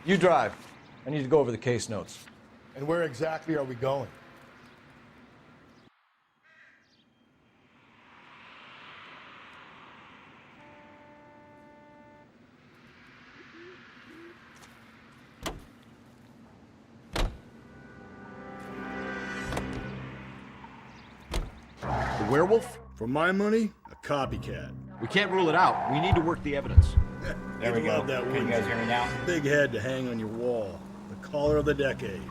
You drive. I need to go over the case notes. And where exactly are we going? The werewolf? For my money, a copycat. We can't rule it out. We need to work the evidence. There we go. That Can you guys hear me now? Big head to hang on your wall. The caller of the decade.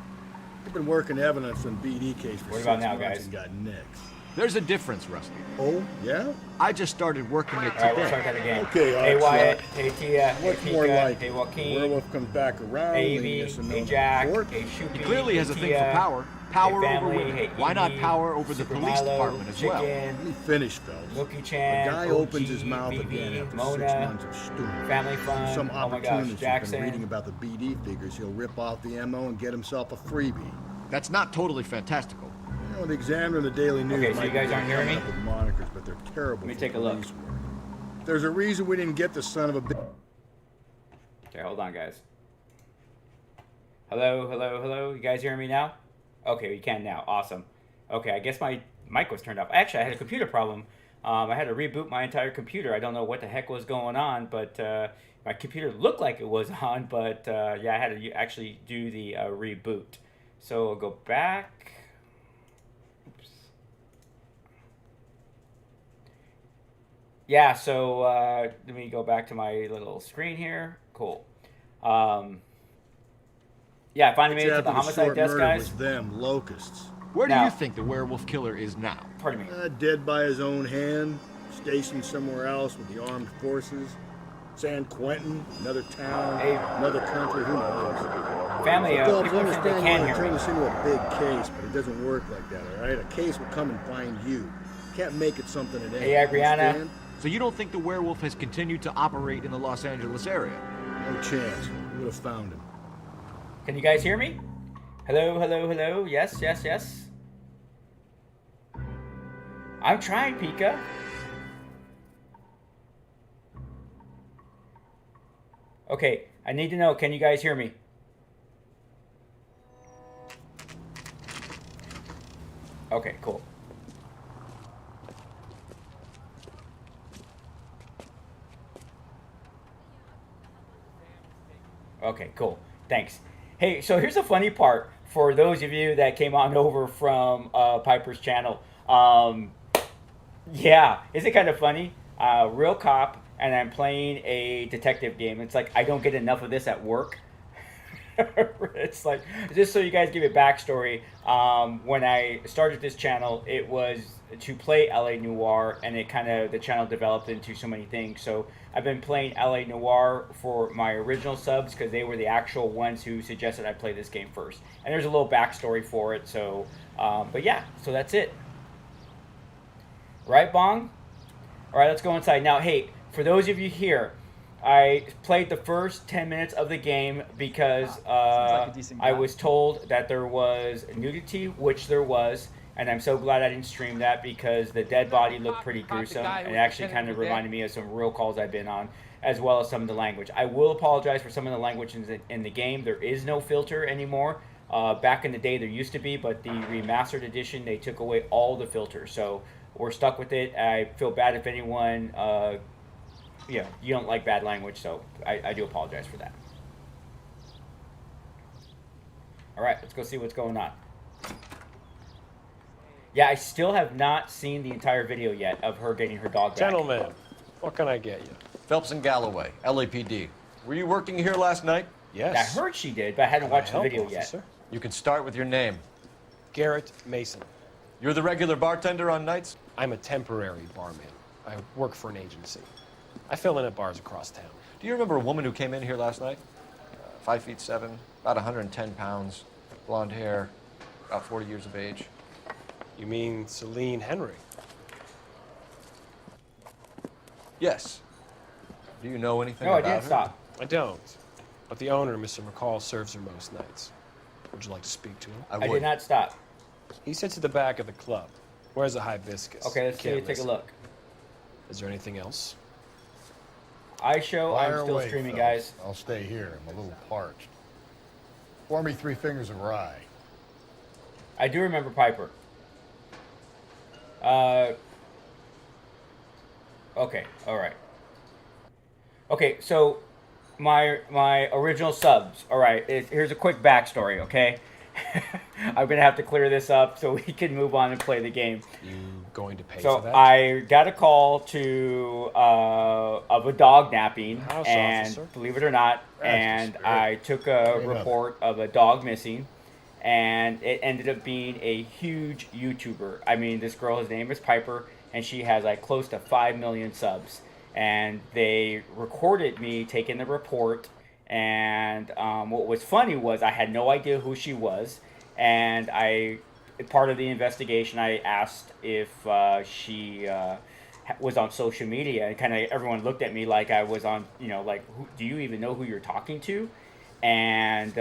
We've been working evidence on BD case for What 6 about now, months guys? and got nicks. There's a difference, Rusty. Oh, yeah? I just started working it All right, we'll today. start that again. Okay, Hey, Oxnard. Wyatt. Hey, Tia. What's hey, more Pika. like Hey, the Joaquin. werewolf comes back around, Hey, leaving Evie. us a Hey, note Jack. on the Hey, Shoopy. He clearly has a thing for Tia. power. Power Hey, over family. women. Hey, Why not Evie, power over the Super police Milo, department as well? Chicken, Let me finish, fellas. Mookie-chan, A guy OG, opens his mouth BB, again after 6 Mona, months of stewing. Family Fun, Some oh my gosh, opportunist who's Jackson. been reading about the BD figures, he'll rip off the MO and get himself a freebie. That's not totally fantastical. You know, the Examiner and the Daily News Okay, so might you guys be aren't hearing me? coming up with monikers, but they're terrible. Let me for take a look. police work. There's a reason we didn't get the son of a bitch. Okay, hold on, guys. Hello, hello, hello. You guys hearing me now? Okay, we can now. Awesome. Okay, I guess my mic was turned off. Actually, I had a computer problem. I had to reboot my entire computer. I don't know what the heck was going on, but my computer looked like it was on, but yeah, I had to actually do the reboot. So I'll go back. Oops. Yeah, so let me go back to my little screen here. Cool. Yeah, I finally made it to the homicide desk, guys. Was them locusts. Where do Now- you think the werewolf killer is now? Pardon me. Dead by his own hand, stationed somewhere else with the armed forces. San Quentin, another town, Hey. another country, who knows? Family, Phillips, people think they understand you can want to hear turn me. this into a big case, but it doesn't work like that, all right? A case will come and find you. Can't make it something it ain't. Hey, Brianna. understand? So you don't think the werewolf has continued to operate in the Los Angeles area? No chance. We would have found him. Can you guys hear me? Hello, hello, hello. Yes, yes, yes. I'm trying, Pika. Okay, I need to know, can you guys hear me? Okay, cool. Okay, cool. Thanks. Hey, so here's a funny part for those of you that came on over from Piper's channel. Yeah, is it kind of funny? Real cop, and I'm playing a detective game. It's like I don't get enough of this at work. It's like, just so you guys give a backstory, when I started this channel, it was to play LA Noire, and it kind of, the channel developed into so many things. So I've been playing LA Noire for my original subs because they were the actual ones who suggested I play this game first. And there's a little backstory for it. So, but yeah, so that's it. Right, Bong? All right, let's go inside. Now, hey, for those of you here, I played the first 10 minutes of the game because I was told that there was nudity, which there was, and I'm so glad I didn't stream that because the dead body looked pretty gruesome, and it actually kind of reminded me of some real calls I've been on, as well as some of the language. I will apologize for some of the language in the game. There is no filter anymore. Back in the day, there used to be, but the remastered edition, they took away all the filters, so we're stuck with it. I feel bad if anyone... yeah, you don't like bad language, so I do apologize for that. All right, let's go see what's going on. Yeah, I still have not seen the entire video yet of her getting her dog back. Gentlemen, what can I get you? Phelps and Galloway, LAPD. Were you working here last night? Yes. I heard she did, but I hadn't watched the video yet. You can start with your name. Garrett Mason. You're the regular bartender on nights? I'm a temporary barman. I work for an agency. I fill in at bars across town. Do you remember a woman who came in here last night? 5'7", about 110 pounds, blonde hair, about 40 years of age. You mean Celine Henry? Yes. Do you know anything No, I about didn't her? stop. I don't. But the owner, Mr. McCall, serves her most nights. Would you like to speak to him? I would. did not stop. He sits at the back of the club. Where's the hibiscus? Okay, let's Can't take a miss it. look. Is there anything else? I'm still Fire streaming, away, guys. fellas. I'll stay here. I'm a little parched. Pour me 3 fingers of rye. I do remember Piper. Okay, all right. Okay, so my original subs. All right, here's a quick backstory. Okay, I'm gonna have to clear this up so we can move on and play the game. You going to pay So for that? I got a call to of a dog napping, House and officer. believe it or not, and I took a report of a dog missing, and it ended up being a huge YouTuber. I mean, this girl, his name is Piper, and she has like close to 5 million subs. And they recorded me taking the report. And what was funny was I had no idea who she was, and part of the investigation, I asked if she was on social media, and kind of everyone looked at me like I was on, like, do you even know who you're talking to? And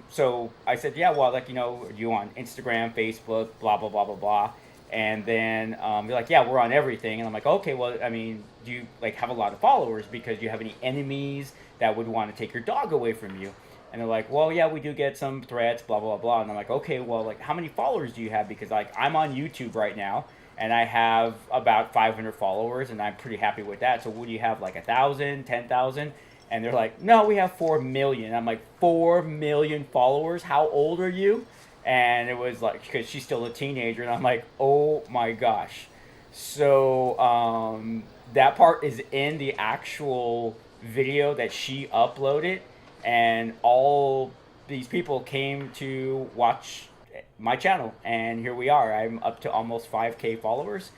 so I said, yeah, well, like, are you on Instagram, Facebook, blah, blah, blah, blah, blah. And then they're like, yeah, we're on everything. And I'm like, okay, well, I mean, do you like have a lot of followers? Because do you have any enemies that would want to take your dog away from you? And they're like, well, yeah, we do get some threats, blah, blah, blah. And I'm like, okay, well, like, how many followers do you have? Because, like, I'm on YouTube right now, and I have about 500 followers, and I'm pretty happy with that. So what do you have, like 1,000, 10,000? And they're like, no, we have 4 million. I'm like, 4 million followers? How old are you? And it was like, because she's still a teenager, and I'm like, oh my gosh. So that part is in the actual video that she uploaded, and all these people came to watch my channel, and here we are. I'm up to almost 5K followers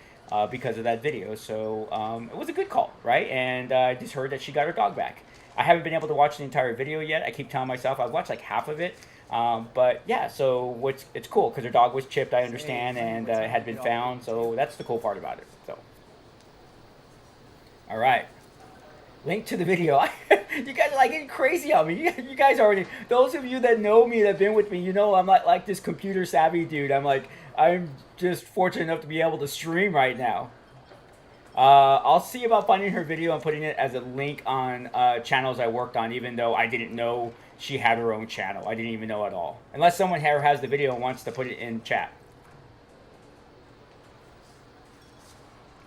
because of that video. So it was a good call, right? And I just heard that she got her dog back. I haven't been able to watch the entire video yet. I keep telling myself I've watched like half of it. But yeah, so it's cool because her dog was chipped, I understand, and had been found. So that's the cool part about it. So, all right, link to the video. You guys are like getting crazy on me. You guys already, those of you that know me, that have been with me, I'm not like this computer savvy dude. I'm just fortunate enough to be able to stream right now. I'll see about finding her video and putting it as a link on channels I worked on, even though I didn't know she had her own channel. I didn't even know at all. Unless someone here has the video and wants to put it in chat.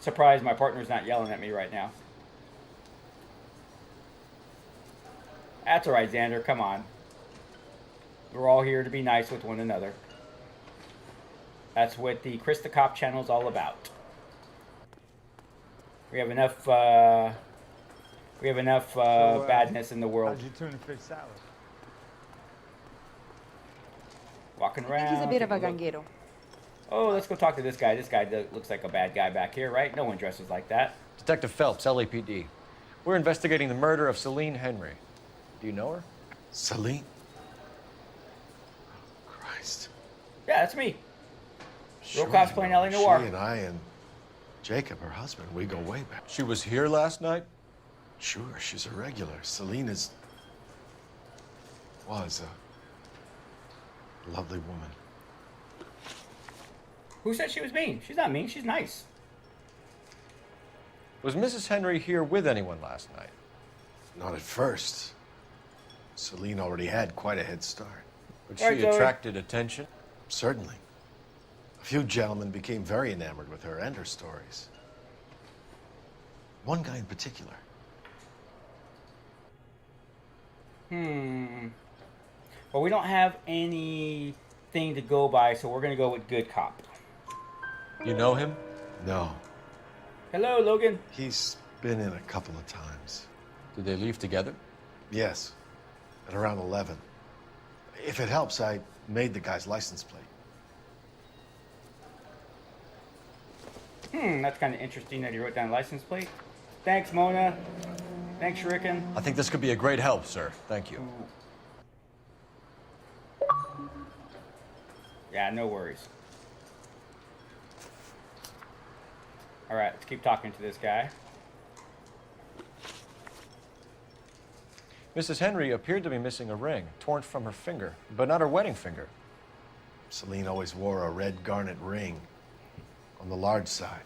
Surprised my partner's not yelling at me right now. That's alright, Xander. Come on. We're all here to be nice with one another. That's what the Chris the Cop channel is all about. We have enough badness in the world. How'd you tuna fish salad? Walking I think around. he's a bit of a taking ganguero. Oh, let's go talk to this guy. This guy looks like a bad guy back here, right? No one dresses like that. Detective Phelps, LAPD. We're investigating the murder of Celine Henry. Do you know her? Celine? Christ. Yeah, that's me. Sure Cops you Playing know L.A. her. Noire. She and I and Jacob, her husband, we go way back. She was here last night? Sure, she's a regular. Celine was a lovely woman. Who said she was mean? She's not mean. She's nice. Was Mrs. Henry here with anyone last night? Not at first. Celine already had quite a head start. But Right, she Joey. attracted attention? Certainly. A few gentlemen became very enamored with her and her stories. One guy in particular. Well, we don't have anything to go by, so we're going to go with good cop. You know him? No. Hello, Logan. He's been in a couple of times. Did they leave together? Yes. At around 11. If it helps, I made the guy's license plate. That's kind of interesting that he wrote down a license plate. Thanks, Mona. Thanks, Shuriken. I think this could be a great help, sir. Thank you. Yeah, no worries. All right, let's keep talking to this guy. Mrs. Henry appeared to be missing a ring, torn from her finger, but not her wedding finger. Celine always wore a red garnet ring on the large side.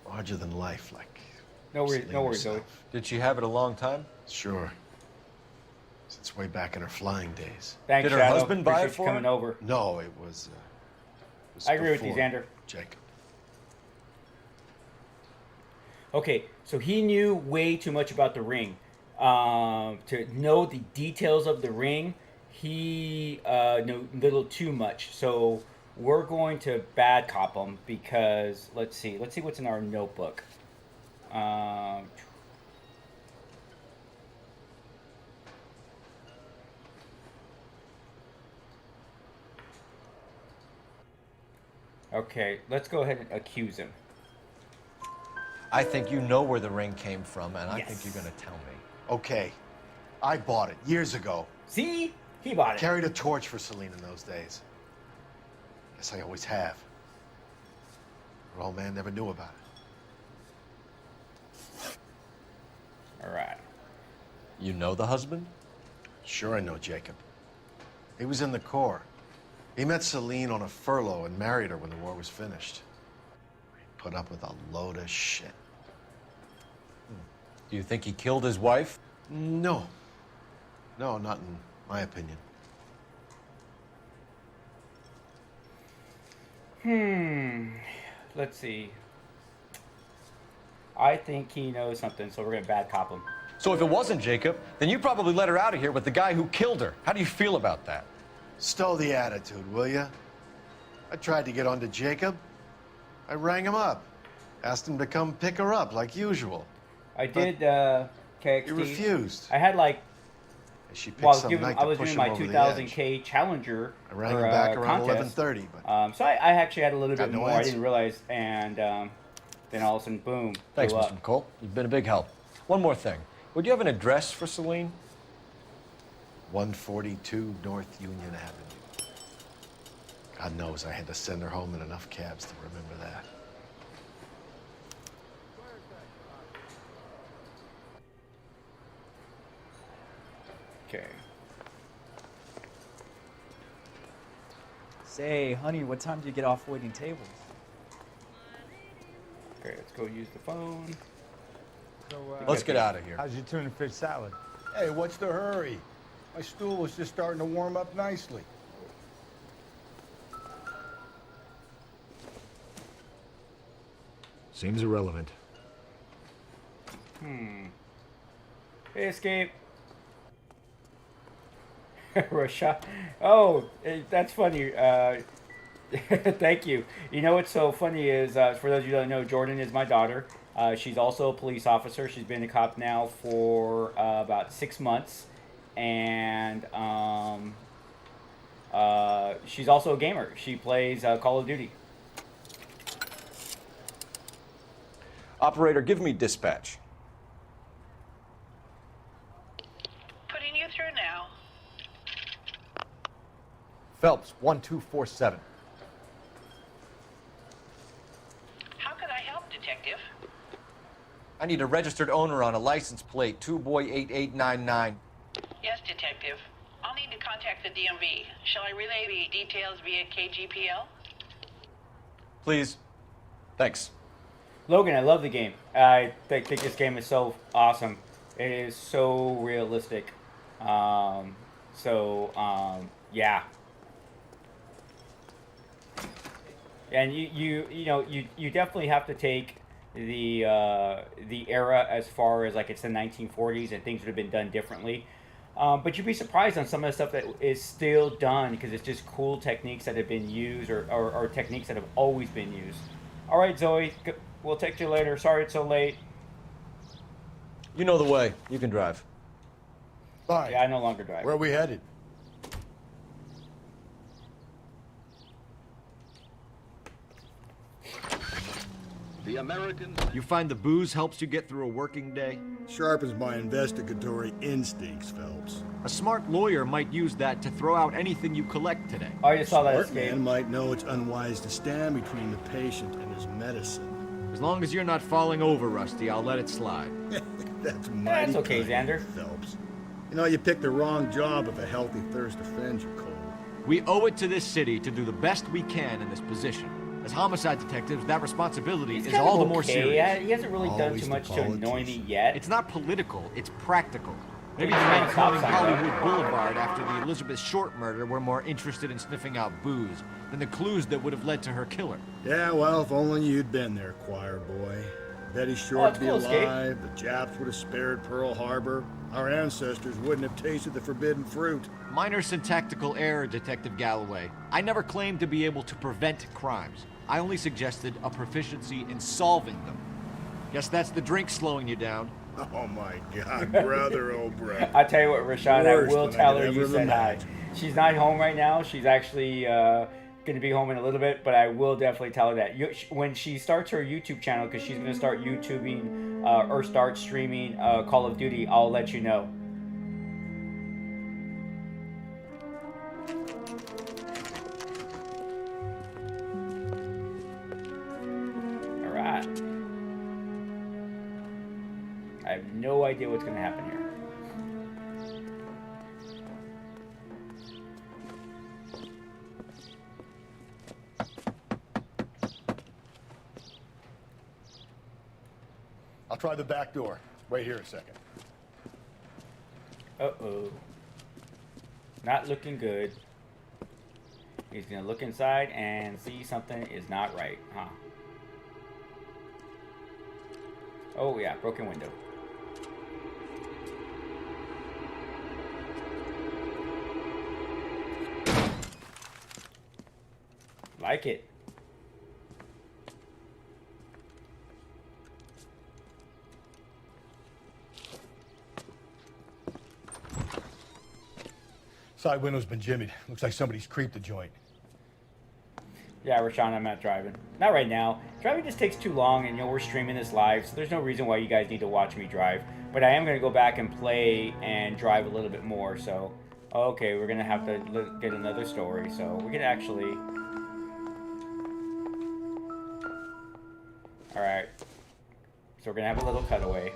Larger than life, like No worries, Celine no worries, Zoe. herself. Did she have it a long time? Sure. Since way back in her flying days. Thanks, Did her Shadow. husband buy it Appreciate you for coming her? over. No, it was I agree with you, before Xander. Jacob. Okay, so he knew way too much about the ring. To know the details of the ring, he knew a little too much. So we're going to bad cop him because let's see what's in our notebook. Okay, let's go ahead and accuse him. I think you know where the ring came from, and I Yes. think you're going to tell me. Okay, I bought it years ago. See, he bought it. Carried a torch for Celine in those days. Guess I always have. Her old man never knew about it. All right. You know the husband? Sure, I know Jacob. He was in the Corps. He met Celine on a furlough and married her when the war was finished. He put up with a load of shit. Do you think he killed his wife? No. No, not in my opinion. Let's see. I think he knows something, so we're gonna bad cop him. So if it wasn't Jacob, then you probably let her out of here with the guy who killed her. How do you feel about that? Stow the attitude, will ya? I tried to get onto Jacob. I rang him up. Asked him to come pick her up, like usual. I did KXT. He refused. I had like She picked well, I was, some giving, night I to was push doing him my over the 2000K edge. challenger. I rang or, him back around contest. 11:30, but So I actually had a little Got bit no more. I answer. didn't realize, and then all of a sudden, boom. Thanks, blew Mr. up. McCall. You've been a big help. One more thing. Would you have an address for Celine? 142 North Union Avenue. God knows I had to send her home in enough cabs to remember that. Okay. Say, honey, what time do you get off waiting tables? Okay, let's go use the phone. So, Let's get out of here. how's your tuna fish salad? Hey, what's the hurry? My stool was just starting to warm up nicely. Seems irrelevant. Hey, Escape. Rasha. Oh, that's funny. Thank you. You know what's so funny is, for those of you that don't know, Jordan is my daughter. She's also a police officer. She's been a cop now for about 6 months. And she's also a gamer. She plays Call of Duty. Operator, give me dispatch. Putting you through now. Phelps, 1247. How could I help, Detective? I need a registered owner on a license plate, 2boy8899. Yes, Detective. I'll need to contact the DMV. Shall I relay the details via KGPL? Please. Thanks. Logan, I love the game. I think this game is so awesome. It is so realistic. Yeah. And you definitely have to take the era as far as like it's the 1940s and things would have been done differently. But you'd be surprised on some of the stuff that is still done because it's just cool techniques that have been used or techniques that have always been used. All right, Zoe, we'll text you later. Sorry it's so late. You know the way. You can drive. Bye. Yeah, I no longer drive. Where are we headed? The American. You find the booze helps you get through a working day? Sharpens my investigatory instincts, Phelps. A smart lawyer might use that to throw out anything you collect today. Oh, I just saw that Smart escape. man might know it's unwise to stand between the patient and his medicine. As long as you're not falling over, Rusty, I'll let it slide. That's mighty That's okay, kind, Xander. Phelps. You know, you picked the wrong job if a healthy thirst offends you, Cole. We owe it to this city to do the best we can in this position. As homicide detectives, that responsibility He's is kind of all the more okay. serious. He hasn't really done Always too the much to annoy me politician. yet. It's not political, it's practical. Maybe the men calling Hollywood Boulevard after the Elizabeth Short murder were more interested in sniffing out booze than the clues that would have led to her killer. Yeah, well, if only you'd been there, choir boy. Betty Short would be alive, the Japs would have spared Pearl Harbor, our ancestors wouldn't have tasted the forbidden fruit. Minor syntactical error, Detective Galloway. I never claimed to be able to prevent crimes. I only suggested a proficiency in solving them. Guess that's the drink slowing you down. Oh my God, brother, oh brother. I tell you what, Rashawn, I will tell her you ever said hi. imagined. She's not home right now. She's actually going to be home in a little bit, but I will definitely tell her that. When she starts her YouTube channel, because she's going to start YouTubing or start streaming Call of Duty, I'll let you know. All right. I have no idea what's going to happen here. I'll try the back door. Wait here a second. Uh-oh. Not looking good. He's gonna look inside and see something is not right, huh? Oh yeah, broken window. Like it. Side window's been jimmied. Looks like somebody's creeped the joint. Yeah, Rashawn, I'm not driving. Not right now. Driving just takes too long, and we're streaming this live, so there's no reason why you guys need to watch me drive. But I am going to go back and play and drive a little bit more, so... Okay, we're going to have to get another story, so we can actually... Alright. So we're going to have a little cutaway.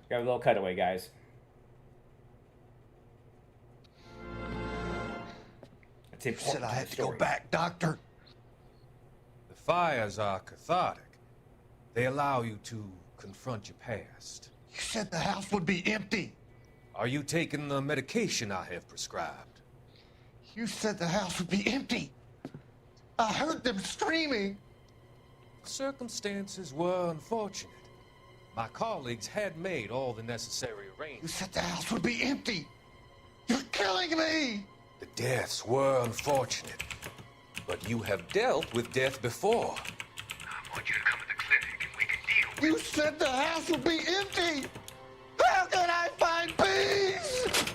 We have a little cutaway, guys. You said I had to go back, Doctor. The fires are cathartic. They allow you to confront your past. You said the house would be empty. Are you taking the medication I have prescribed? You said the house would be empty. I heard them screaming. Circumstances were unfortunate. My colleagues had made all the necessary You arrangements. said the house would be empty. You're killing me. The deaths were unfortunate, but you have dealt with death before. I want you to come to the clinic and we can deal with it. You said the house would be empty. How can I find peace?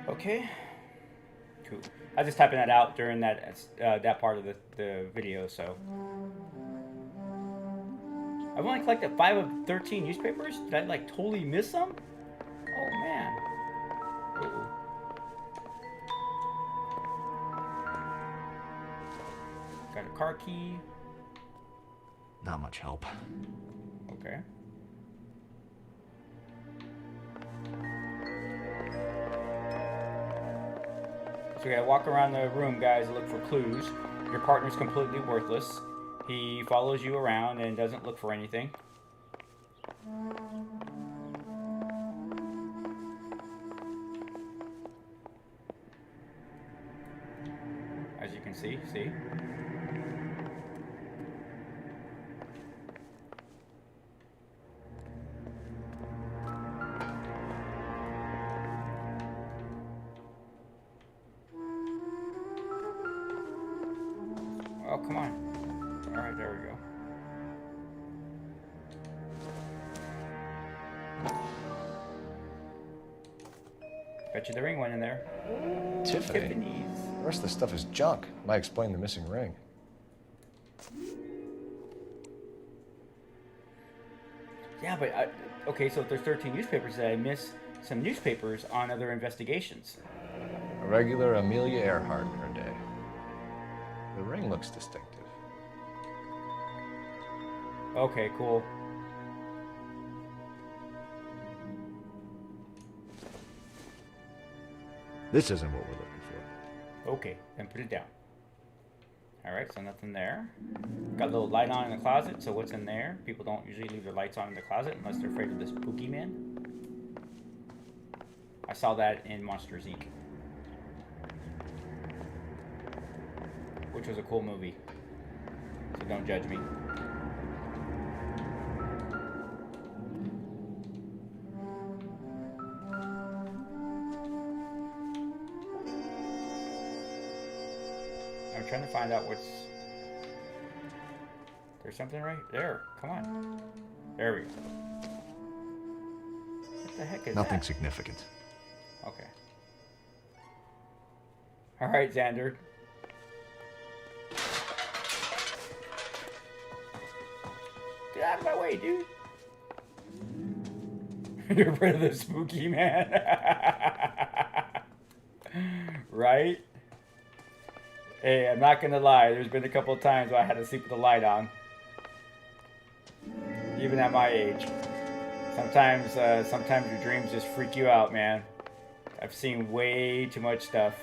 Okay. Cool. I was just typing that out during that part of the video, so. I've only collected 5 of 13 newspapers? Did I like totally miss some? Oh man. Uh-oh. Got a car key. Not much help. Okay. So we gotta walk around the room, guys, and look for clues. Your partner's completely worthless. He follows you around and doesn't look for anything. As you can see. Oh, come on. All right, there we go. Bet you the ring went in there. Tiffany. Tiffany's. The rest of the stuff is junk. Might explain the missing ring. Yeah, but okay, so if there's 13 newspapers, did I miss some newspapers on other investigations? A regular Amelia Earhart in her day. The ring looks distinctive. Okay, cool. This isn't what we're looking for. Okay, then put it down. Alright, so nothing there. Got a little light on in the closet, so what's in there? People don't usually leave their lights on in the closet unless they're afraid of the spooky man. I saw that in Monsters, Inc. Which was a cool movie. So don't judge me. I'm trying to find out what's... There's something right there. Come on. There we go. What the heck is Nothing that? significant. Okay. Alright, Xander. Get out of my way, dude. You're afraid of the spooky man. Right? Hey, I'm not gonna lie. There's been a couple of times where I had to sleep with the light on. Even at my age. Sometimes your dreams just freak you out, man. I've seen way too much stuff.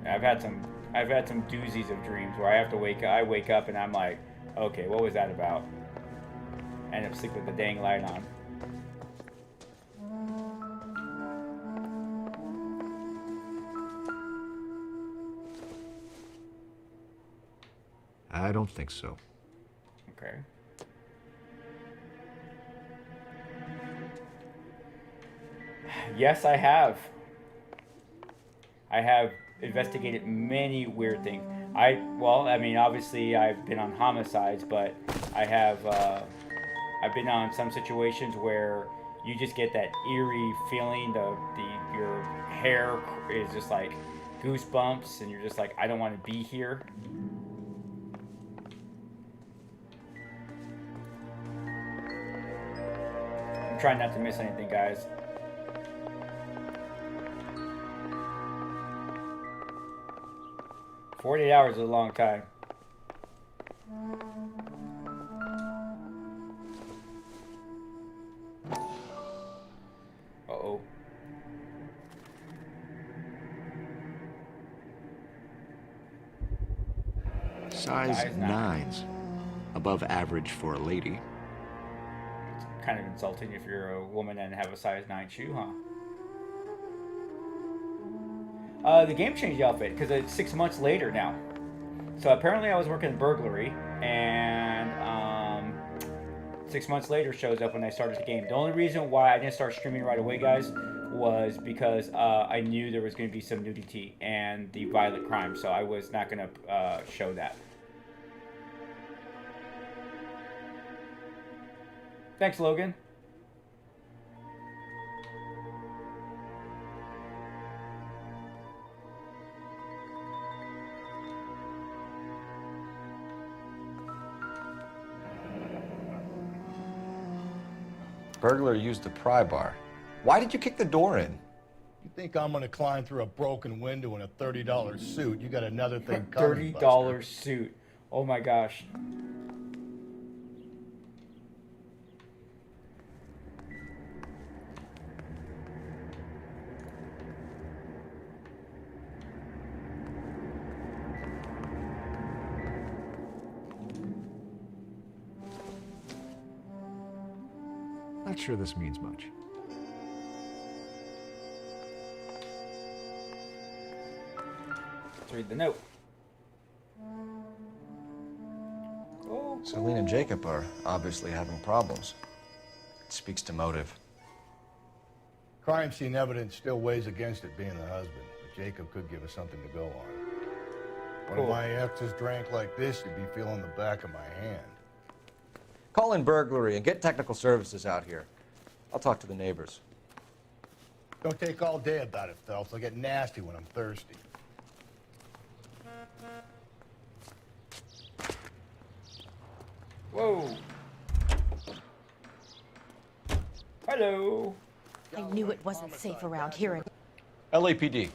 I've had some doozies of dreams where I wake up and I'm like, okay, what was that about? I end up sleeping with the dang light on. I don't think so. Okay. Yes, I have. I have investigated many weird things. I mean, obviously I've been on homicides, but I have, I've been on some situations where you just get that eerie feeling, your hair is just like goosebumps, and you're just like, I don't want to be here. I'm trying not to miss anything, guys. $48 hours is a long time. Uh-oh. Size 9s. Above average for a lady. Kind of insulting if you're a woman and have a size 9 shoe, huh? The game changed the outfit because it's 6 months later now. So apparently I was working burglary, and 6 months later shows up when I started the game. The only reason why I didn't start streaming right away, guys, was because I knew there was going to be some nudity and the violent crime, so I was not going to show that. Thanks, Logan. Burglar used the pry bar. Why did you kick the door in? You think I'm gonna climb through a broken window in a $30 suit? You got another thing coming, $30 suit. Oh my gosh. Not sure this means much. Let's read the note. Oh, Celine and Jacob are obviously having problems. It speaks to motive. Crime scene evidence still weighs against it being the husband, but Jacob could give us something to go on. When my exes drank like this, you'd be feeling the back of my hand. Call in burglary and get technical services out here. I'll talk to the neighbors. Don't take all day about it, Phelps. I'll get nasty when I'm thirsty. Hello. I knew it wasn't safe around here. LAPD.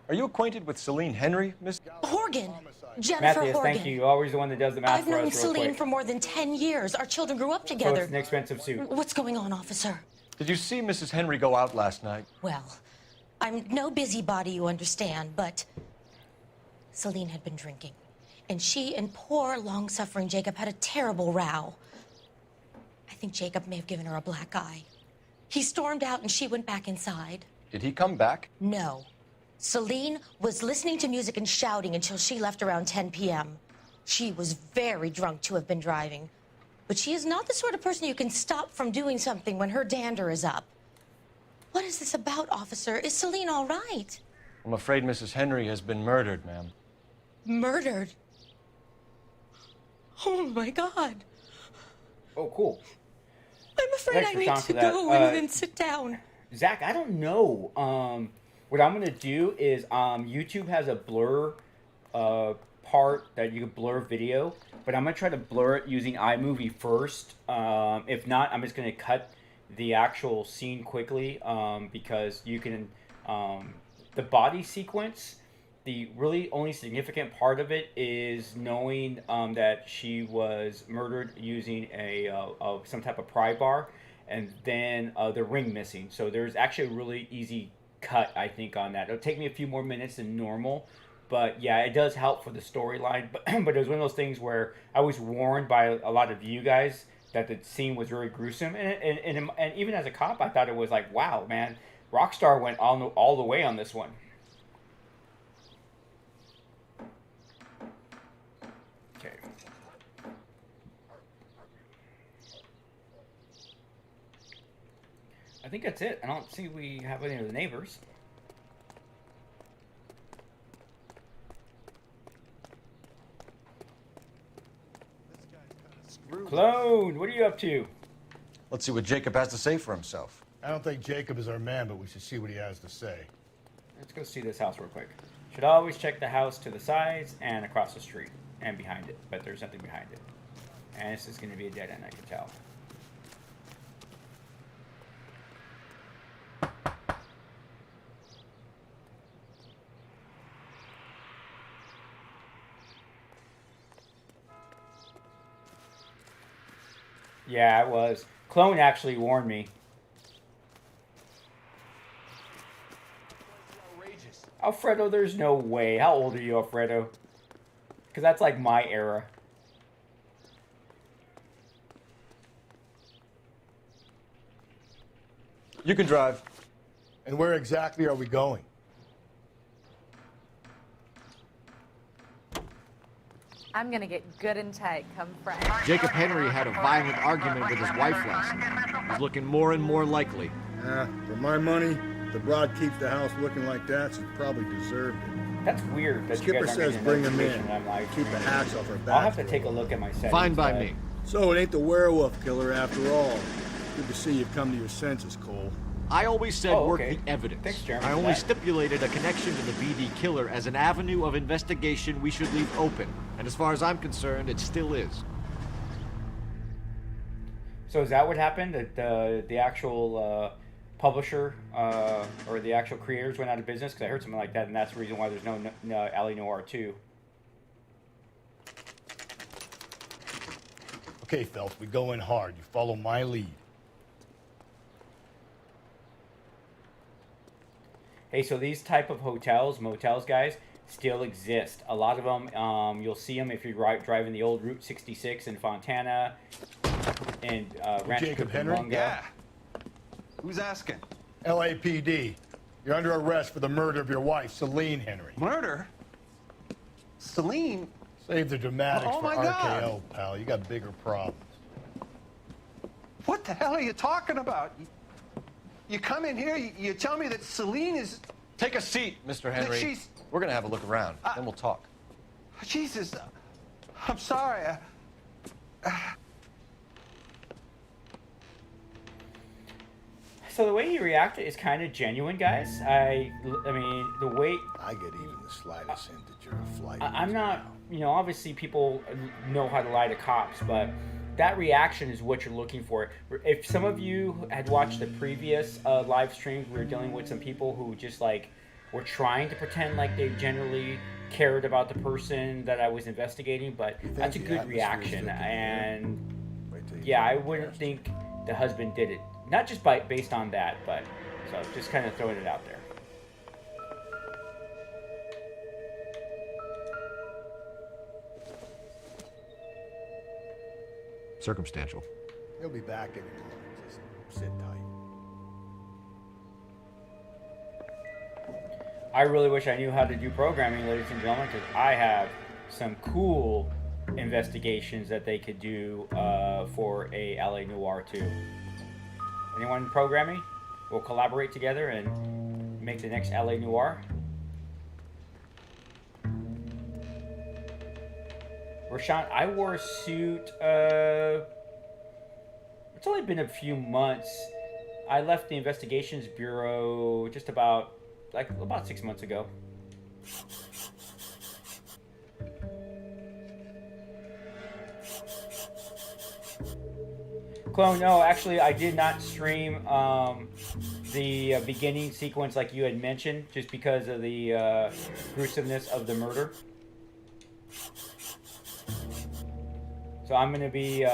Are you acquainted with Celine Henry, Miss? Horgan. Jennifer Matthias, Horgan. thank you. You're always the one that does the math I've for known us real Celine quick. for more than 10 years. Our children grew up So together. it's an expensive suit. What's going on, officer? Did you see Mrs. Henry go out last night? Well, I'm no busybody, you understand, but Celine had been drinking. And she and poor, long-suffering Jacob had a terrible row. I think Jacob may have given her a black eye. He stormed out and she went back inside. Did he come back? No. Celine was listening to music and shouting until she left around 10 p.m. She was very drunk to have been driving. But she is not the sort of person you can stop from doing something when her dander is up. What is this about, officer? Is Celine all right? I'm afraid Mrs. Henry has been murdered, ma'am. Murdered? Oh, my God. Oh, cool. I'm afraid I need to go and sit down. Zach, I don't know. What I'm going to do is YouTube has a blur part that you can blur video, but I'm going to try to blur it using iMovie first. If not, I'm just going to cut the actual scene quickly because you can... the body sequence, the really only significant part of it is knowing that she was murdered using some type of pry bar, and then the ring missing. So there's actually a really easy cut, I think, on that. It'll take me a few more minutes than normal, but yeah, it does help for the storyline. But it was one of those things where I was warned by a lot of you guys that the scene was very gruesome, and even as a cop, I thought it was like, wow, man, Rockstar went all the way on this one. Okay. I think that's it. I don't see we have any of the neighbors. Clone, what are you up to? Let's see what Jacob has to say for himself. I don't think Jacob is our man, but we should see what he has to say. Let's go see this house real quick. Should always check the house to the sides and across the street and behind it, but there's nothing behind it. And this is going to be a dead end, I can tell. Yeah, it was. Clone actually warned me. Alfredo, there's no way. How old are you, Alfredo? Because that's like my era. You can drive. And where exactly are we going? I'm gonna get good and tight come Friday. Jacob Henry had a violent argument with his wife last night. He's looking more and more likely. For my money, if the broad keeps the house looking like that, she probably deserved it. That's weird. That Skipper you guys says aren't bring getting him in. notification. I'm like, Keep the hacks off our backs. I'll have to take a look at my settings. Fine by but- me. So it ain't the werewolf killer after all. Good to see you've come to your senses, Cole. I always said work the evidence. Thanks, Jeremy, I for only that. stipulated a connection to the BD killer as an avenue of investigation we should leave open. And as far as I'm concerned, it still is. So is that what happened? That the actual publisher or the actual creators went out of business? Because I heard something like that, and that's the reason why there's no L.A. Noire 2. Okay, Phelps, we go in hard. You follow my lead. Hey, so these type of motels, guys, still exist. A lot of them, you'll see them if you're driving the old Route 66 in Fontana and Rancho Jacob Henry? Cucamonga. Yeah. Who's asking? LAPD. You're under arrest for the murder of your wife, Celine Henry. Murder? Celine? Save the dramatics Oh, for my RKO, God. pal. You got bigger problems. What the hell are you talking about? You come in here, you tell me that Celine is... Take a seat, Mr. Henry. she's- We're going to have a look around, then we'll talk. Jesus, I'm sorry. So the way he reacted is kind of genuine, guys. I mean, the way... I get even the slightest hint that you're a flight. I'm not, obviously people know how to lie to cops, but that reaction is what you're looking for. If some of you had watched the previous live streams, we were dealing with some people who just like were trying to pretend like they generally cared about the person that I was investigating, but that's a good reaction. And yeah, I wouldn't think the husband did it. Not just based on that, but so just kind of throwing it out there. Circumstantial. He'll be back in a moment. Just sit tight. I really wish I knew how to do programming, ladies and gentlemen, because I have some cool investigations that they could do for a LA Noire 2. Anyone programming? We'll collaborate together and make the next LA Noire. Rashawn, I wore a suit, it's only been a few months. I left the Investigations Bureau just about 6 months ago. Clone, no, actually I did not stream the beginning sequence like you had mentioned, just because of the gruesomeness of the murder. So I'm gonna be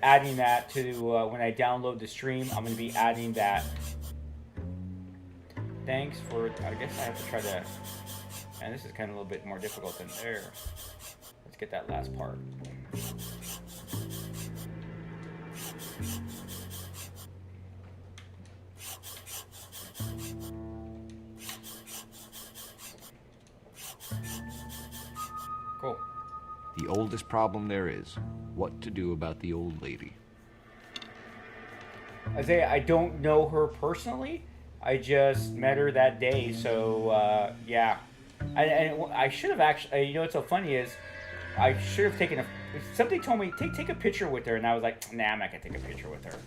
adding that to when I download the stream. I'm gonna be adding that. Thanks for. I guess I have to try to. And this is kind of a little bit more difficult than there. Let's get that last part. Cool. The oldest problem there is, what to do about the old lady. Isaiah, I don't know her personally. I just met her that day, so yeah. I should have actually. You know what's so funny is, I should have taken a. Somebody told me take a picture with her, and I was like, nah, I'm not gonna take a picture with her.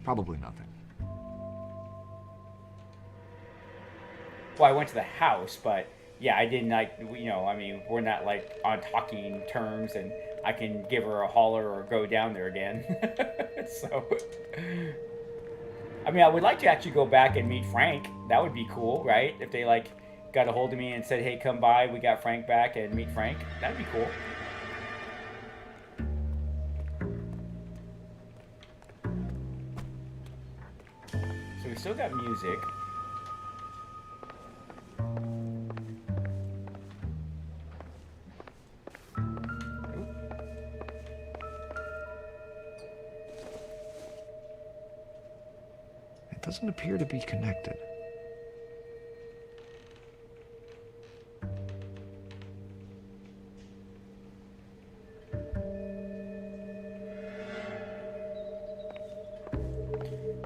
Probably nothing. Well, I went to the house, but yeah, I didn't like. You know, I mean, we're not like on talking terms, and I can give her a holler or go down there again. So. I mean, I would like to actually go back and meet Frank. That would be cool, right? If they like got a hold of me and said, "Hey, come by. We got Frank back," and meet Frank. That'd be cool. So we still got music. It doesn't appear to be connected.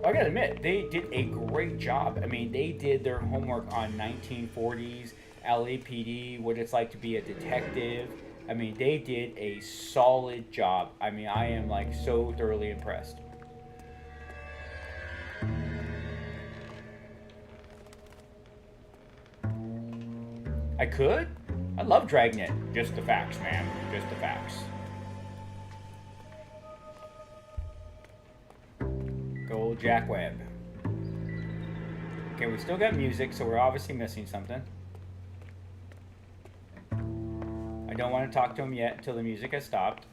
I gotta admit, they did a great job. I mean, they did their homework on 1940s LAPD, what it's like to be a detective. I mean, they did a solid job. I mean, I am like so thoroughly impressed. I could. I love Dragnet. Just the facts, man. Just the facts. Gold Jack Webb. Okay, we still got music, so we're obviously missing something. I don't want to talk to him yet until the music has stopped.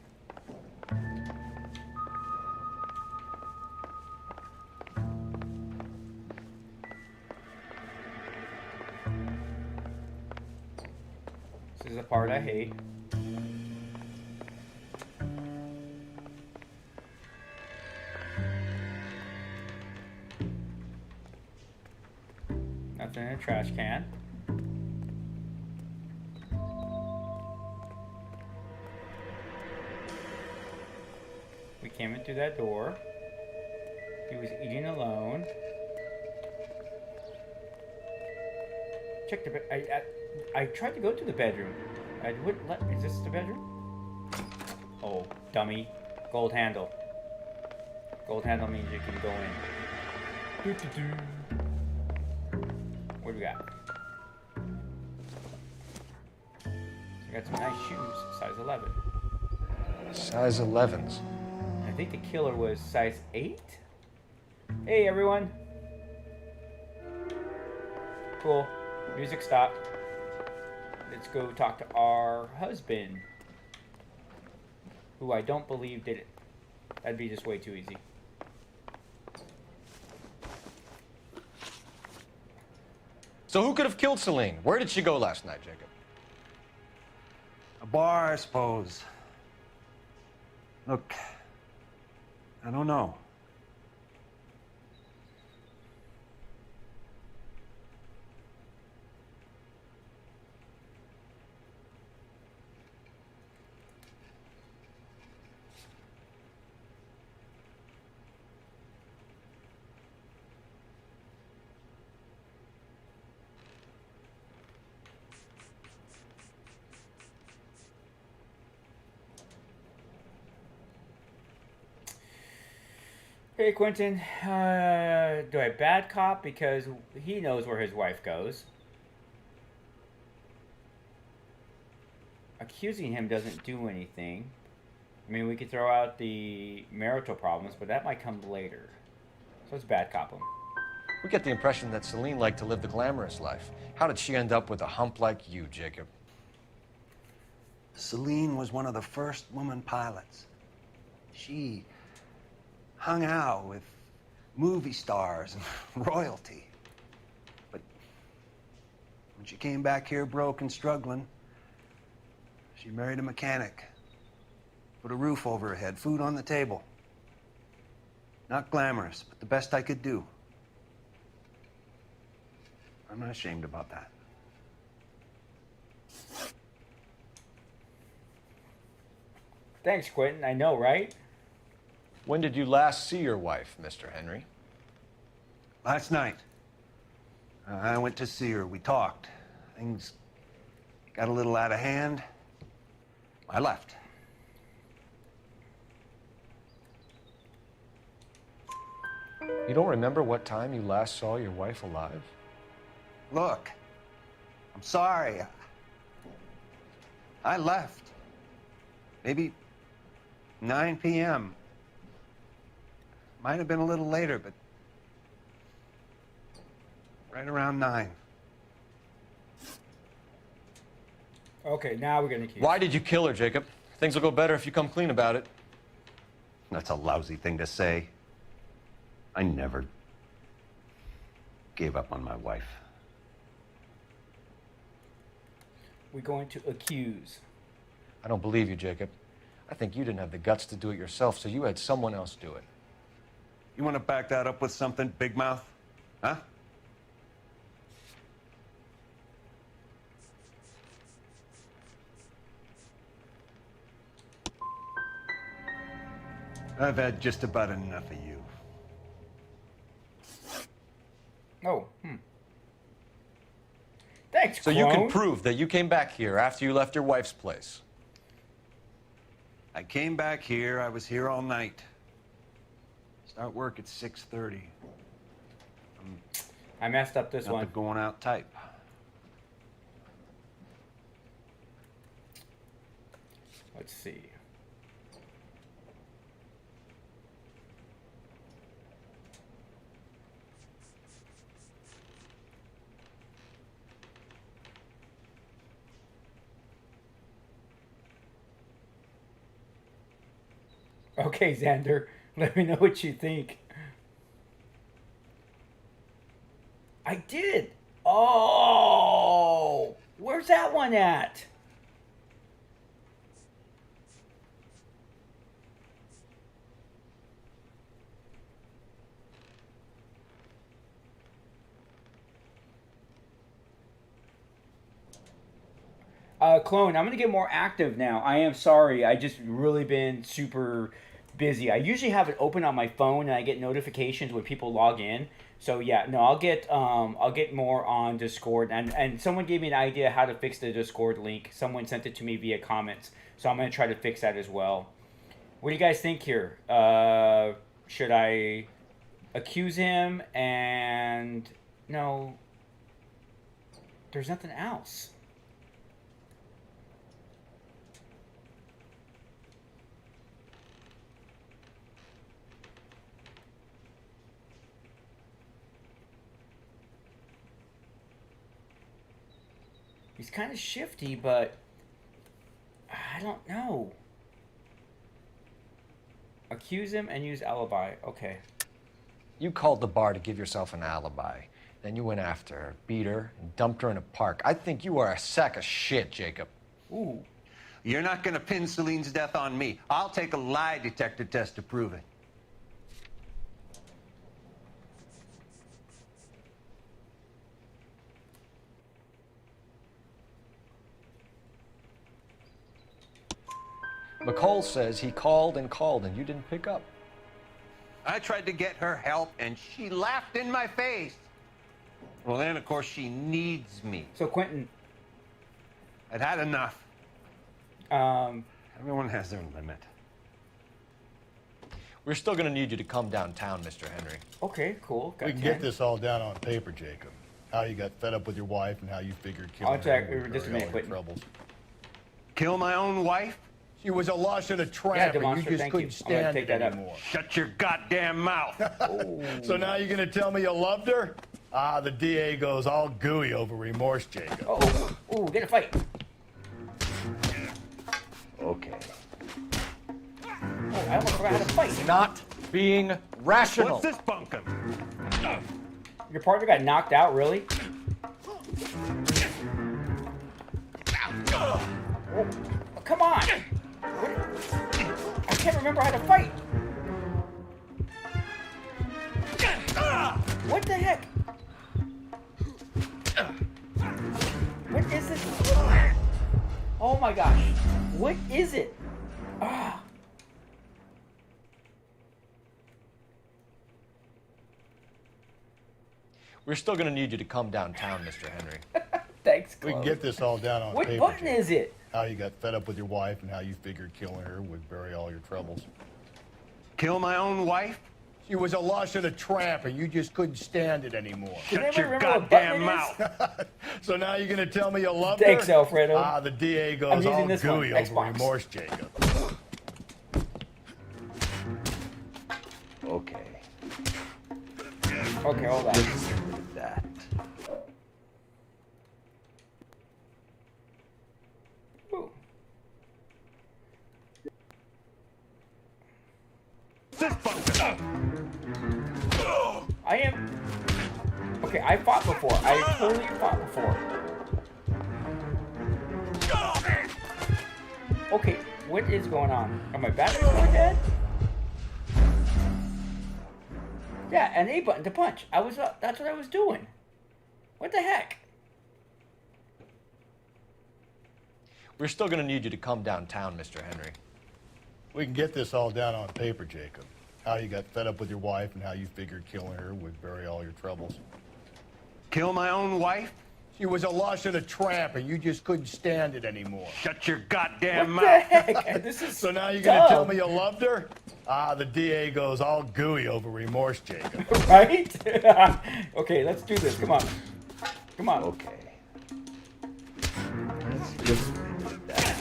This is the part I hate. Nothing in a trash can. We came in through that door. He was eating alone. Check the bed. I tried to go to the bedroom. I wouldn't let. Is this the bedroom? Oh, dummy. Gold handle. Gold handle means you can go in. What do we got? So Got some nice shoes, size 11. Size 11s. I think the killer was size 8? Hey, everyone. Cool. Music stopped. Let's go talk to our husband, who I don't believe did it. That'd be just way too easy. So who could have killed Celine? Where did she go last night, Jacob? A bar, I suppose. Look, I don't know. Hey, Quentin. Do I bad cop because he knows where his wife goes? Accusing him doesn't do anything. I mean, we could throw out the marital problems, but that might come later. So let's bad cop him. We get the impression that Celine liked to live the glamorous life. How did she end up with a hump like you, Jacob? Celine was one of the first woman pilots. She hung out with movie stars and royalty. But when she came back here broke and struggling, she married a mechanic. Put a roof over her head, food on the table. Not glamorous, but the best I could do. I'm not ashamed about that. Thanks, Quentin. I know, right? When did you last see your wife, Mr. Henry? Last night. I went to see her. We talked. Things got a little out of hand. I left. You don't remember what time you last saw your wife alive? Look, I'm sorry. I left. Maybe 9 p.m. Might have been a little later, but right around 9. Okay, now we're gonna keep. Why did you kill her, Jacob? Things will go better if you come clean about it. That's a lousy thing to say. I never gave up on my wife. We're going to accuse. I don't believe you, Jacob. I think you didn't have the guts to do it yourself, so you had someone else do it. You want to back that up with something, big mouth? Huh? I've had just about enough of you. Oh, Thanks, So clone. you can prove that you came back here after you left your wife's place. I came back here. I was here all night. Start work at 6:30. I messed up this Not one. the going out type. Let's see. Okay, Xander, let me know what you think. I did. Oh, where's that one at? Clone, I'm going to get more active now. I am sorry. I just really been super busy. I usually have it open on my phone and I get notifications when people log in. So yeah, no, I'll get more on Discord. And someone gave me an idea how to fix the Discord link. Someone sent it to me via comments. So I'm going to try to fix that as well. What do you guys think here? Should I accuse him and... No. There's nothing else. He's kind of shifty, but I don't know. Accuse him and use alibi. Okay. You called the bar to give yourself an alibi. Then you went after her, beat her, and dumped her in a park. I think you are a sack of shit, Jacob. Ooh. You're not going to pin Celine's death on me. I'll take a lie detector test to prove it. McCall says he called and you didn't pick up. I tried to get her help, and she laughed in my face. Well, then, of course, she needs me. So, Quentin. I'd had enough. Everyone has their limit. We're still going to need you to come downtown, Mr. Henry. Okay, cool. Got We can 10. get this all down on paper, Jacob. How you got fed up with your wife and how you figured killing I'll check. her would Just a bury minute, all your Quentin. troubles. Kill my own wife? She was a lush and a Yeah, tramp, and you Demonster, just thank couldn't you. I'm gonna stand take it that up. anymore. Shut your goddamn mouth. So now you're going to tell me you loved her? Ah, the DA goes all gooey over remorse, Jacob. Oh, ooh, get a fight. Okay. Oh, I almost forgot how to fight. Not being rational. What's this bunkum? Your partner got knocked out, really? Oh, come on! I can't remember how to fight. What the heck? What is this? Oh my gosh! What is it? Ah! We're still going to need you to come downtown, Mr. Henry. Thanks, We can Chloe. get this all down on What paper. button Jacob. is it? How you got fed up with your wife and how you figured killing her would bury all your troubles. Kill my own wife? She was a lush and a tramp, and you just couldn't stand it anymore. Does Shut anyone your remember what button goddamn it is? mouth. So now you're going to tell me you loved Thanks, her? Alfredo. Ah, the DA I'm goes using all this one, gooey over Xbox. remorse, Jacob. Okay. Okay, hold on. That. Ooh. This bunkum. I am. Okay, I fought before. I totally fought before. Okay, what is going on? Are my batteries going dead? Yeah, an A button to punch. That's what I was doing. What the heck? We're still going to need you to come downtown, Mr. Henry. We can get this all down on paper, Jacob. How you got fed up with your wife and how you figured killing her would bury all your troubles. Kill my own wife? She was a lush and a tramp, and you just couldn't stand it anymore. Shut your goddamn What the mouth. heck? This is So now you're going to tell dumb. me you loved her? Ah, the DA goes all gooey over remorse, Jacob. Right? Okay, let's do this. Come on. Come on. Okay. Let's just do that.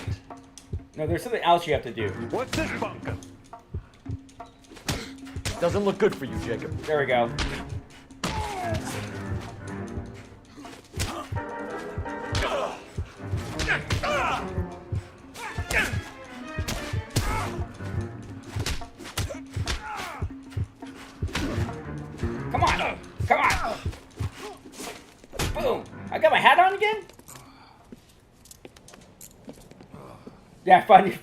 No, there's something else you have to do. What's this bunkum? Doesn't look good for you, Jacob. There we go. Come on! Come on! Boom! I got my hat on again? Yeah, finally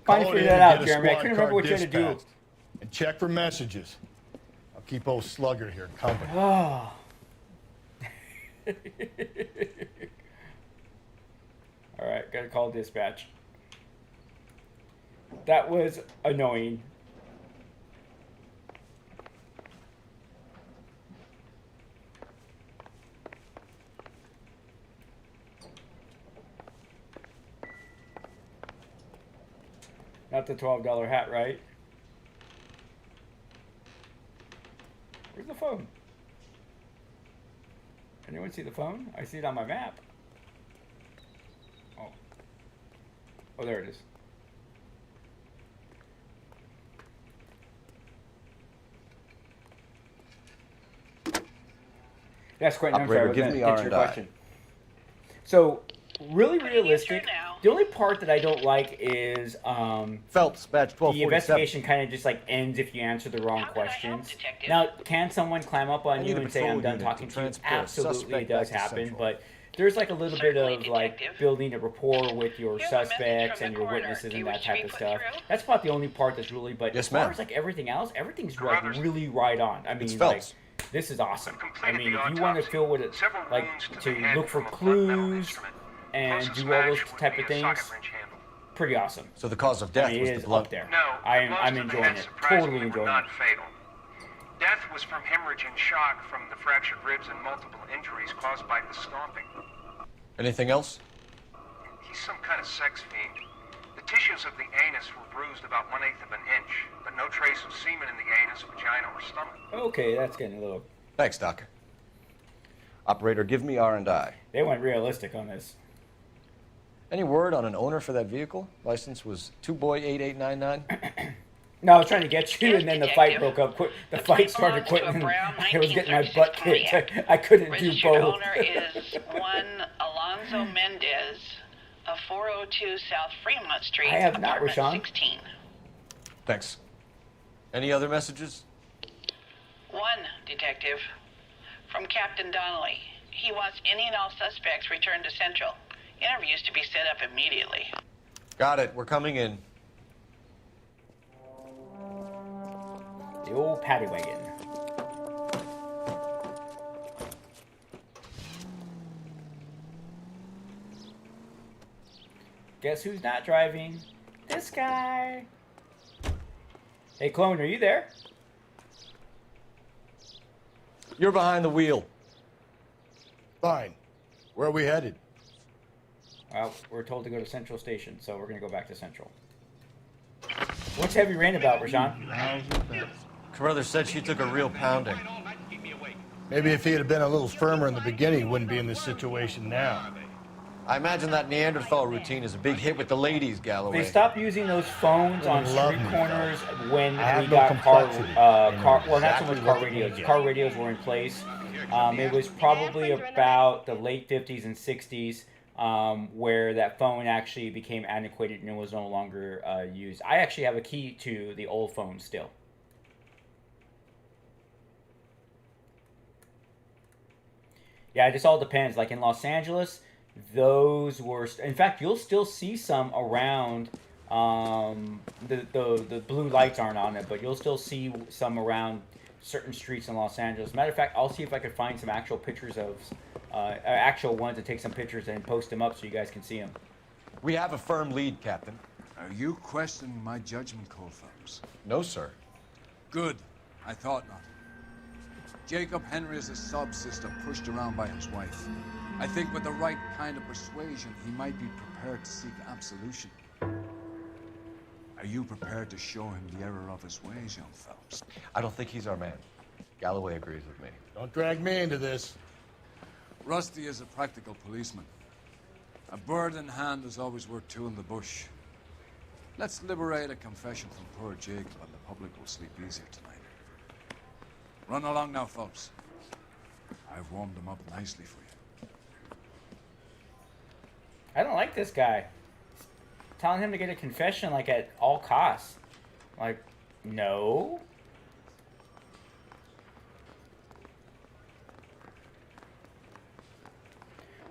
Call it figured in that and out, get a Jeremy. I squad couldn't remember car what you had to do. dispatched. And check for messages. I'll keep old Slugger here company. Oh. Alright, gotta call dispatch. That was annoying. Not the $12 hat, right? Where's the phone? Anyone see the phone? I see it on my map. Oh. Oh, there it is. Yes, Quentin, I'm sorry. I Operator, was give gonna me get your R&I. question. So, really realistic. The only part that I don't like is Phelps, badge 1247. the investigation kind of just like ends if you answer the wrong questions. Now, can someone climb up on I you need a and say, I'm patrol done unit talking to to you? transport a Absolutely, suspect it does back to happen, Central. but there's like a little bit of like building a rapport with your suspects and your witnesses and that type of stuff. That's about the only part that's really, but as far as like everything else, everything's like really right on. I mean, like, this is awesome. I mean, if you want to feel what it's like to look for clues and do all those type of things, pretty awesome. So the cause of death I mean, was it the is blood. up there. I'm enjoying it. Totally enjoying it. Fatal. Death was from hemorrhage and shock from the fractured ribs and multiple injuries caused by the stomping. Anything else? He's some kind of sex fiend. The tissues of the anus were bruised about 1/8 of an inch, but no trace of semen in the anus, vagina, or stomach. Okay, that's getting a little... Thanks, Doc. Operator, give me R&I. They went realistic on this. Any word on an owner for that vehicle? License was 2boy8899. No, I was trying to get you, and then the fight broke up. The fight started quitting, and I was getting my butt kicked. I couldn't do Registered both. owner is one Alonzo Mendez of 402 South Fremont Street, I have not, apartment Rashawn. 16. Thanks. Any other messages? One, detective, from Captain Donnelly. He wants any and all suspects returned to Central. Interviews to be set up immediately. Got it. We're coming in. The old paddy wagon. Guess who's not driving? This guy. Hey, Clone, are you there? You're behind the wheel. Fine. Where are we headed? Well, we're told to go to Central Station, so we're going to go back to Central. What's Heavy Rain about, Rashawn? Carruthers said she took a real pounding. Maybe if he had been a little firmer in the beginning, he wouldn't be in this situation now. I imagine that Neanderthal routine is a big hit with the ladies, Galloway. They stopped using those phones on street corners when have we no got complexity. well, not so much Exactly car what radios. you Car radios were in place. It was probably about the late 50s and 60s where that phone actually became antiquated and it was no longer used. I actually have a key to the old phone still. Yeah, it just all depends. Like in Los Angeles, those were... In fact, you'll still see some around... the blue lights aren't on it, but you'll still see some around certain streets in Los Angeles. Matter of fact, I'll see if I can find some actual pictures of... actual ones and take some pictures and post them up so you guys can see them. We have a firm lead, Captain. Are you questioning my judgment call, Phelps? No, sir. Good. I thought not. Jacob Henry is a sub-sister pushed around by his wife. I think with the right kind of persuasion, he might be prepared to seek absolution. Are you prepared to show him the error of his ways, young Phelps? I don't think he's our man. Galloway agrees with me. Don't drag me into this. Rusty is a practical policeman. A bird in hand is always worth two in the bush. Let's liberate a confession from poor Jacob and the public will sleep easier tonight. Run along now, Phelps. I've warmed them up nicely for you. I don't like this guy. Telling him to get a confession like at all costs. Like, no.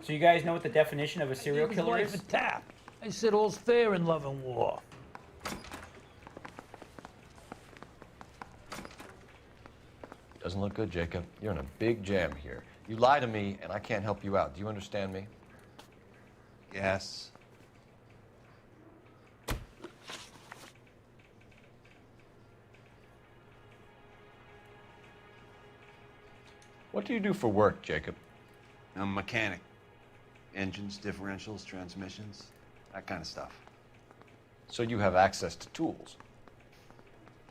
So you guys know what the definition of a serial killer is? Tap. I said all's fair in love and war. Doesn't look good, Jacob. You're in a big jam here. You lie to me, and I can't help you out. Do you understand me? Yes. What do you do for work, Jacob? I'm a mechanic. Engines, differentials, transmissions, that kind of stuff. So you have access to tools?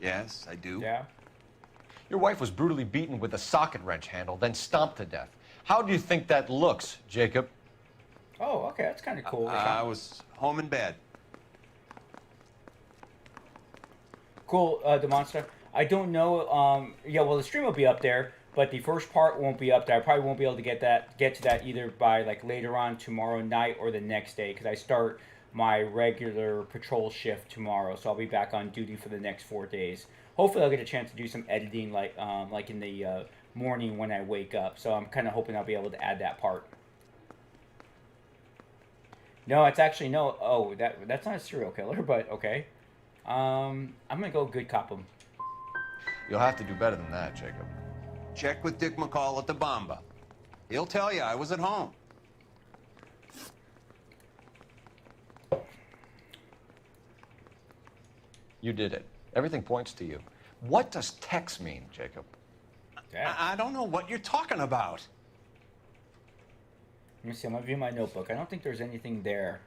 Yes, I do. Yeah. Your wife was brutally beaten with a socket wrench handle, then stomped to death. How do you think that looks, Jacob? Oh, okay, that's kind of cool. I was home in bed. Cool, the monster. I don't know. Yeah, well, the stream will be up there. but the first part won't be up there. I probably won't be able to get to that either by like later on tomorrow night or the next day, because I start my regular patrol shift tomorrow, so I'll be back on duty for the next 4 days. Hopefully I'll get a chance to do some editing like in the morning when I wake up, so I'm kind of hoping I'll be able to add that part. No, it's actually no. Oh, that's not a serial killer, but okay. I'm gonna go good cop him. You'll have to do better than that, Jacob. Check with Dick McCall at the Bomba. He'll tell you I was at home. You did it. Everything points to you. What does Tex mean, Jacob? I don't know what you're talking about. Let me see. I'm gonna view my notebook. I don't think there's anything there.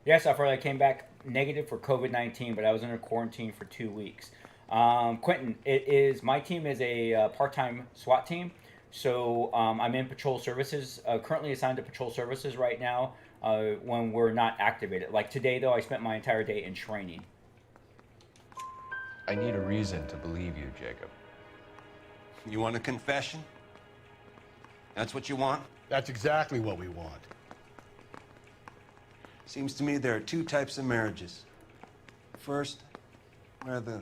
Yes, I've heard I came back negative for COVID-19, but I was under quarantine for 2 weeks. Quentin, my team is a part-time SWAT team, so I'm in patrol services, currently assigned to patrol services right now when we're not activated. Like today, though, I spent my entire day in training. I need a reason to believe you, Jacob. You want a confession? That's what you want? That's exactly what we want. Seems to me there are two types of marriages. First, where the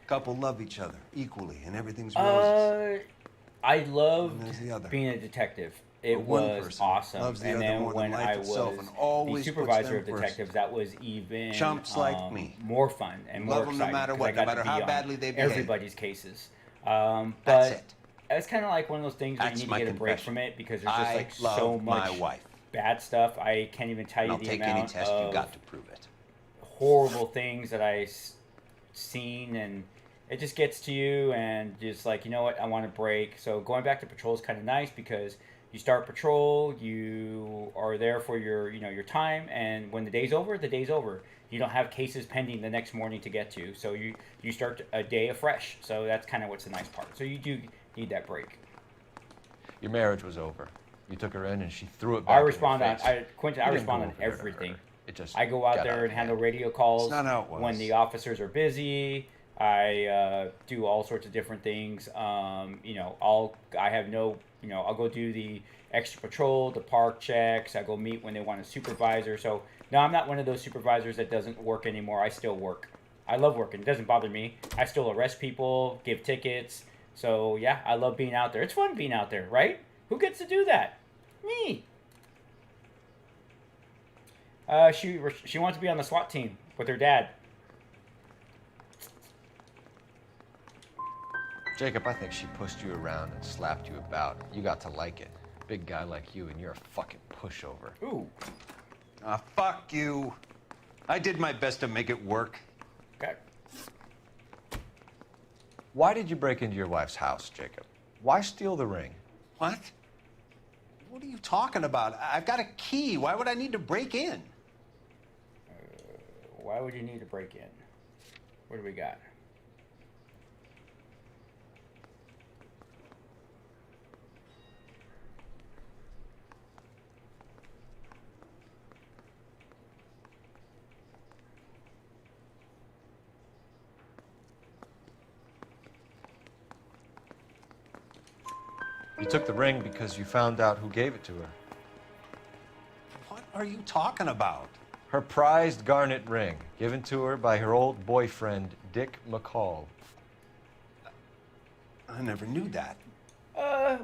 couple love each other equally and everything's roses. I love the other. being a detective. It one was person awesome. loves the And other then more than when life I itself was and the always puts supervisor them of first. detectives, that was even Chumps like me. more fun and more Love 'em no exciting. matter 'cause what, I got no matter to how be on badly they behave. everybody's cases. That's But it. it's kind of like one of those things where That's you need my to get a break confession. from it, because there's just I like love so my much wife. bad stuff. I can't even tell you I'll the take amount any test of you got to prove it. horrible things that I've seen, and it just gets to you, and just like, you know what, I want a break. So going back to patrol is kind of nice, because you start patrol, you are there for your time, and when the day's over, the day's over. You don't have cases pending the next morning to get to, so you start a day afresh. So that's kind of what's the nice part. So you do need that break. Your marriage was over. You took her in and she threw it back. Quentin, I respond on everything. I go out there and handle radio calls That's not how it was. when the officers are busy. I do all sorts of different things. I'll go do the extra patrol, the park checks. I go meet when they want a supervisor. So no, I'm not one of those supervisors that doesn't work anymore. I still work. I love working. It doesn't bother me. I still arrest people, give tickets. So yeah, I love being out there. It's fun being out there, right? Who gets to do that? Me. She wants to be on the SWAT team with her dad. Jacob, I think she pushed you around and slapped you about. You got to like it. Big guy like you, and you're a fucking pushover. Ooh. Fuck you. I did my best to make it work. Okay. Why did you break into your wife's house, Jacob? Why steal the ring? What? What are you talking about? I've got a key. Why would I need to break in? Why would you need to break in? What do we got? You took the ring because you found out who gave it to her. What are you talking about? Her prized garnet ring, given to her by her old boyfriend, Dick McCall. I never knew that.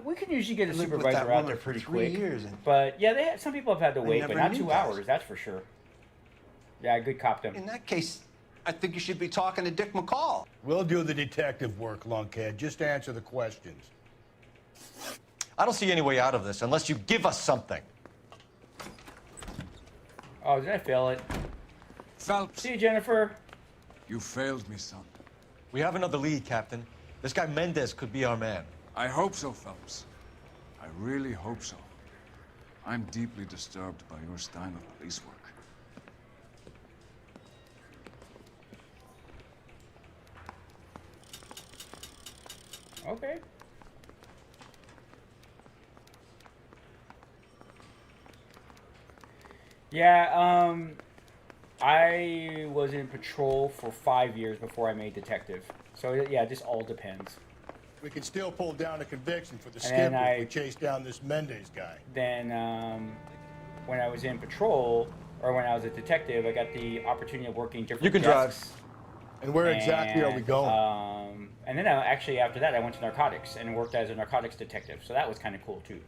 We can usually get a I lived with supervisor that out woman there for pretty 3 quick. years and- But yeah, some people have had to wait, but never not knew 2 that. hours. That's for sure. Yeah, good cop them. In that case, I think you should be talking to Dick McCall. We'll do the detective work, lunkhead. Just answer the questions. I don't see any way out of this unless you give us something. Oh, did I fail it? Phelps. See you, Jennifer. You failed me, son. We have another lead, Captain. This guy Mendez could be our man. I hope so, Phelps. I really hope so. I'm deeply disturbed by your style of police work. Okay. Yeah, I was in patrol for 5 years before I made detective. So yeah, it just all depends. We can still pull down a conviction for the And skipper then if we chase down this Mendez guy. Then when I was in patrol, or when I was a detective, I got the opportunity of working different You can drive. desks. And where exactly are we going? And then actually after that, I went to narcotics and worked as a narcotics detective. So that was kind of cool too.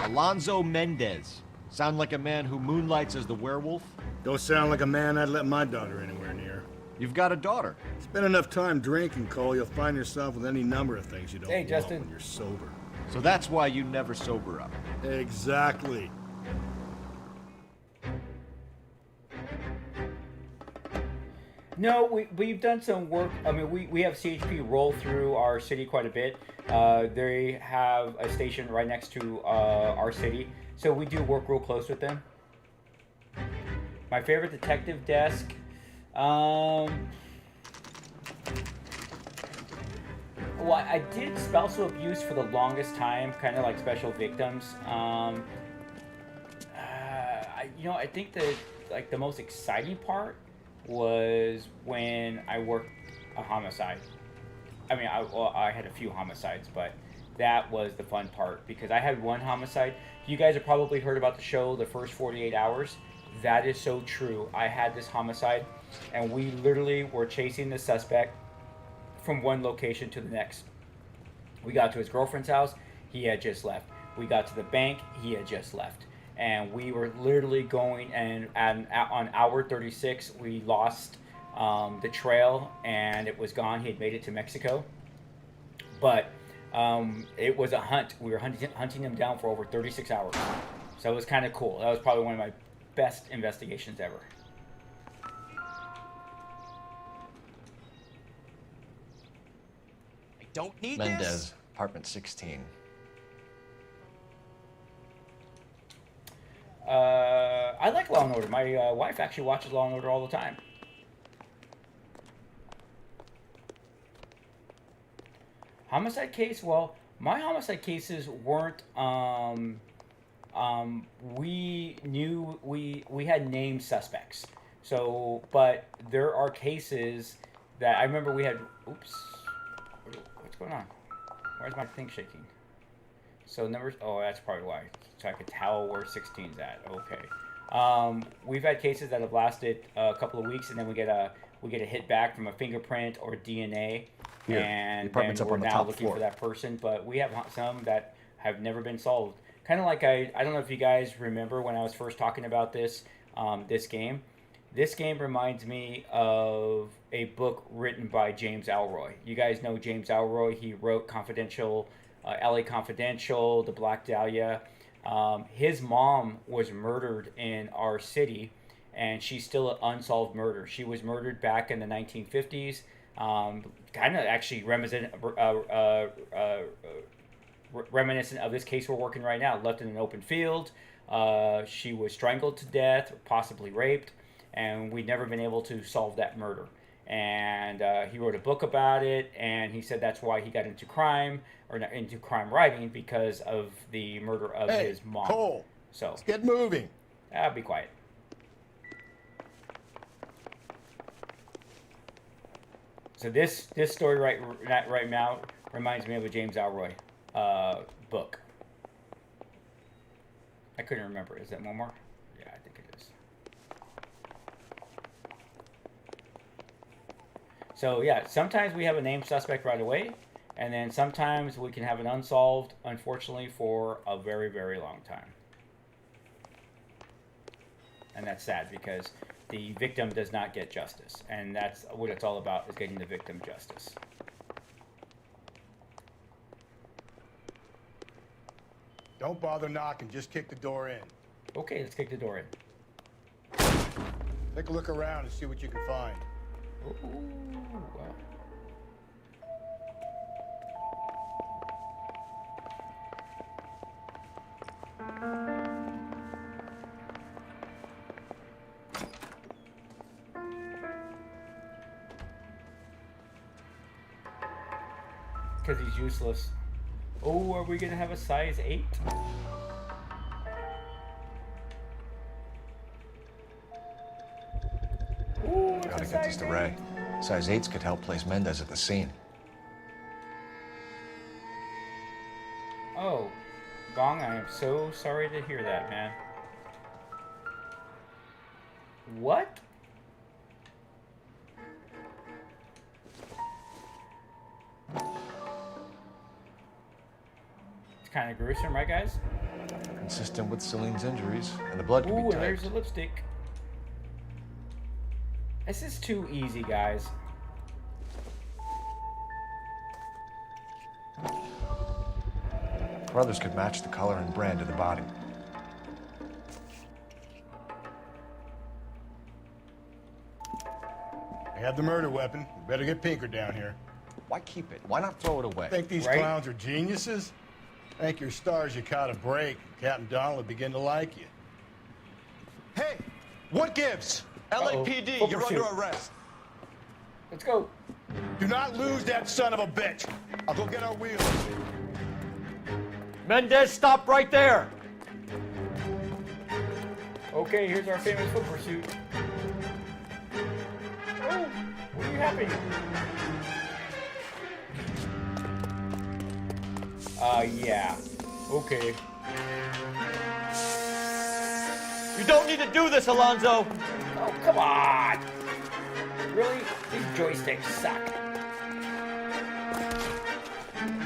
Alonzo Mendez. Sound like a man who moonlights as the werewolf? Don't sound like a man I'd let my daughter anywhere near. You've got a daughter. Spend enough time drinking, Cole, you'll find yourself with any number of things you don't want Justin. when you're sober. So that's why you never sober up. Exactly. No, we've done some work. I mean, we have CHP roll through our city quite a bit. They have a station right next to our city, so we do work real close with them. My favorite detective desk. Well, I did spousal abuse for the longest time, kind of like special victims. I think that like the most exciting part was when I worked a homicide. I mean, I had a few homicides, but that was the fun part because I had one homicide. You guys have probably heard about the show, The First 48 Hours. That is so true. I had this homicide, and we literally were chasing the suspect from one location to the next. We got to his girlfriend's house. He had just left. We got to the bank. He had just left. And we were literally going, and on hour 36, we lost the trail, and it was gone. He had made it to Mexico. But it was a hunt. We were hunting him down for over 36 hours. So it was kind of cool. That was probably one of my best investigations ever. I don't need Mendez, this. apartment 16. I like Law and Order. My wife actually watches Law and Order all the time. Homicide case? Well, my homicide cases weren't. We knew we had named suspects. So, but there are cases that I remember we had. Oops, what's going on? Where's my thing shaking? So numbers. Oh, that's probably why. So I could tell where 16's at. Okay. We've had cases that have lasted a couple of weeks, and then we get a hit back from a fingerprint or DNA, Here, the and apartment's then up we're on the now top looking floor. for that person. But we have some that have never been solved. Kind of like I don't know if you guys remember when I was first talking about this this game. This game reminds me of a book written by James Ellroy. You guys know James Ellroy. He wrote Confidential, L.A. Confidential, The Black Dahlia. His mom was murdered in our city, and she's still an unsolved murder. She was murdered back in the 1950s. Kind of actually reminiscent of this case we're working right now. Left in an open field. She was strangled to death, possibly raped, and we'd never been able to solve that murder. And he wrote a book about it, and he said that's why he got into crime, or not into crime writing, because of the murder of his mom. Cole, so let's get moving. Be quiet. So this story right now reminds me of a James Ellroy book. I couldn't remember. Is that one more? Yeah, I think it is. So yeah, sometimes we have a named suspect right away, and then sometimes we can have an unsolved, unfortunately, for a very, very long time. And that's sad because the victim does not get justice, and that's what it's all about, is getting the victim justice. Don't bother knocking, just kick the door in. Okay, let's kick the door in. Take a look around and see what you can find. Ooh, wow. Because he's useless. Oh, are we gonna have a size 8? Ooh, it's Gotta a get this size to 8. Ray. Size 8s could help place Mendez at the scene. Oh, Bong, I am so sorry to hear that, man. What? It's kind of gruesome, right, guys? Consistent with Celine's injuries, and the blood can Ooh, be and typed. there's the lipstick. This is too easy, guys. Brothers could match the color and brand of the body. I have the murder weapon. We better get Pinker down here. Why keep it? Why not throw it away? Think these clowns are geniuses? Thank your stars you caught a break. Captain Donald will begin to like you. Hey, what gives? LAPD, Full you're pursuit. under arrest. Let's go. Do not lose that son of a bitch. I'll go get our wheels. Mendez, stop right there! Okay, here's our famous foot pursuit. Oh, what are you happening? Yeah. Okay. You don't need to do this, Alonzo! Oh, come on! Really? These joysticks suck.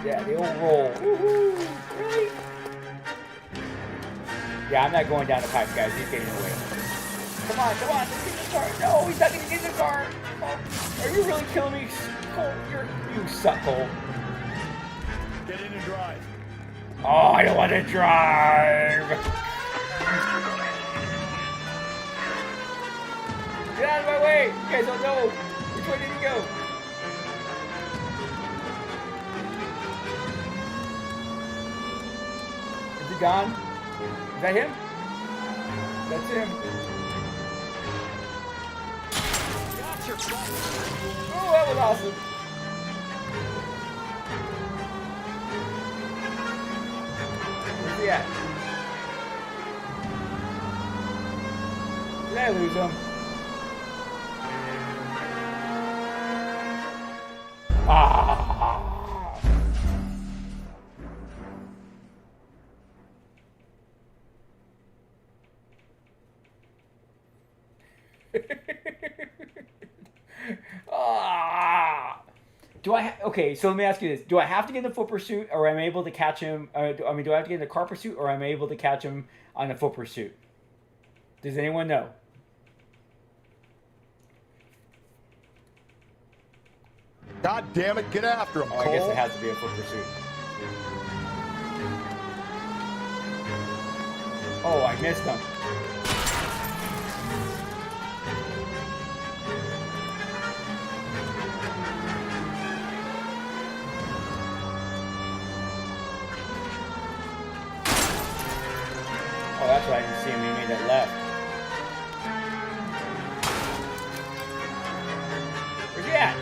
Yeah, they all roll. Woohoo! Really? Yeah, I'm not going down the pipe, guys. He's getting away. Come on, come on. Let's get in the car. No, he's not going to get in the car. Oh, are you really killing me, Cole? You suck, Cole. Get in and drive. Oh, I don't want to drive. Get out of my way. You guys don't know. Which way did he go? Is he gone? Is that him? That's him. Oh, that was awesome. Where's he at? Did I lose him? Ah! Ah! Okay, so let me ask you this. Do I have to get in the foot pursuit, or am I able to catch him? Do I have to get in the car pursuit, or am I able to catch him on the foot pursuit? Does anyone know? God damn it, get after him, Oh, Cole. I guess it has to be a foot pursuit. Oh, I missed him. Oh, that's right. I didn't see him. He made that left. Where's he at?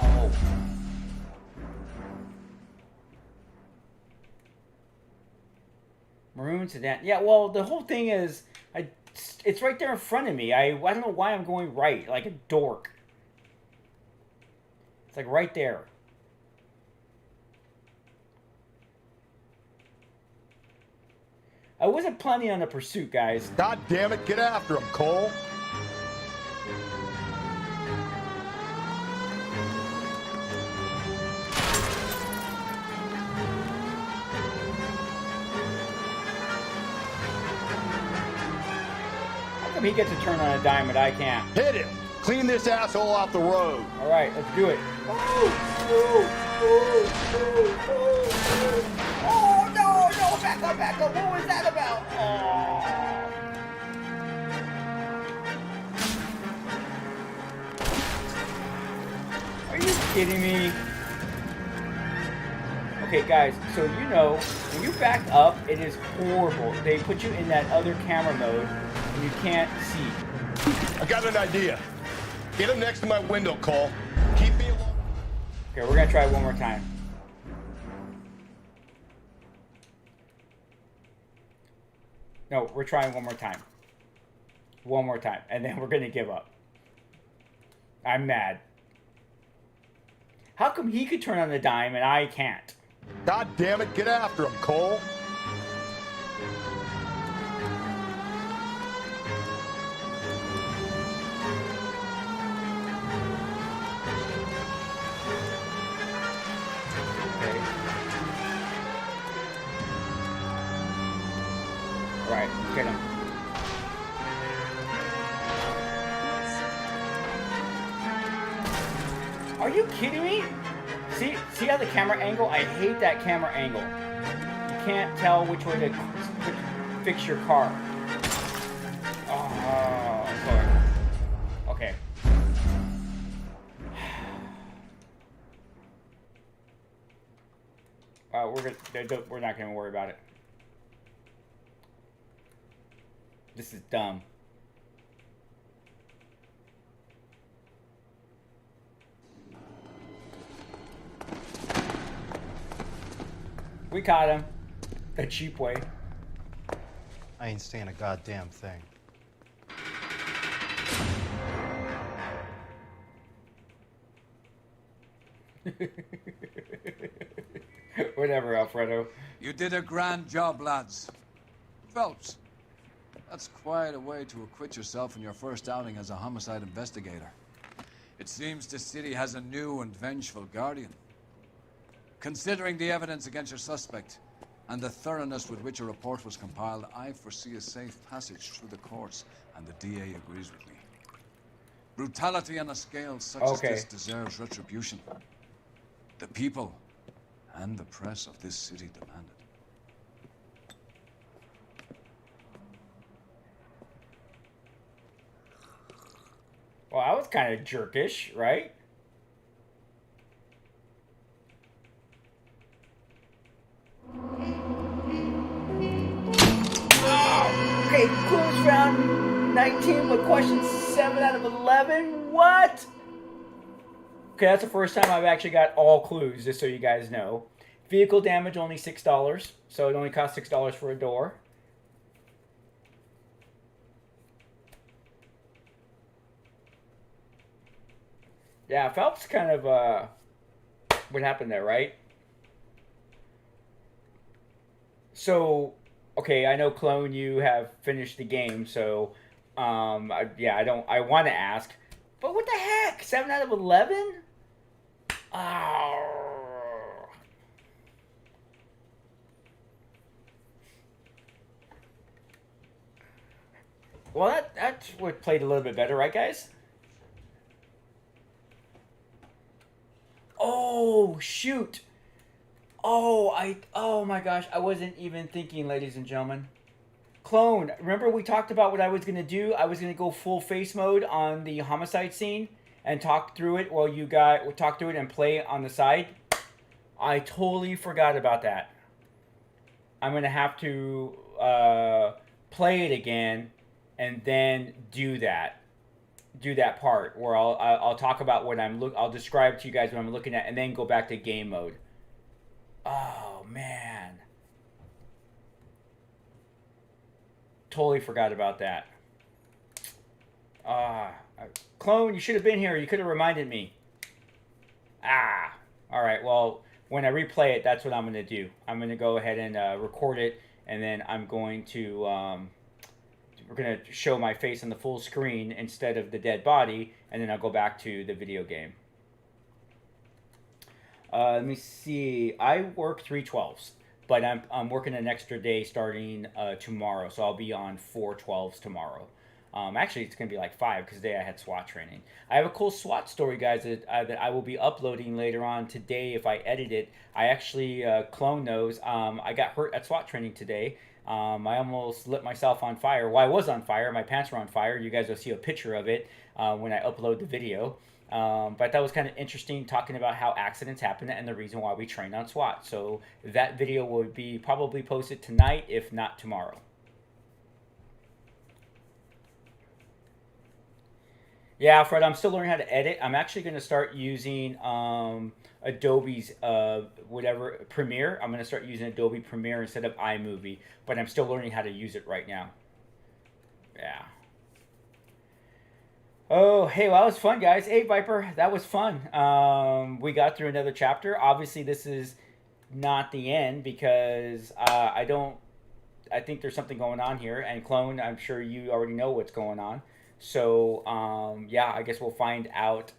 Oh. Maroon sedan. Yeah, well, the whole thing is, it's right there in front of me. I don't know why I'm going right, like a dork. It's like right there. I wasn't planning on a pursuit, guys. God damn it, get after him, Cole. How come he gets to turn on a dime and I can't? Hit him. Clean this asshole off the road. All right, let's do it. Oh, no, back up, back up. What was that about? Are you kidding me? Okay, guys, so you know, when you back up, it is horrible. They put you in that other camera mode, and you can't see. I got an idea. Get him next to my window, Cole. Keep me alone. Okay, we're gonna try it one more time. No, we're trying one more time. One more time, and then we're gonna give up. I'm mad. How come he could turn on the dime and I can't? God damn it, get after him, Cole. Right, get him. Are you kidding me? See how the camera angle? I hate that camera angle. You can't tell which way to fix your car. Oh, sorry. Okay. We're not gonna worry about it. This is dumb. We caught him. The cheap way. I ain't saying a goddamn thing. Whatever, Alfredo. You did a grand job, lads. Phelps, that's quite a way to acquit yourself in your first outing as a homicide investigator. It seems the city has a new and vengeful guardian. Considering the evidence against your suspect and the thoroughness with which a report was compiled, I foresee a safe passage through the courts, and the DA agrees with me. Brutality on a scale such as this deserves retribution. The people and the press of this city demand it. Well, that was kind of jerkish, right? Okay, clues round 19 with question 7 out of 11. What? Okay, that's the first time I've actually got all clues, just so you guys know. Vehicle damage, only $6. So it only costs $6 for a door. Yeah, Phelps kind of, what happened there, right? So, okay, I know, Clone, you have finished the game, so, I want to ask, but what the heck? 7 out of 11? Oh. Well, that's what played a little bit better, right, guys? Oh, shoot. Oh my gosh, I wasn't even thinking, ladies and gentlemen. Clone, remember we talked about what I was going to do? I was going to go full face mode on the homicide scene and talk through it while you guys talk through it and play on the side. I totally forgot about that. I'm going to have to play it again and then do that part where I'll talk about what I'll describe to you guys what I'm looking at and then go back to game mode. Oh man. Totally forgot about that. Clone, you should have been here. You could have reminded me. All right. Well, when I replay it, that's what I'm going to do. I'm going to go ahead and record it, and then I'm going to we're going to show my face on the full screen instead of the dead body, and then I'll go back to the video game. Let me see. I work 3/12s, but I'm working an extra day starting tomorrow, so I'll be on 4/12s tomorrow. Actually, it's going to be like 5 because today I had SWAT training. I have a cool SWAT story, guys, that I will be uploading later on today if I edit it. I actually, Clone knows, I got hurt at SWAT training today. I almost lit myself on fire. Well, I was on fire. My pants were on fire. You guys will see a picture of it when I upload the video. But that was kind of interesting, talking about how accidents happen and the reason why we train on SWAT. So that video will be probably posted tonight, if not tomorrow. Yeah, Fred, I'm still learning how to edit. I'm actually going to start using Adobe's whatever Premiere. I'm going to start using Adobe Premiere instead of iMovie, but I'm still learning how to use it right now. Yeah. Oh, hey, well, that was fun, guys. Hey, Viper, that was fun. We got through another chapter. Obviously, this is not the end because I think there's something going on here. And Clone, I'm sure you already know what's going on. So, yeah, I guess we'll find out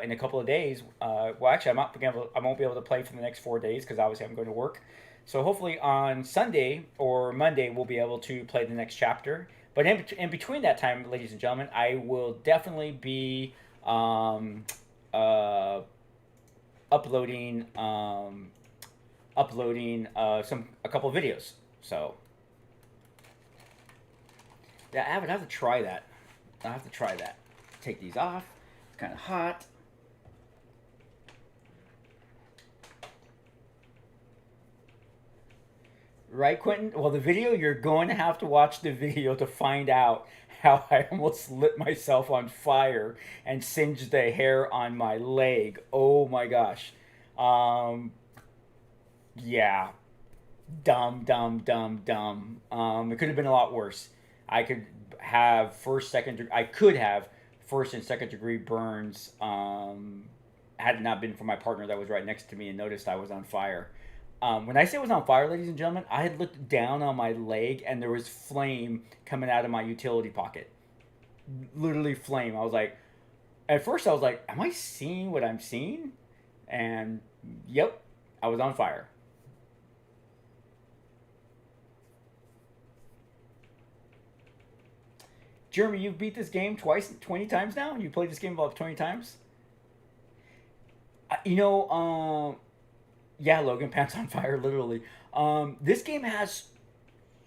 in a couple of days. Well, actually, I won't be able to play for the next 4 days because obviously I'm going to work. So hopefully on Sunday or Monday, we'll be able to play the next chapter. But in between that time, ladies and gentlemen, I will definitely be uploading a couple of videos. So yeah, I would have to try that. I have to try that. Take these off. It's kind of hot. Right, Quentin? Well, the video, you're going to have to watch the video to find out how I almost lit myself on fire and singed the hair on my leg. Oh my gosh. Yeah. Dumb. It could have been a lot worse. I could have first and second degree burns had it not been for my partner that was right next to me and noticed I was on fire. When I say it was on fire, ladies and gentlemen, I had looked down on my leg and there was flame coming out of my utility pocket. Literally flame. I was like, at first I was like, am I seeing what I'm seeing? And yep, I was on fire. Jeremy, you've beat this game 20 times now? You played this game about 20 times? Yeah, Logan, pants on fire, literally. This game has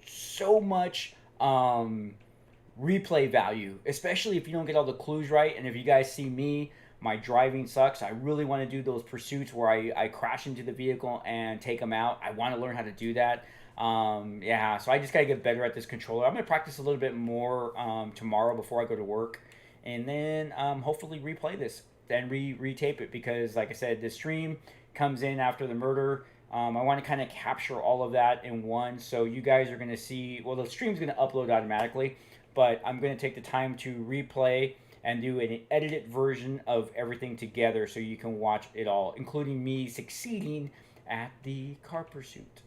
so much replay value, especially if you don't get all the clues right. And if you guys see me, my driving sucks. I really want to do those pursuits where I crash into the vehicle and take them out. I want to learn how to do that. Yeah, so I just got to get better at this controller. I'm going to practice a little bit more tomorrow before I go to work. And then hopefully replay this and retape it because, like I said, the stream comes in after the murder. I want to kind of capture all of that in one. So you guys are going to see, well, the stream's going to upload automatically, but I'm going to take the time to replay and do an edited version of everything together so you can watch it all, including me succeeding at the car pursuit.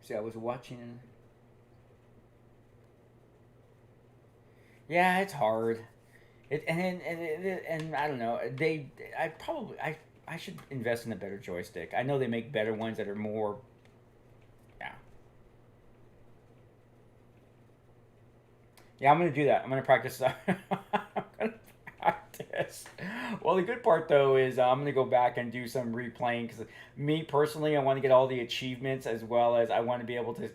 See, I was watching. Yeah, it's hard. And I don't know. I should invest in a better joystick. I know they make better ones that are more. Yeah. Yeah, I'm gonna do that. I'm gonna practice. I'm gonna practice. Well, the good part though is I'm gonna go back and do some replaying because me personally, I want to get all the achievements as well as I want to be able to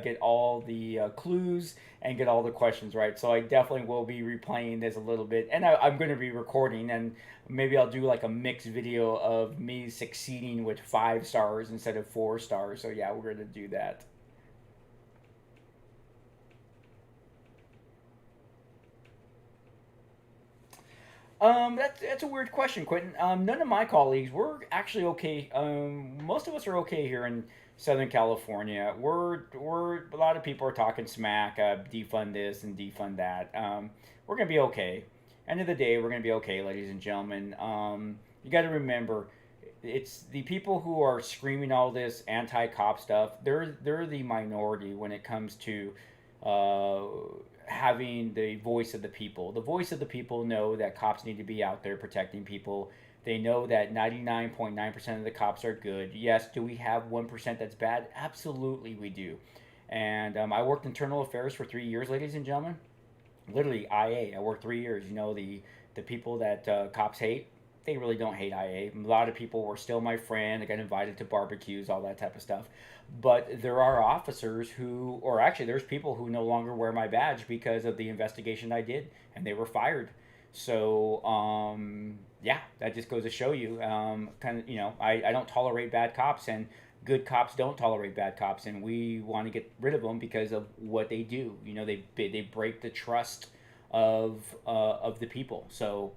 get all the clues and get all the questions right. So I definitely will be replaying this a little bit, and I'm going to be recording, and maybe I'll do like a mixed video of me succeeding with 5 stars instead of 4 stars. So yeah, we're going to do that. That's a weird question, Quentin. None of my colleagues, we're actually okay. Most of us are okay here in Southern California. We're a lot of people are talking smack, defund this and defund that. We're gonna be okay. End of the day, we're gonna be okay, ladies and gentlemen. You got to remember, it's the people who are screaming all this anti-cop stuff. They're the minority when it comes to having the voice of the people. The voice of the people know that cops need to be out there protecting people. They know that 99.9% of the cops are good. Yes, do we have 1% that's bad? Absolutely we do. And I worked internal affairs for 3 years, ladies and gentlemen. Literally, IA. I worked 3 years. You know, the people that cops hate, they really don't hate IA. A lot of people were still my friend. I got invited to barbecues, all that type of stuff. But there are officers who, or actually there's people who no longer wear my badge because of the investigation I did, and they were fired. So, yeah, that just goes to show you, kind of, you know, I don't tolerate bad cops, and good cops don't tolerate bad cops, and we want to get rid of them because of what they do. You know, they break the trust of the people. So.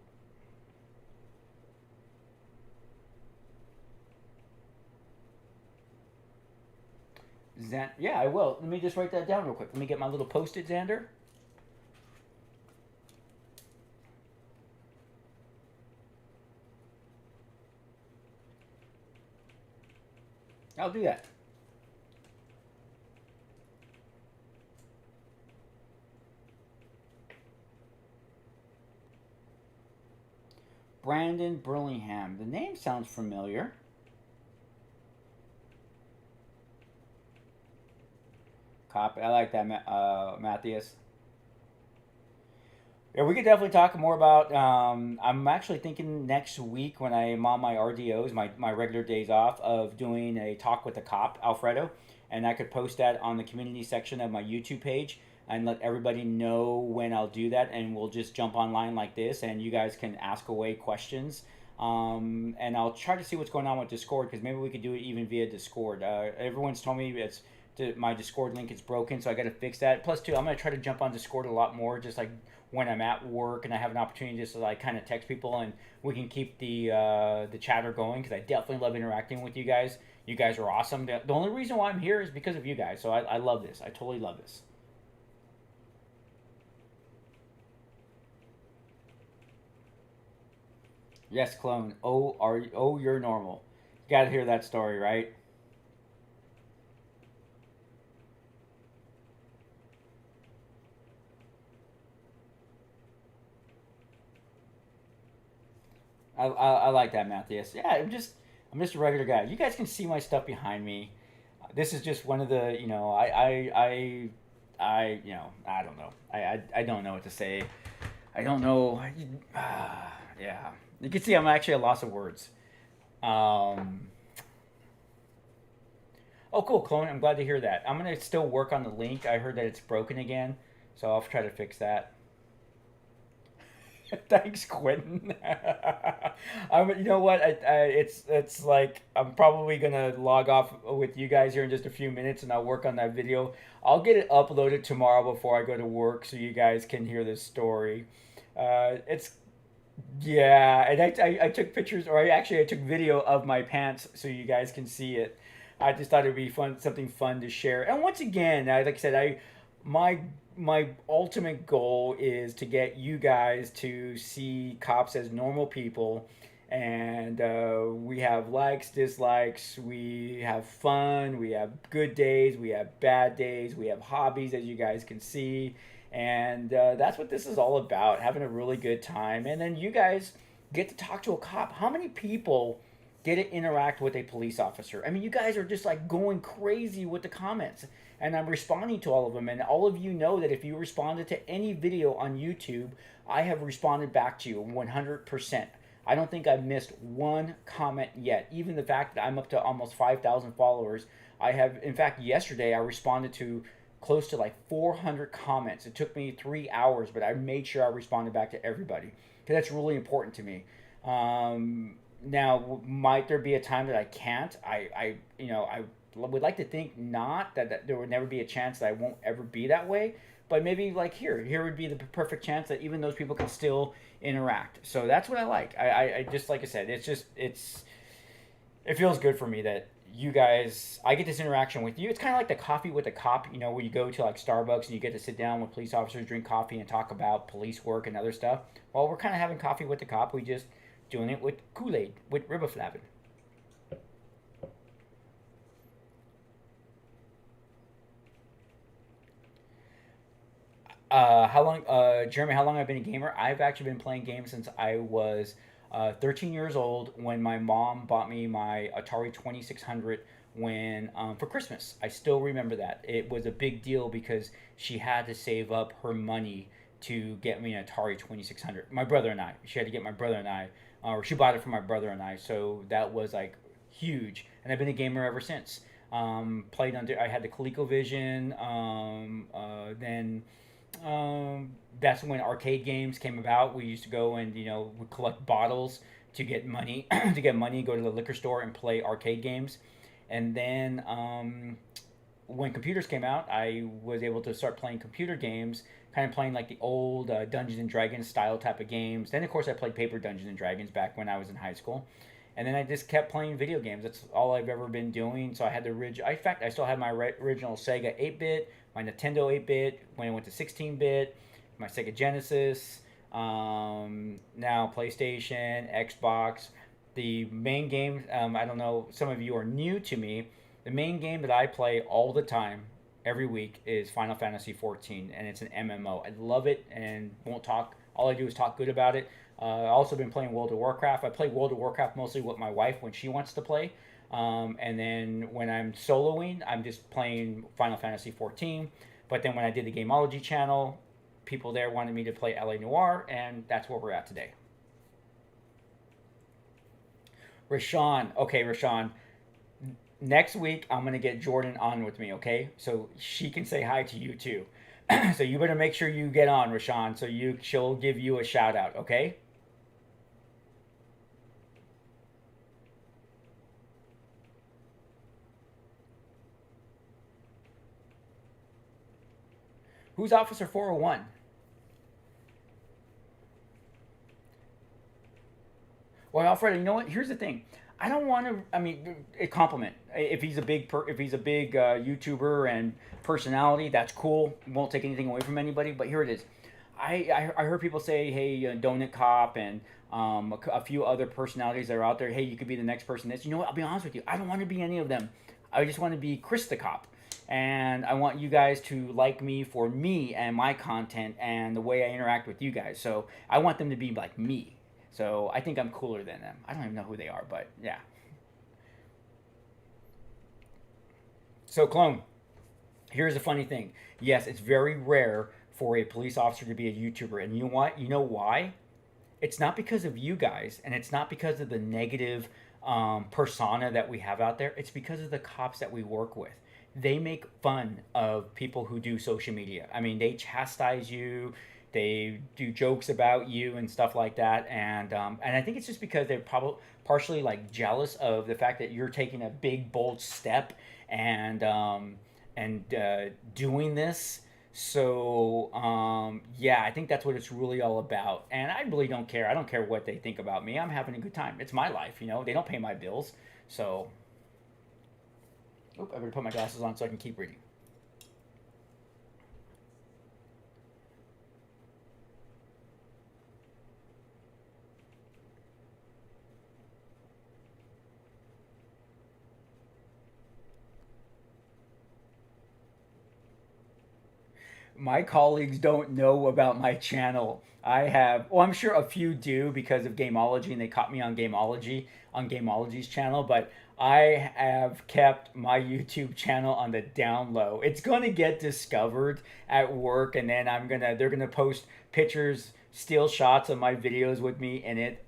Yeah, I will. Let me just write that down real quick. Let me get my little post-it, Xander. I'll do that. Brandon Burlingham. The name sounds familiar. Cop. I like that, Matthias. Yeah, we could definitely talk more about. I'm actually thinking next week when I'm on my RDOs, my regular days off, of doing a talk with the cop, Alfredo, and I could post that on the community section of my YouTube page and let everybody know when I'll do that, and we'll just jump online like this, and you guys can ask away questions. And I'll try to see what's going on with Discord, because maybe we could do it even via Discord. Everyone's told me my Discord link is broken, so I got to fix that. Plus, too, I'm going to try to jump on Discord a lot more, just like when I'm at work and I have an opportunity just to like kind of text people, and we can keep the chatter going, because I definitely love interacting with you guys. You guys are awesome. The only reason why I'm here is because of you guys, so I love this. I totally love this. Yes, clone. Oh, you're normal. You got to hear that story, right? I like that, Matthias. Yeah, I'm just a regular guy. You guys can see my stuff behind me. This is just one of the, you know, I you know, I don't know. I don't know what to say. I don't know. Yeah. You can see I'm actually a loss of words. Oh, cool, Clone. I'm glad to hear that. I'm going to still work on the link. I heard that it's broken again, so I'll try to fix that. Thanks, Quentin. You know what? It's like I'm probably gonna log off with you guys here in just a few minutes, and I'll work on that video. I'll get it uploaded tomorrow before I go to work, so you guys can hear this story. Yeah, and I took pictures, or I took video of my pants, so you guys can see it. I just thought it'd be fun, something fun to share. And once again, like I said, my ultimate goal is to get you guys to see cops as normal people, and we have likes, dislikes, we have fun, we have good days, we have bad days, we have hobbies, as you guys can see, and that's what this is all about, having a really good time. And then you guys get to talk to a cop. How many people get to interact with a police officer? I mean, you guys are just like going crazy with the comments, and I'm responding to all of them. And all of you know that if you responded to any video on YouTube, I have responded back to you 100%. I don't think I've missed one comment yet. Even the fact that I'm up to almost 5,000 followers, I have, in fact, yesterday I responded to close to like 400 comments. It took me 3 hours, but I made sure I responded back to everybody, because that's really important to me. Now, might there be a time that I can't? I would like to think not, that there would never be a chance that I won't ever be that way. But maybe like here would be the perfect chance that even those people can still interact. So that's what I like. I just, like I said, it feels good for me that you guys, I get this interaction with you. It's kind of like the coffee with a cop, you know, where you go to like Starbucks and you get to sit down with police officers, drink coffee, and talk about police work and other stuff. Well, we're kind of having coffee with the cop. We just doing it with Kool-Aid, with riboflavin. Jeremy, how long I've been a gamer? I've actually been playing games since I was 13 years old, when my mom bought me my Atari 2600 for Christmas. I still remember that. It was a big deal because she had to save up her money to get me an Atari 2600. My brother and I. She had to get my brother and I, or she bought it for my brother and I. So that was like huge, and I've been a gamer ever since. Played under. I had the ColecoVision. Then that's when arcade games came about. We used to go and we'd collect bottles to get money, go to the liquor store and play arcade games. And then when computers came out, I was able to start playing computer games, kind of playing like the old Dungeons and Dragons style type of games. Then of course I played paper Dungeons and Dragons back when I was in high school. And then I just kept playing video games. That's all I've ever been doing. So I had the original. In fact, I still have my original Sega 8-bit, my Nintendo 8-bit when I went to 16-bit, my Sega Genesis, now PlayStation, Xbox. The main game, I don't know, some of you are new to me. The main game that I play all the time, every week, is Final Fantasy XIV, and it's an MMO. I love it and won't talk. All I do is talk good about it. I've also been playing World of Warcraft. I play World of Warcraft mostly with my wife when she wants to play. And then when I'm soloing, I'm just playing Final Fantasy XIV. But then when I did the Gameology channel, people there wanted me to play L.A. Noire, and that's where we're at today. Rashawn. Okay, Rashawn. Next week, I'm going to get Jordan on with me, okay? So she can say hi to you too. So you better make sure you get on, Rashawn, so she'll give you a shout out, okay? Who's Officer 401? Well, Alfredo, you know what? Here's the thing. I don't want to. I mean, a compliment. If he's a big, YouTuber and personality, that's cool. Won't take anything away from anybody. But here it is. I heard people say, "Hey, Donut Cop," and a few other personalities that are out there. Hey, you could be the next person. This. You know what? I'll be honest with you. I don't want to be any of them. I just want to be Chris the Cop. And I want you guys to like me for me and my content and the way I interact with you guys. So I want them to be like me. So I think I'm cooler than them. I don't even know who they are, but yeah. So Clone, here's the funny thing. Yes, it's very rare for a police officer to be a YouTuber. And you know what? You know why? It's not because of you guys, and it's not because of the negative persona that we have out there. It's because of the cops that we work with. They make fun of people who do social media. I mean, they chastise you. They do jokes about you and stuff like that, and I think it's just because they're probably partially like jealous of the fact that you're taking a big bold step and doing this. So yeah, I think that's what it's really all about, and I really don't care. I don't care what they think about me. I'm having a good time. It's my life, you know. They don't pay my bills, so. Oop, I better put my glasses on so I can keep reading. My colleagues don't know about my channel. I have, well, I'm sure a few do because of Gameology, and they caught me on Gameology's channel, but I have kept my YouTube channel on the down low. It's going to get discovered at work, and then they're going to post pictures, still shots of my videos with me in it.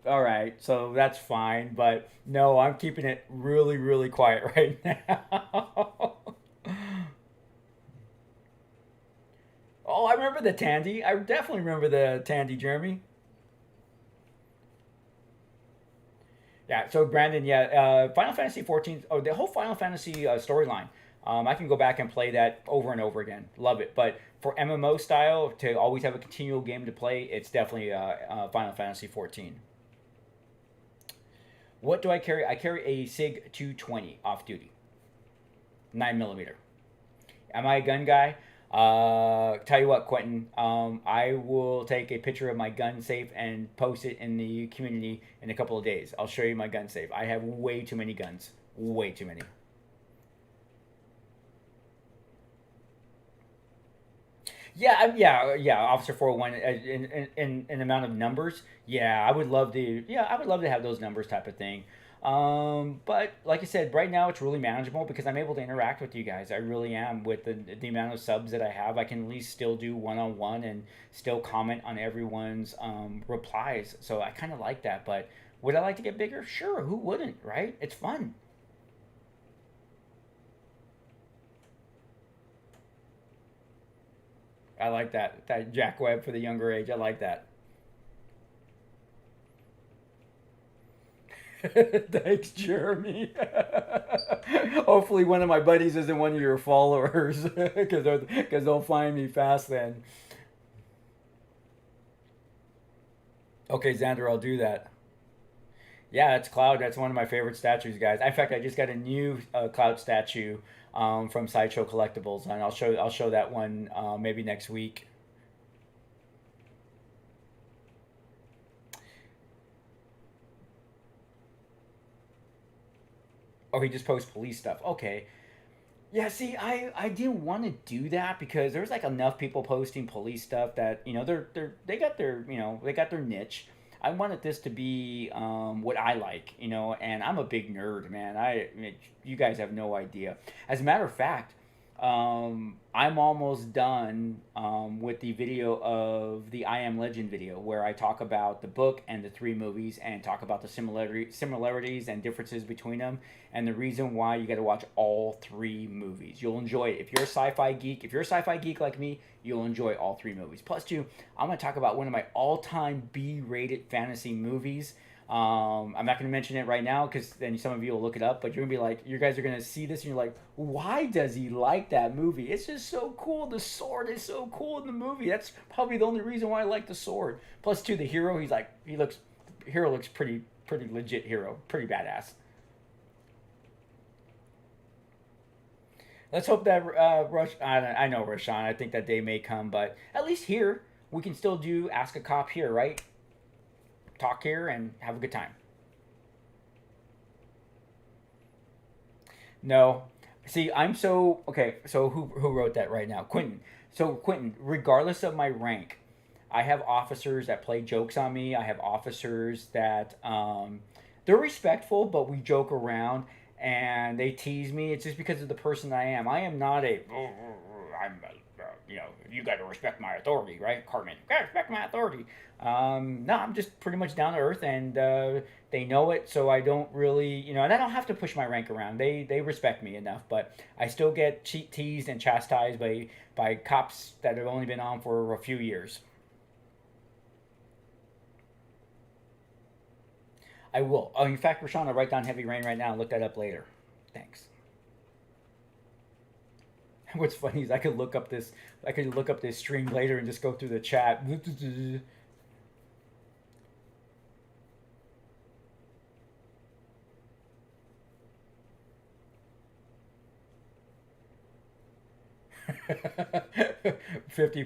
All right, so that's fine, but no, I'm keeping it really, really quiet right now. Oh, I remember the Tandy. I definitely remember the Tandy, Jeremy. Yeah, so Brandon, yeah, Final Fantasy 14, oh, the whole Final Fantasy storyline. I can go back and play that over and over again. Love it. But for MMO style, to always have a continual game to play, it's definitely Final Fantasy 14. What do I carry? I carry a SIG 220 off duty. 9mm. Am I a gun guy? Tell you what, Quentin, I will take a picture of my gun safe and post it in the community in a couple of days. I'll show you my gun safe. I have way too many guns. Way too many. Yeah, Officer 401 in amount of numbers. Yeah, I would love to. Yeah, I would love to have those numbers type of thing. But like I said, right now it's really manageable because I'm able to interact with you guys. I really am with the amount of subs that I have. I can at least still do one-on-one and still comment on everyone's replies. So I kind of like that. But would I like to get bigger? Sure, who wouldn't, right? It's fun. I like that Jack Webb for the younger age. I like that. Thanks, Jeremy. Hopefully one of my buddies isn't one of your followers, because they'll find me fast then. Okay, Xander, I'll do that. Yeah, it's Cloud. That's one of my favorite statues, guys. In fact, I just got a new Cloud statue from Sideshow Collectibles, and I'll show that one maybe next week. Oh, he just posts police stuff. Okay. Yeah, see, I didn't want to do that because there's like enough people posting police stuff that, you know, they got their, you know, they got their niche. I wanted this to be what I like, you know, and I'm a big nerd, man. You guys have no idea. As a matter of fact, I'm almost done with the video of the I Am Legend video where I talk about the book and the 3 movies and talk about the similarities and differences between them and the reason why you got to watch all 3 movies. You'll enjoy it. If you're a sci-fi geek like me, you'll enjoy all 3 movies. Plus, too, I'm going to talk about one of my all-time B-rated fantasy movies. I'm not going to mention it right now because then some of you will look it up, but you're going to be like, you guys are going to see this and you're like, why does he like that movie? It's just so cool. The sword is so cool in the movie. That's probably the only reason why I like the sword. Plus, too, the hero, hero looks pretty legit hero. Pretty badass. Let's hope that I know, Rashawn, I think that day may come, but at least here, we can still do Ask a Cop here, right? Talk here and have a good time. No. See, I'm so... Okay, so who wrote that right now? Quentin. So, Quentin, regardless of my rank, I have officers that play jokes on me. I have officers that... they're respectful, but we joke around, and they tease me. It's just because of the person I am. I am not a... you know, you got to respect my authority, right? Cartman, you got to respect my authority. No, I'm just pretty much down to earth, and they know it, so I don't really, you know, and I don't have to push my rank around. They respect me enough, but I still get teased and chastised by cops that have only been on for a few years. I will. Oh, in fact, Rashawn, I'll write down Heavy Rain right now and look that up later. Thanks. What's funny is I could look up this stream later and just go through the chat. $50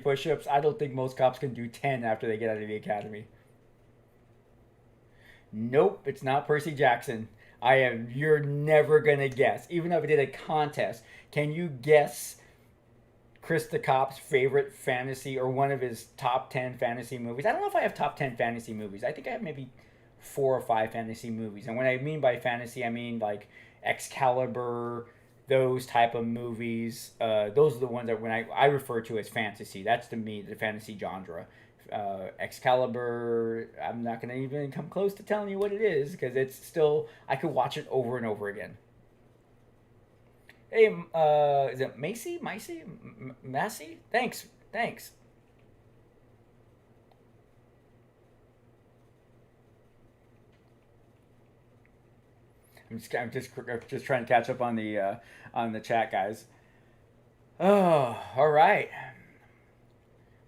push-ups. I don't think most cops can do 10 after they get out of the academy. Nope, it's not Percy Jackson. You're never gonna guess. Even if I did a contest, can you guess Chris the Cop's favorite fantasy or one of his top 10 fantasy movies? I don't know if I have top 10 fantasy movies. I think I have maybe 4 or 5 fantasy movies. And when I mean by fantasy, I mean like Excalibur, those type of movies. Those are the ones that when I refer to as fantasy. That's to me the fantasy genre. Excalibur, I'm not going to even come close to telling you what it is because it's still, I could watch it over and over again. Hey, is it Macy? Massey? Thanks. I'm just trying to catch up on the chat, guys. Oh, all right.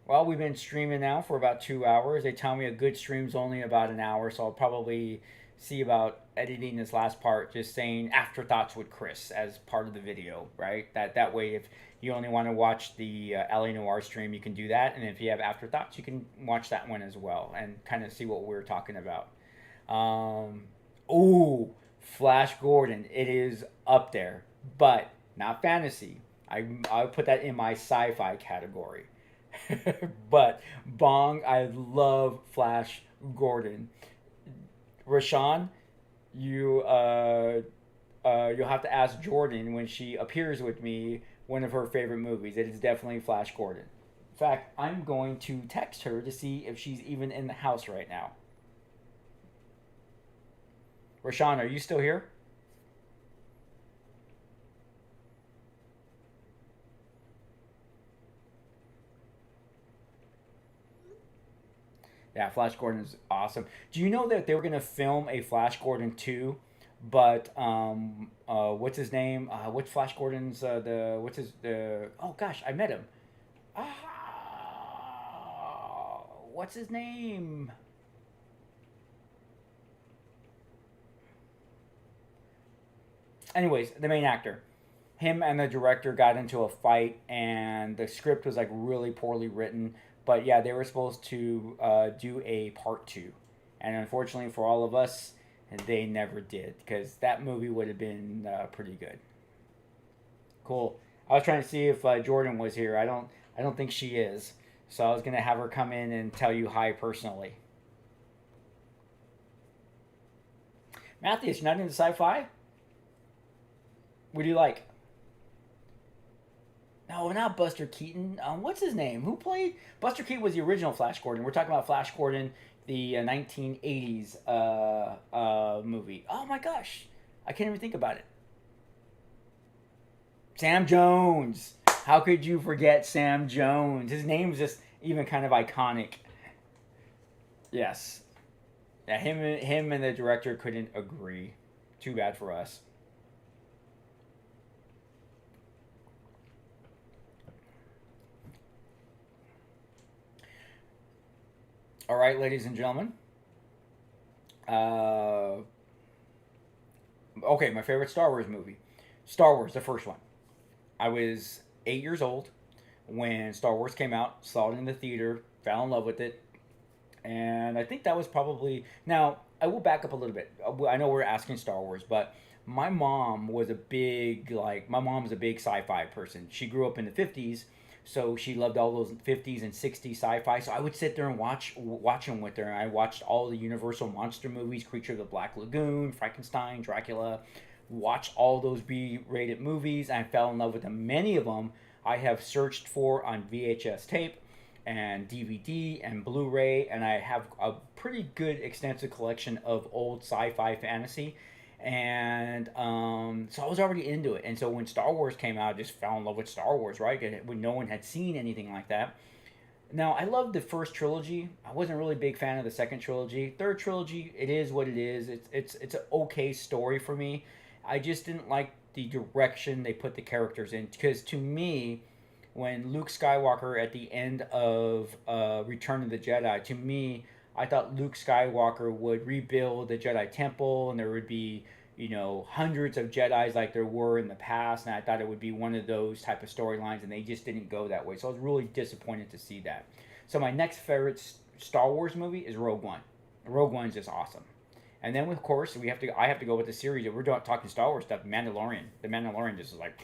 Well, we've been streaming now for about 2 hours. They tell me a good stream's only about an hour, so I'll probably see about editing this last part, just saying afterthoughts with Chris as part of the video, right? That way, if you only want to watch the LA Noire stream, you can do that, and if you have afterthoughts, you can watch that one as well and kind of see what we're talking about. Flash Gordon, it is up there, but not fantasy. I put that in my sci-fi category. But Bong, I love Flash Gordon. Rashawn, you'll have to ask Jordan when she appears with me one of her favorite movies. It is definitely Flash Gordon. In fact, I'm going to text her to see if she's even in the house right now. Rashawn, are you still here? Yeah, Flash Gordon is awesome. Do you know that they were gonna film a Flash Gordon 2, but what's his name? What's Flash Gordon's what's his oh gosh, I met him. What's his name? Anyways, the main actor. Him and the director got into a fight, and the script was like really poorly written. But yeah, they were supposed to do a part 2, and unfortunately for all of us, they never did, because that movie would have been pretty good. Cool. I was trying to see if Jordan was here. I don't think she is. So I was gonna have her come in and tell you hi personally. Matthias, you're not into sci-fi? What do you like? No, not Buster Keaton. What's his name? Who played Buster Keaton? Was the original Flash Gordon. We're talking about Flash Gordon, the 1980s movie. Oh my gosh, I can't even think about it. Sam Jones. How could you forget Sam Jones? His name's just even kind of iconic. Yes. Yeah, him and the director couldn't agree. Too bad for us. All right, ladies and gentlemen. Okay, my favorite Star Wars movie. Star Wars, the first one. I was 8 years old when Star Wars came out, saw it in the theater, fell in love with it. And I think that was probably... Now, I will back up a little bit. I know we're asking Star Wars, but my mom was a big, sci-fi person. She grew up in the 50s, so she loved all those 50s and 60s sci-fi. So I would sit there and watch them with her. And I watched all the Universal monster movies, Creature of the Black Lagoon, Frankenstein, Dracula. Watched all those B-rated movies. And I fell in love with them. Many of them I have searched for on VHS tape and DVD and Blu-ray. And I have a pretty good extensive collection of old sci-fi fantasy. And so I was already into it. And so when Star Wars came out, I just fell in love with Star Wars, right? When no one had seen anything like that. Now, I loved the first trilogy. I wasn't really a big fan of the second trilogy. Third trilogy, it is what it is. It's an okay story for me. I just didn't like the direction they put the characters in. Because to me, when Luke Skywalker at the end of Return of the Jedi, to me, I thought Luke Skywalker would rebuild the Jedi Temple, and there would be, hundreds of Jedis like there were in the past, and I thought it would be one of those type of storylines, and they just didn't go that way. So I was really disappointed to see that. So my next favorite Star Wars movie is Rogue One. Rogue One is just awesome. And then, of course, I have to go with the series. If we're talking Star Wars stuff, Mandalorian. The Mandalorian just is like,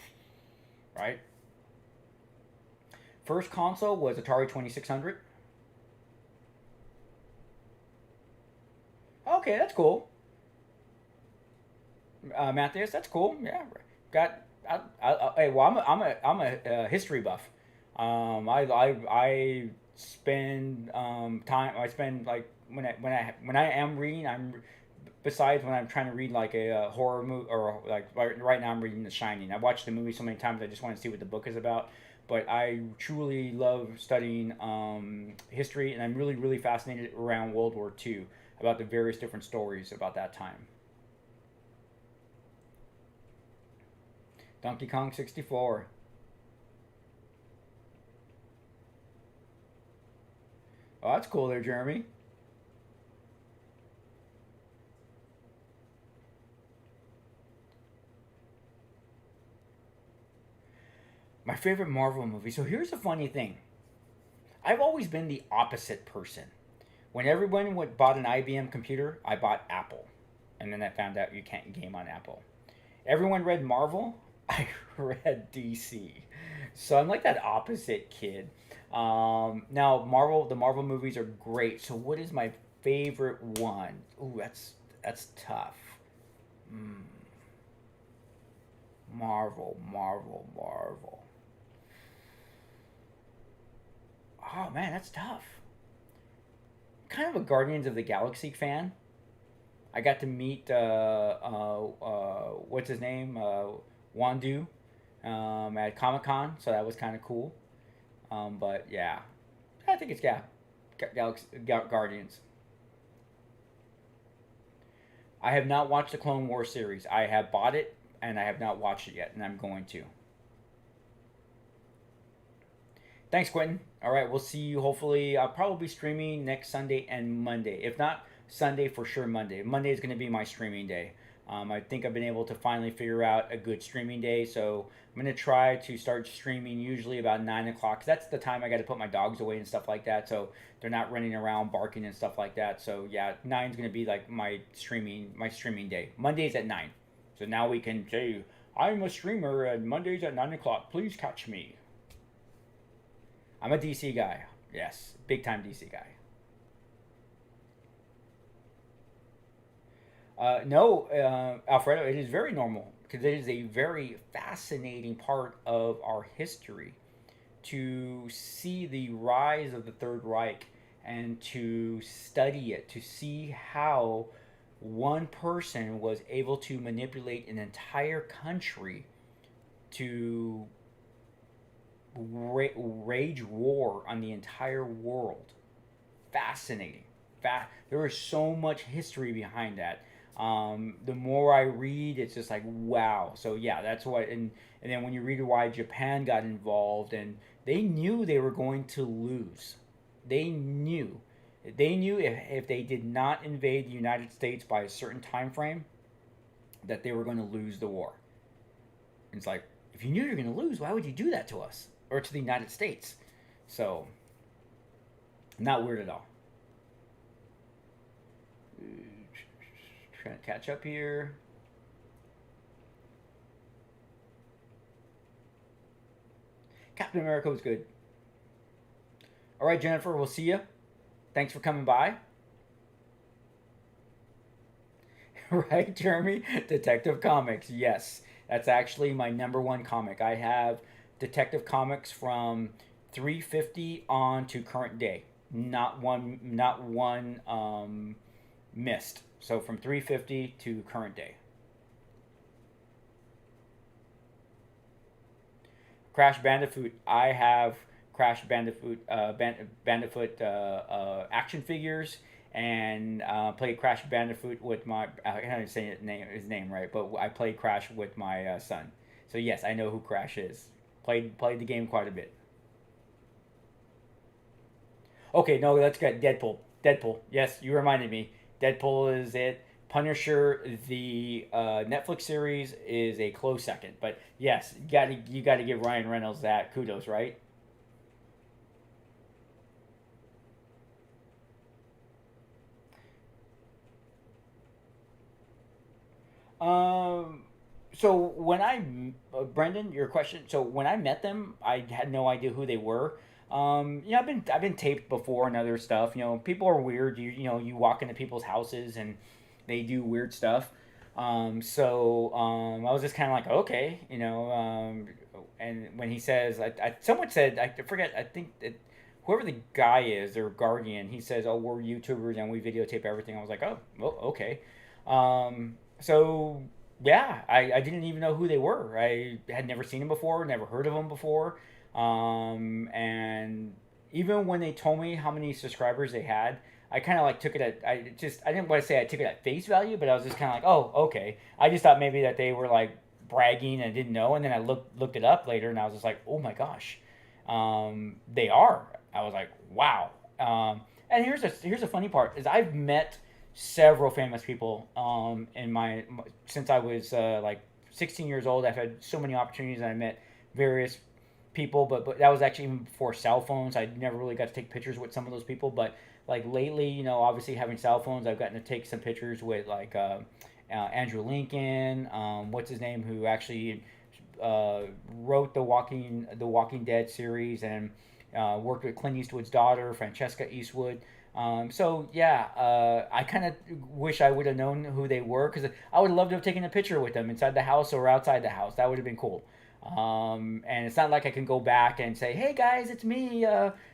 right? First console was Atari 2600. Okay, that's cool. Matthias, that's cool. Yeah, hey, well, I'm a history buff. I spend time. I spend like when I am reading. Besides when I'm trying to read like a horror movie, or like right now I'm reading The Shining. I watched the movie so many times I just want to see what the book is about. But I truly love studying history, and I'm really, really fascinated around World War II, about the various different stories about that time. Donkey Kong 64. Oh, that's cool there, Jeremy. My favorite Marvel movie. So here's the funny thing. I've always been the opposite person. When everyone bought an IBM computer, I bought Apple. And then I found out you can't game on Apple. Everyone read Marvel, I read DC. So I'm like that opposite kid. Now, the Marvel movies are great. So what is my favorite one? Ooh, that's tough. Marvel. Oh man, that's tough. I'm kind of a Guardians of the Galaxy fan. I got to meet what's his name, Wandu, at Comic-Con, so that was kind of cool. But yeah, I think it's Guardians. I have not watched the Clone Wars series. I have bought it, and I have not watched it yet, and I'm going to. Thanks, Quentin. All right, we'll see you hopefully. I'll probably be streaming next Sunday and Monday. If not Sunday, for sure Monday. Monday is going to be my streaming day. I think I've been able to finally figure out a good streaming day, so I'm going to try to start streaming usually about 9 o'clock. That's the time I got to put my dogs away and stuff like that, so they're not running around barking and stuff like that. So yeah, 9 is going to be like my streaming day. Monday's at 9. So now we can say, I'm a streamer and Mondays at 9 o'clock. Please catch me. I'm a DC guy. Yes, big time DC guy. No, Alfredo, it is very normal because it is a very fascinating part of our history to see the rise of the Third Reich and to study it, to see how one person was able to manipulate an entire country to rage war on the entire world. Fascinating. There is so much history behind that. The more I read, it's just like, wow. So yeah, that's what, and then when you read why Japan got involved, and they knew they were going to lose. They knew if they did not invade the United States by a certain time frame, that they were going to lose the war. And it's like, if you knew you were going to lose, why would you do that to us? Or to the United States? So, not weird at all. Trying to catch up here. Captain America was good. All right, Jennifer, we'll see you. Thanks for coming by. Right, Jeremy? Detective Comics, yes. That's actually my #1 comic. I have Detective Comics from 350 on to current day. Not one missed. So from 350 to current day. Crash Bandicoot. I have Crash Bandicoot action figures, and played Crash Bandicoot with my. I can't say his name right, but I played Crash with my son. So yes, I know who Crash is. Played the game quite a bit. Okay, no, let's get Deadpool. Yes, you reminded me. Deadpool is it. Punisher, the Netflix series, is a close second. But yes, you gotta give Ryan Reynolds that kudos, right? So when Brendan, your question. So when I met them, I had no idea who they were. I've been taped before and other stuff. People are weird. You walk into people's houses and they do weird stuff. I was just kind of like, okay, and when he says, someone said, I forget, I think that whoever the guy is, their guardian, he says, oh, we're YouTubers and we videotape everything. I was like, oh, well, okay. Yeah, I didn't even know who they were. I had never seen them before, never heard of them before. And even when they told me how many subscribers they had, I kind of like took it at, I didn't want to say I took it at face value, but I was just kind of like, oh, okay. I just thought maybe that they were like bragging and didn't know. And then I looked it up later and I was just like, oh my gosh, they are. I was like, wow. And here's a funny part is I've met several famous people, since I was, like 16 years old. I've had so many opportunities and I met various people, but that was actually even before cell phones. I never really got to take pictures with some of those people, but like lately, obviously having cell phones, I've gotten to take some pictures with like Andrew Lincoln, what's his name, who actually wrote the Walking Dead series and worked with Clint Eastwood's daughter, Francesca Eastwood. I kind of wish I would have known who they were, because I would love to have taken a picture with them inside the house or outside the house. That would have been cool. And it's not like I can go back and say, hey guys, it's me.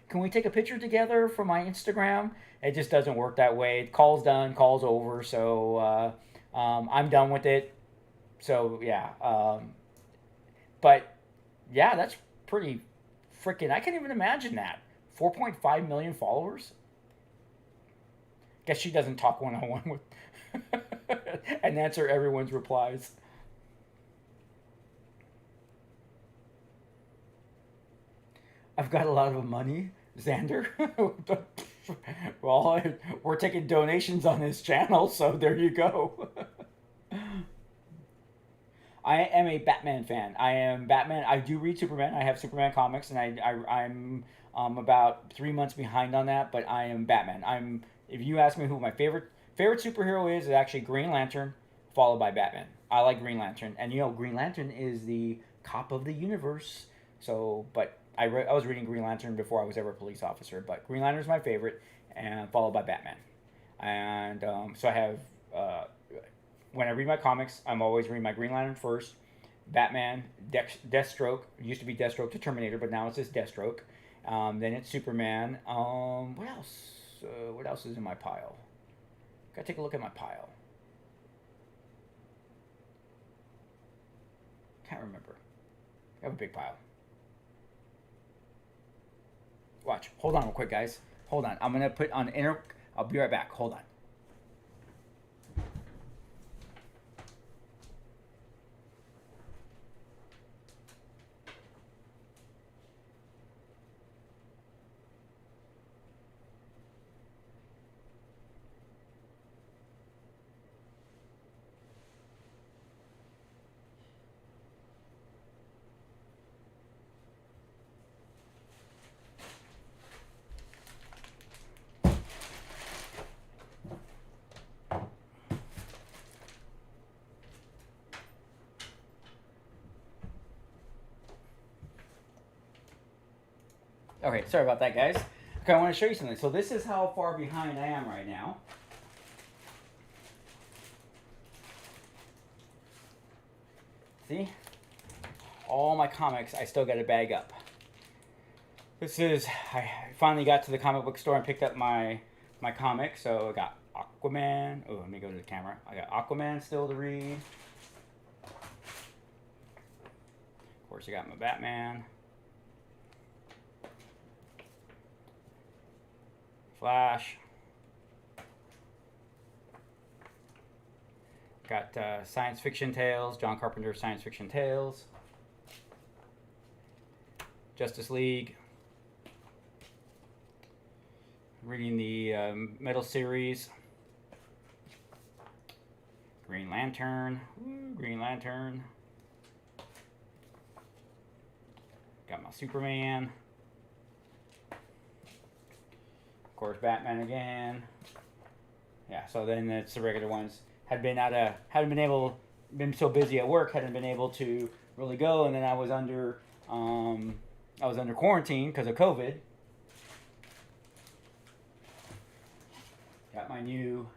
Can we take a picture together for my Instagram? It just doesn't work that way. Call's done, call's over. So I'm done with it. So yeah. But yeah, that's pretty freaking, I can't even imagine that. 4.5 million followers. Guess she doesn't talk one-on-one with and answer everyone's replies. I've got a lot of money, Xander. Well, we're taking donations on his channel, so there you go. I am a Batman fan. I am Batman. I do read Superman. I have Superman comics, and I'm about 3 months behind on that. But I am Batman. If you ask me who my favorite superhero is, it's actually Green Lantern, followed by Batman. I like Green Lantern, and Green Lantern is the cop of the universe. So, but I was reading Green Lantern before I was ever a police officer. But Green Lantern is my favorite, and followed by Batman. And so I have. When I read my comics, I'm always reading my Green Lantern first, Batman, Deathstroke. It used to be Deathstroke to Terminator, but now it's just Deathstroke. Then it's Superman. What else? What else is in my pile? Gotta take a look at my pile. Can't remember. I have a big pile. Watch. Hold on real quick, guys. Hold on. I'm gonna put on inner. I'll be right back. Hold on. Okay, sorry about that, guys. Okay, I want to show you something. So this is how far behind I am right now. See? All my comics, I still got to bag up. This is, I finally got to the comic book store and picked up my comic. So I got Aquaman. Oh, let me go to the camera. I got Aquaman still to read. Of course, I got my Batman. Flash. Got Science Fiction Tales, John Carpenter's Science Fiction Tales. Justice League. Reading the Metal series. Green Lantern. Ooh, Green Lantern. Got my Superman. Of course, Batman again. Yeah, so then it's the regular ones. Hadn't been so busy at work, hadn't been able to really go, and then I was under quarantine because of COVID. Got my new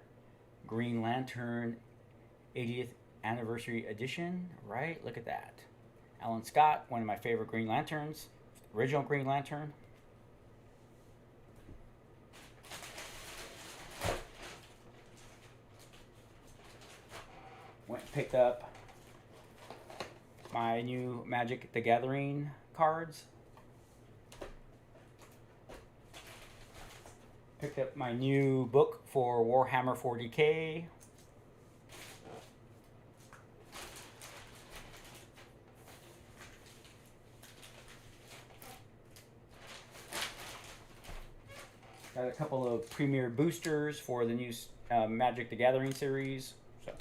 Green Lantern 80th anniversary edition, right? Look at that. Alan Scott, one of my favorite Green Lanterns, original Green Lantern. Went and picked up my new Magic the Gathering cards. Picked up my new book for Warhammer 40K. Got a couple of premier boosters for the new Magic the Gathering series. So.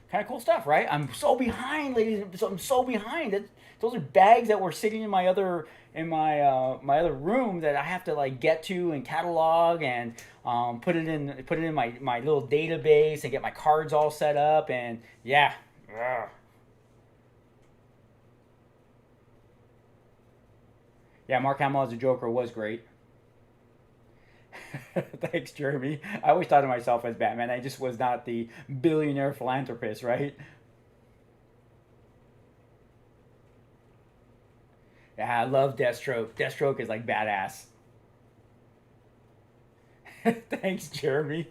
Kind of cool stuff, right? I'm so behind, ladies. I'm so behind. Those are bags that were sitting in my other my other room that I have to like get to and catalog and put it in my little database and get my cards all set up and yeah. Ugh. Yeah, Mark Hamill as a Joker was great. Thanks, Jeremy. I always thought of myself as Batman. I just was not the billionaire philanthropist, right? Yeah, I love Deathstroke. Deathstroke is like badass. Thanks, Jeremy.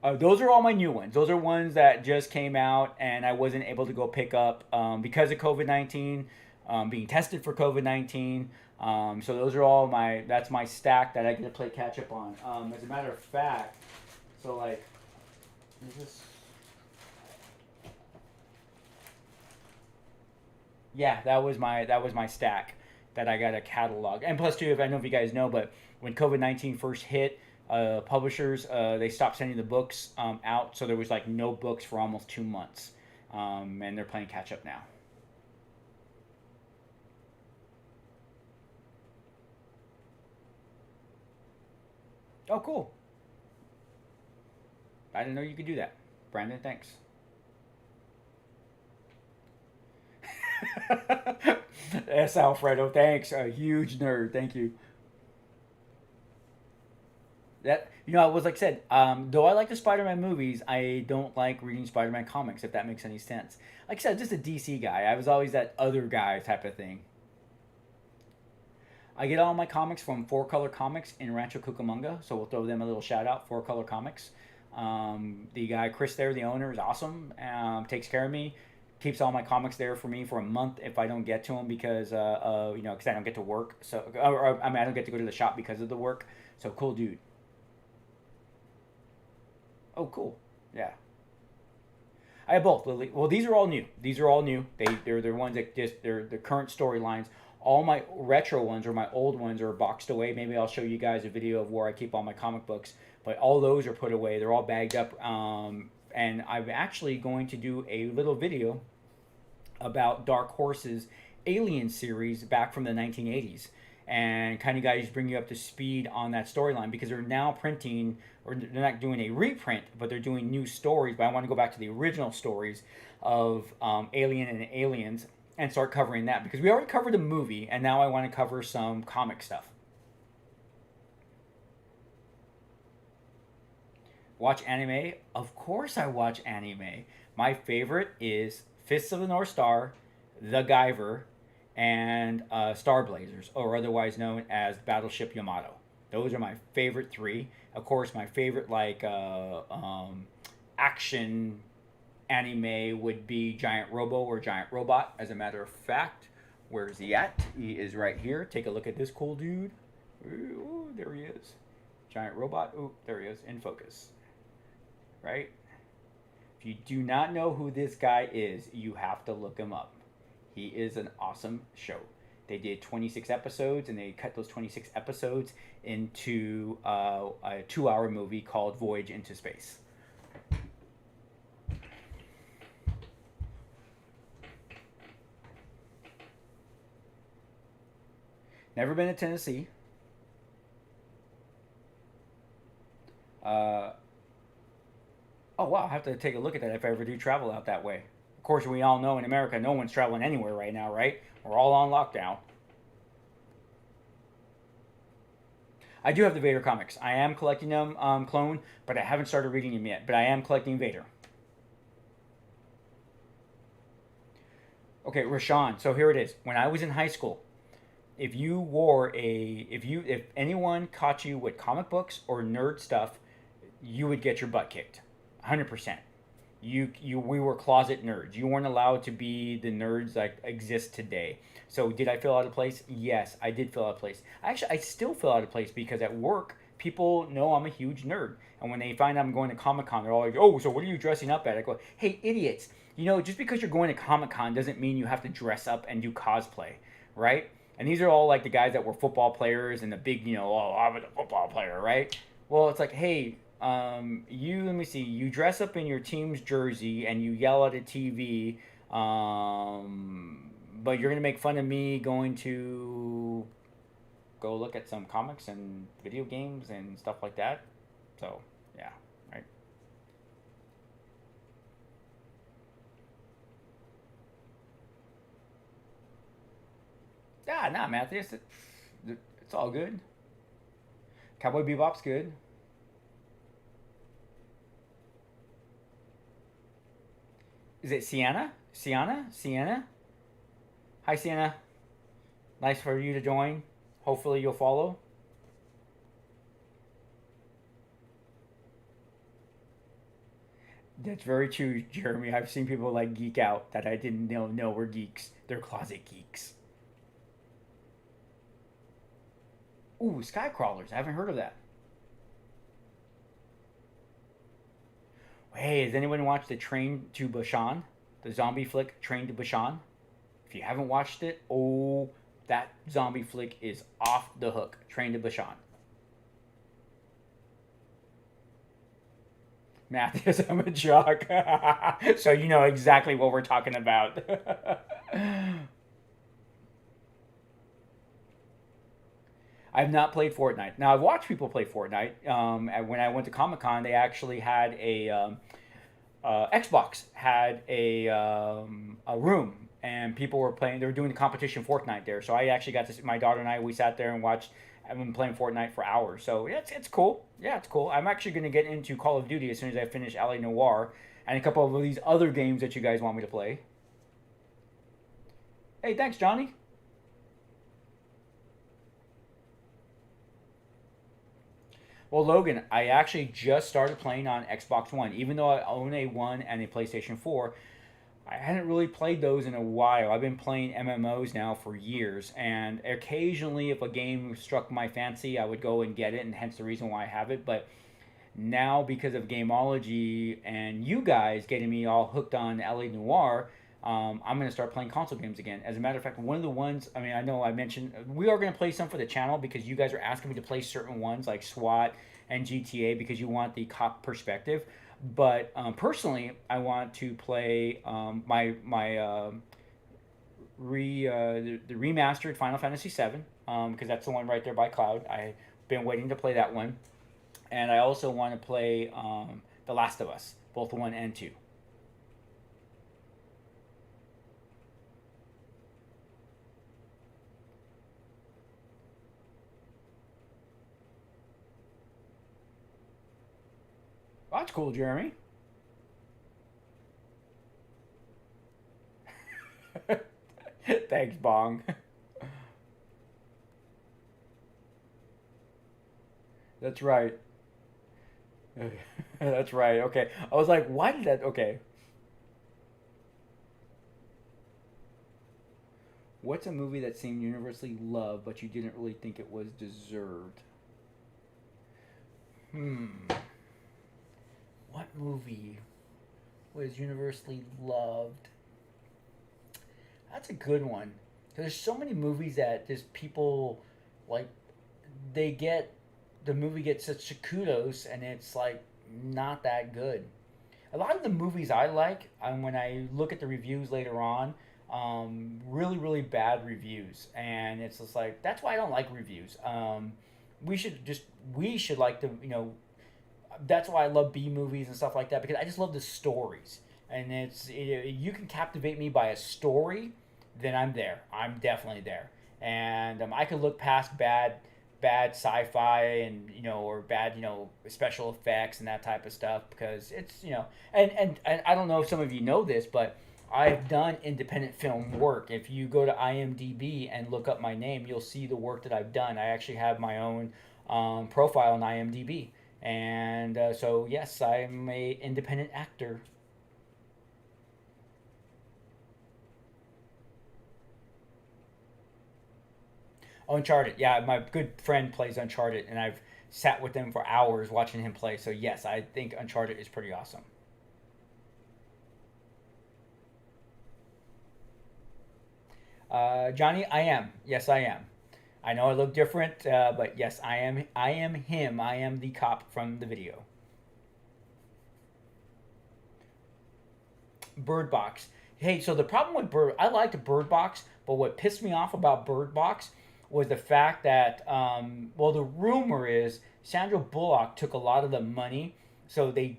Those are all my new ones. Those are ones that just came out and I wasn't able to go pick up because of COVID-19. Being tested for COVID-19, So those are all that's my stack that I get to play catch up on. As a matter of fact, so like, is this? Yeah, that was my stack that I got a catalog. And plus too, if I don't know if you guys know, but when COVID-19 first hit, publishers they stopped sending the books out, so there was like no books for almost 2 months, and they're playing catch up now. Oh, cool. I didn't know you could do that. Brandon, thanks. S. Alfredo, thanks. A huge nerd. Thank you. That, it was like I said, though I like the Spider-Man movies, I don't like reading Spider-Man comics, if that makes any sense. Like I said, just a DC guy. I was always that other guy type of thing. I get all my comics from 4-Color Comics in Rancho Cucamonga, so we'll throw them a little shout out, 4-Color Comics. The guy, Chris there, the owner, is awesome. Takes care of me. Keeps all my comics there for me for a month if I don't get to them because, because I don't get to work. So, I don't get to go to the shop because of the work. So, cool dude. Oh, cool. Yeah. I have both, Lily. Well, these are all new. They're ones that they're the current storylines. All my retro ones or my old ones are boxed away. Maybe I'll show you guys a video of where I keep all my comic books. But all those are put away. They're all bagged up. And I'm actually going to do a little video about Dark Horse's Alien series back from the 1980s. And kind of guys bring you up to speed on that storyline because they're now printing, or they're not doing a reprint, but they're doing new stories. But I want to go back to the original stories of Alien and Aliens and start covering that because we already covered the movie and now I want to cover some comic stuff. Watch anime? Of course I watch anime. My favorite is Fists of the North Star, The Guyver, and Star Blazers, or otherwise known as Battleship Yamato. Those are my favorite 3. Of course, my favorite action anime would be Giant Robo or Giant Robot. As a matter of fact, where is he at? He is right here. Take a look at this cool dude. Ooh, there he is. Giant Robot. Ooh, there he is, in focus. Right? If you do not know who this guy is, you have to look him up. He is an awesome show. They did 26 episodes, and they cut those 26 episodes into a 2-hour movie called Voyage into Space. Never been to Tennessee. Oh, wow, I'll have to take a look at that if I ever do travel out that way. Of course, we all know in America, no one's traveling anywhere right now, right? We're all on lockdown. I do have the Vader comics. I am collecting them, clone, but I haven't started reading them yet. But I am collecting Vader. Okay, Rashawn. So here it is. When I was in high school, if anyone caught you with comic books or nerd stuff, you would get your butt kicked. 100%. We were closet nerds. You weren't allowed to be the nerds that exist today. So did I feel out of place? Yes, I did feel out of place. Actually, I still feel out of place because at work, people know I'm a huge nerd. And when they find I'm going to Comic-Con, they're all like, oh, so what are you dressing up at? I go, hey, idiots. Just because you're going to Comic-Con doesn't mean you have to dress up and do cosplay, right? And these are all like the guys that were football players and the big, oh, I was a football player, right? Well, it's like, hey, let me see, you dress up in your team's jersey and you yell at a TV, but you're going to make fun of me going to go look at some comics and video games and stuff like that. So, yeah, right. Yeah, nah, Matthew, it's all good. Cowboy Bebop's good. Is it Sienna? Sienna? Hi, Sienna. Nice for you to join. Hopefully you'll follow. That's very true, Jeremy. I've seen people like geek out that I didn't know were geeks. They're closet geeks. Ooh, Skycrawlers. I haven't heard of that. Hey, has anyone watched the Train to Busan? The zombie flick Train to Busan? If you haven't watched it, oh, that zombie flick is off the hook. Train to Busan. Matthews, I'm a jock. So you know exactly what we're talking about. I've not played Fortnite. Now, I've watched people play Fortnite. When I went to Comic-Con, they actually had Xbox had a room, and people were playing. They were doing the competition Fortnite there. So I actually got to see, my daughter and I, we sat there and watched. I've been playing Fortnite for hours. So yeah, it's cool. Yeah, it's cool. I'm actually going to get into Call of Duty as soon as I finish L.A. Noire and a couple of these other games that you guys want me to play. Hey, thanks, Johnny. Well, Logan, I actually just started playing on Xbox One. Even though I own a One and a PlayStation 4, I hadn't really played those in a while. I've been playing MMOs now for years, and occasionally if a game struck my fancy, I would go and get it, and hence the reason why I have it. But now, because of Gameology and you guys getting me all hooked on L.A. Noire, I'm going to start playing console games again. As a matter of fact, one of the ones, I mean, I know I mentioned, we are going to play some for the channel because you guys are asking me to play certain ones like SWAT and GTA because you want the cop perspective. But personally, I want to play the remastered Final Fantasy VII because that's the one right there by Cloud. I've been waiting to play that one. And I also want to play The Last of Us, both 1 and 2. Well, that's cool, Jeremy. Thanks, Bong. That's right. That's right. Okay. I was like, why did that? Okay. What's a movie that seemed universally loved, but you didn't really think it was deserved? What movie was universally loved? That's a good one. There's so many movies that just people like. The movie gets such kudos, and it's like not that good. A lot of the movies I like, when I look at the reviews later on, really, really bad reviews, and it's just like that's why I don't like reviews. We should like to, that's why I love B movies and stuff like that because I just love the stories, and you can captivate me by a story, then I'm there. I'm definitely there, and I can look past bad sci-fi and or bad special effects and that type of stuff because it's and I don't know if some of you know this, but I've done independent film work. If you go to IMDb and look up my name, you'll see the work that I've done. I actually have my own profile on IMDb, and so yes, I'm a independent actor. Uncharted, yeah, my good friend plays Uncharted, and I've sat with him for hours watching him play. So yes, I think Uncharted is pretty awesome. Johnny, I am. Yes, I am. I know I look different, but yes, I am. I am him. I am the cop from the video. Bird Box. Hey, so the problem with I liked Bird Box, but what pissed me off about Bird Box was the fact that, the rumor is Sandra Bullock took a lot of the money, so they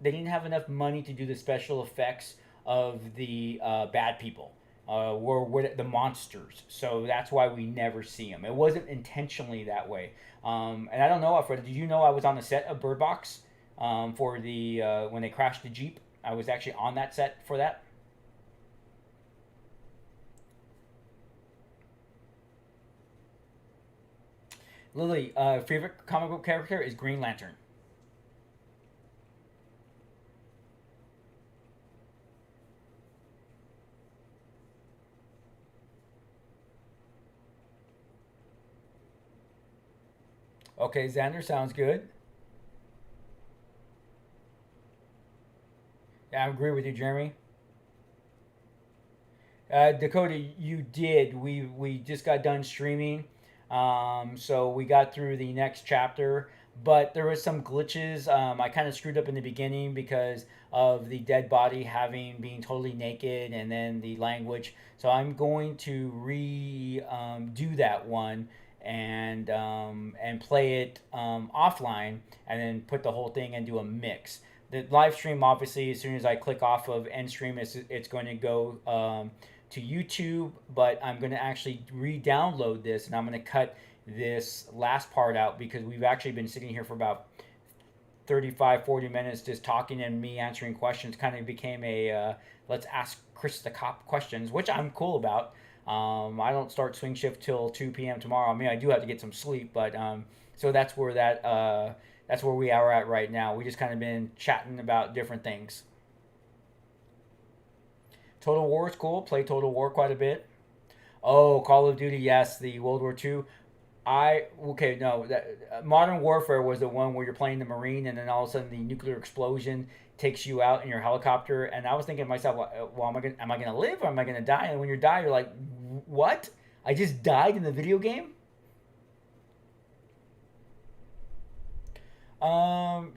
didn't have enough money to do the special effects of the bad people, or the monsters. So that's why we never see them. It wasn't intentionally that way. And I don't know, Alfred, did you know I was on the set of Bird Box for when they crashed the Jeep? I was actually on that set for that. Lily, favorite comic book character is Green Lantern. Okay, Xander, sounds good. Yeah, I agree with you, Jeremy. Dakota, you did. We just got done streaming, so we got through the next chapter. But there was some glitches. I kind of screwed up in the beginning because of the dead body being totally naked, and then the language. So I'm going to do that one and play it offline, and then put the whole thing and do a mix. The live stream, obviously, as soon as I click off of end stream, it's going to go to YouTube, but I'm going to actually re-download this, and I'm going to cut this last part out because we've actually been sitting here for about 35-40 minutes just talking and me answering questions. Kind of became a let's ask Chris the Cop questions, which I'm cool about. I don't start swing shift till 2 p.m. tomorrow. I mean, I do have to get some sleep, but so that's where that's where we are at right now. We just kind of been chatting about different things. Total War is cool. Play Total War quite a bit. Oh, Call of Duty, yes, the World War II. Modern Warfare was the one where you're playing the Marine, and then all of a sudden the nuclear explosion takes you out in your helicopter. And I was thinking to myself, well, am I gonna live or am I gonna die? And when you die, you're like, what? I just died in the video game?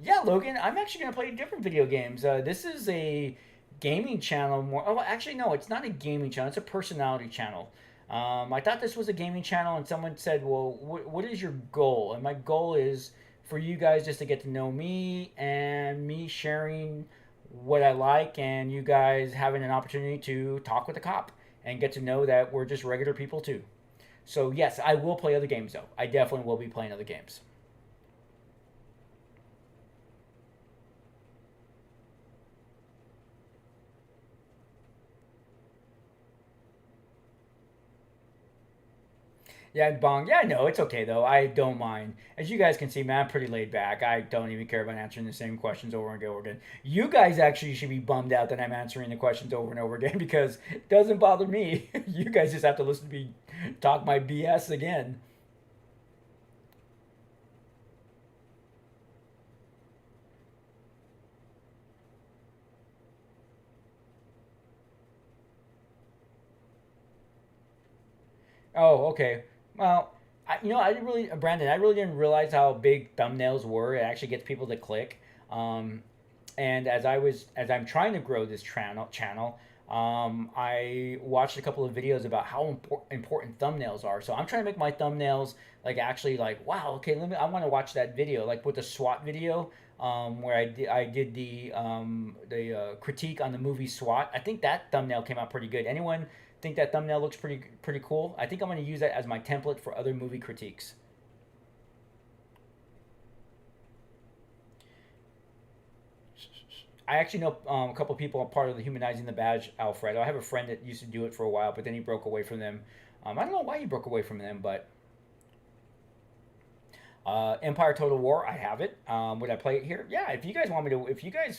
Yeah, Logan, I'm actually gonna play different video games. This is a gaming channel more. Oh, actually, no, it's not a gaming channel. It's a personality channel. I thought this was a gaming channel, and someone said, well, what is your goal? And my goal is for you guys just to get to know me and me sharing what I like, and you guys having an opportunity to talk with a cop and get to know that we're just regular people too. So yes, I will play other games though. I definitely will be playing other games. Yeah, Bong. Yeah, no, it's okay though. I don't mind. As you guys can see, man, I'm pretty laid back. I don't even care about answering the same questions over and over again. You guys actually should be bummed out that I'm answering the questions over and over again because it doesn't bother me. You guys just have to listen to me talk my BS again. Oh, okay. Well, Brandon, I really didn't realize how big thumbnails were. It actually gets people to click. And as I'm trying to grow this channel, I watched a couple of videos about how important thumbnails are. So I'm trying to make my thumbnails wow, okay, I want to watch that video, like with the SWAT video, where I did the critique on the movie SWAT. I think that thumbnail came out pretty good. Anyone think that thumbnail looks pretty cool? I think I'm going to use that as my template for other movie critiques. I actually know a couple people are part of the Humanizing the Badge, Alfredo. I have a friend that used to do it for a while, but then he broke away from them. I don't know why he broke away from them, but Empire Total War, I have it. Would I play it here? Yeah, if you guys want me to,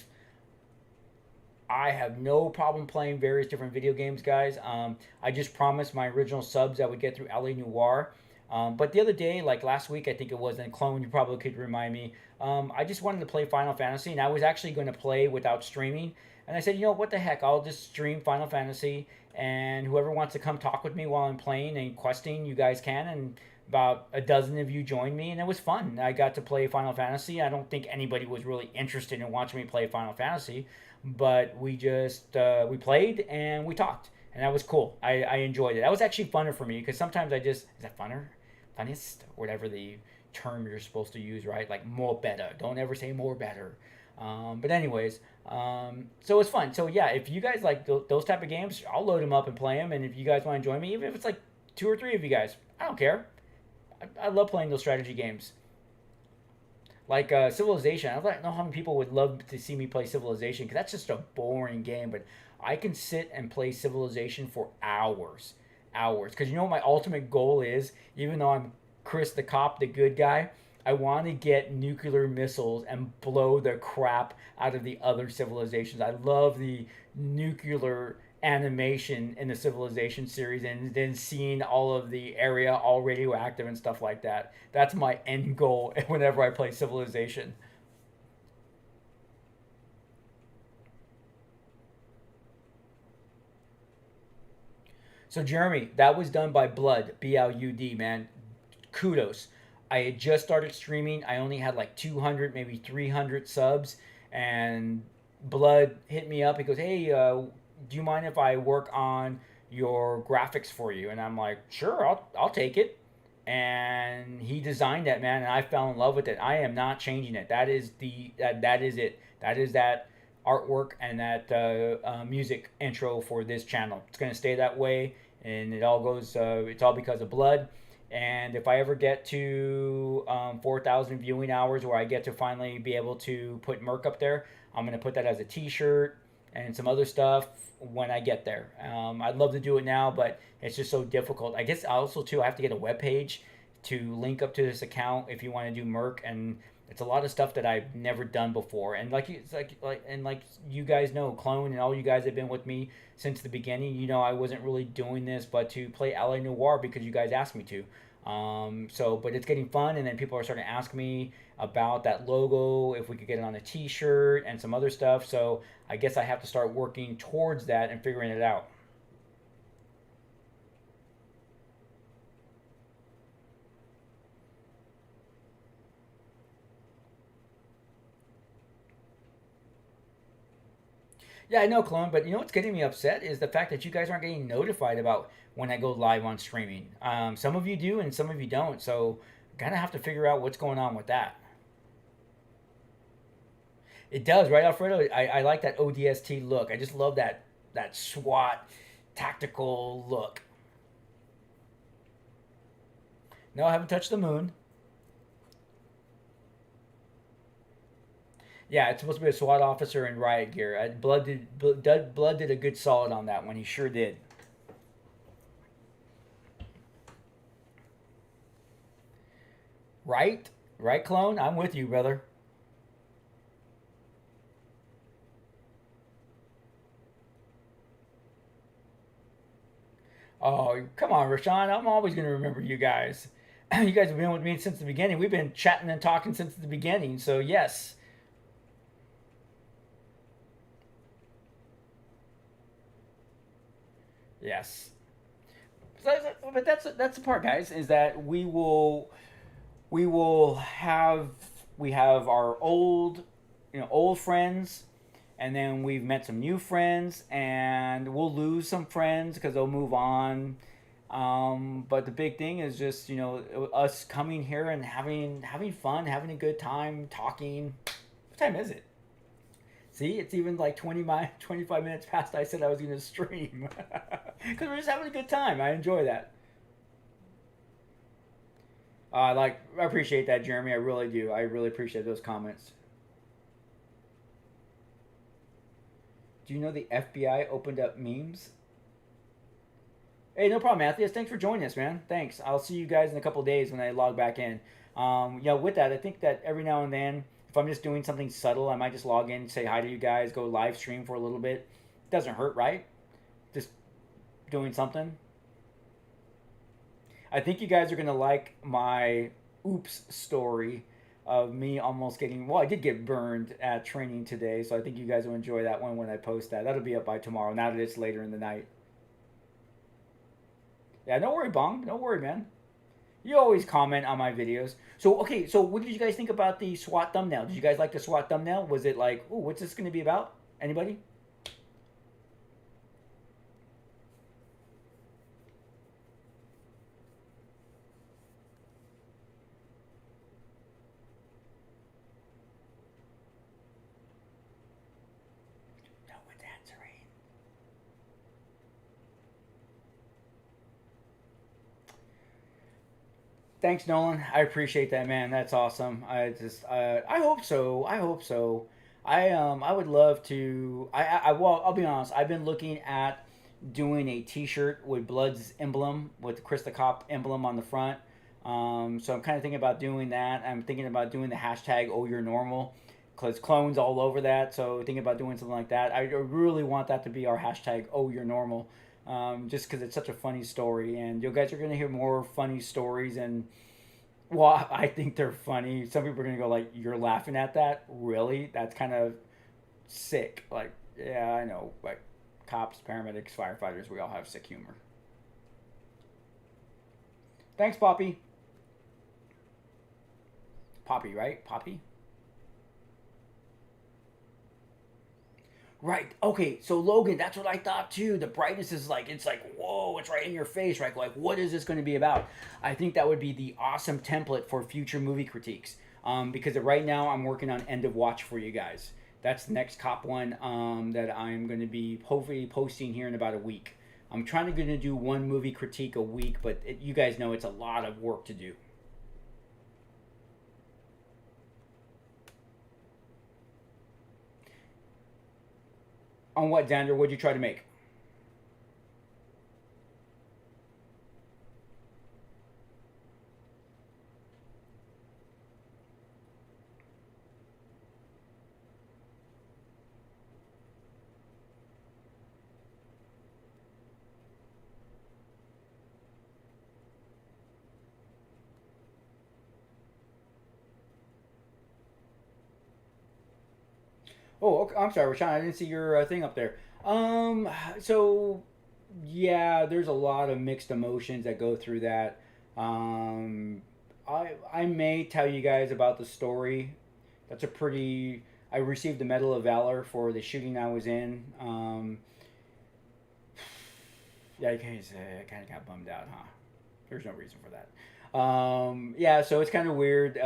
I have no problem playing various different video games, guys. I just promised my original subs that would get through L.A. Noire. But the other day, like last week, I think it was, and Clone, you probably could remind me, I just wanted to play Final Fantasy, and I was actually going to play without streaming. And I said, what the heck, I'll just stream Final Fantasy, and whoever wants to come talk with me while I'm playing and questing, you guys can. And about a dozen of you joined me, and it was fun. I got to play Final Fantasy. I don't think anybody was really interested in watching me play Final Fantasy, but we just we played and we talked, and that was cool. I enjoyed it. That was actually funner for me because sometimes is that funner, funnest, whatever the term you're supposed to use, right? Like more better. Don't ever say more better. But anyways, so it's fun. So yeah, if you guys like those type of games, I'll load them up and play them. And if you guys want to join me, even if it's like 2 or 3 of you guys, I don't care. I love playing those strategy games. Like Civilization. I don't know how many people would love to see me play Civilization because that's just a boring game. But I can sit and play Civilization for hours. Because you know what my ultimate goal is? Even though I'm Chris the Cop, the good guy, I want to get nuclear missiles and blow the crap out of the other civilizations. I love the nuclear animation in the Civilization series, and then seeing all of the area all radioactive and stuff like that. That's my end goal whenever I play Civilization. So Jeremy, that was done by Blood, B-L-U-D, man. Kudos. I had just started streaming. I only had like 200, maybe 300 subs, and Blood hit me up. He goes, "Hey, do you mind if I work on your graphics for you?" And I'm like, "Sure, I'll take it." And he designed that, man, and I fell in love with it. I am not changing it. That is that is it. That is that artwork and that music intro for this channel. It's gonna stay that way, and it all goes. It's all because of Blood. And if I ever get to 4,000 viewing hours, where I get to finally be able to put Merc up there, I'm gonna put that as a T-shirt and some other stuff when I get there. I'd love to do it now, but it's just so difficult. I guess also too, I have to get a web page to link up to this account if you want to do Merc, and it's a lot of stuff that I've never done before. And like you guys know, Clone, and all you guys have been with me since the beginning. You know, I wasn't really doing this, but to play LA Noire because you guys asked me to. But it's getting fun, and then people are starting to ask me about that logo, if we could get it on a T-shirt and some other stuff. So I guess I have to start working towards that and figuring it out. Yeah, I know, Clone, but you know what's getting me upset is the fact that you guys aren't getting notified about when I go live on streaming. Some of you do and some of you don't, so gotta have to figure out what's going on with that. It does, right, Alfredo? I like that ODST look. I just love that SWAT tactical look. No, I haven't touched the moon. Yeah, it's supposed to be a SWAT officer in riot gear. Blood did a good solid on that one. He sure did. Right? Right, Clone? I'm with you, brother. Oh, come on, Rashawn. I'm always going to remember you guys. You guys have been with me since the beginning. We've been chatting and talking since the beginning, so yes. Yes. But that's the part, guys, is that we have our old friends, and then we've met some new friends, and we'll lose some friends because they'll move on. But the big thing is just, us coming here and having fun, having a good time, talking. What time is it? See, it's even like 25 minutes past I said I was going to stream. Because we're just having a good time. I enjoy that. I appreciate that, Jeremy. I really do. I really appreciate those comments. Do you know the FBI opened up memes? Hey, no problem, Matthias. Thanks for joining us, man. Thanks. I'll see you guys in a couple of days when I log back in. With that, I think that every now and then, if I'm just doing something subtle, I might just log in, say hi to you guys, go live stream for a little bit. Doesn't hurt, right? Just doing something. I think you guys are going to like my oops story of me almost getting... Well, I did get burned at training today, so I think you guys will enjoy that one when I post that. That'll be up by tomorrow, now that it's later in the night. Yeah, don't worry, Bong. Don't worry, man. You always comment on my videos. So, okay, so what did you guys think about the SWAT thumbnail? Did you guys like the SWAT thumbnail? Was it like, ooh, what's this going to be about? Anybody? No one's answering. Thanks, Nolan. I appreciate that, man. That's awesome. I hope so. I hope so. I would love to. Well, I'll be honest. I've been looking at doing a T-shirt with Blood's emblem, with Chris the Cop emblem on the front. So I'm kind of thinking about doing that. I'm thinking about doing the hashtag Oh You're Normal, because clones all over that. So thinking about doing something like that. I really want that to be our hashtag. Oh, you're normal. Just because it's such a funny story, and you guys are gonna hear more funny stories. And well, I think they're funny. Some people are gonna go like, "You're laughing at that? Really? That's kind of sick." Like, yeah, I know. Like, cops, paramedics, firefighters, we all have sick humor. Thanks, Poppy. Poppy, right? Poppy? Right. Okay. So Logan, that's what I thought too. The brightness is like, it's like, whoa, it's right in your face, right? Like, what is this going to be about? I think that would be the awesome template for future movie critiques. Because right now I'm working on End of Watch for you guys. That's the next cop one that I'm going to be hopefully posting here in about a week. I'm trying to do one movie critique a week, but you guys know it's a lot of work to do. On what, Xander? What'd you try to make? Oh, okay. I'm sorry, Rashawn. I didn't see your thing up there. So yeah, there's a lot of mixed emotions that go through that. I may tell you guys about the story. That's a pretty. I received the Medal of Valor for the shooting I was in. Yeah, I kind of got bummed out, huh? There's no reason for that. Yeah, so it's kind of weird.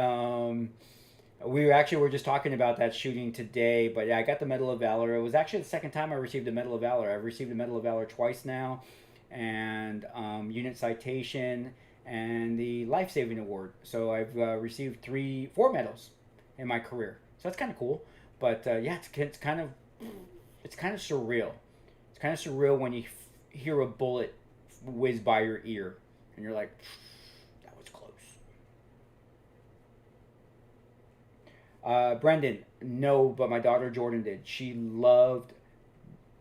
We actually were just talking about that shooting today, but yeah, I got the Medal of Valor. It was actually the second time I received the Medal of Valor. I've received the Medal of Valor twice now, and unit citation and the life saving award. So I've received 4 medals in my career. So that's kind of cool. But yeah, it's kind of surreal. It's kind of surreal when you hear a bullet whiz by your ear, and you're like, that was close. Brendan, no, but my daughter Jordan did. She loved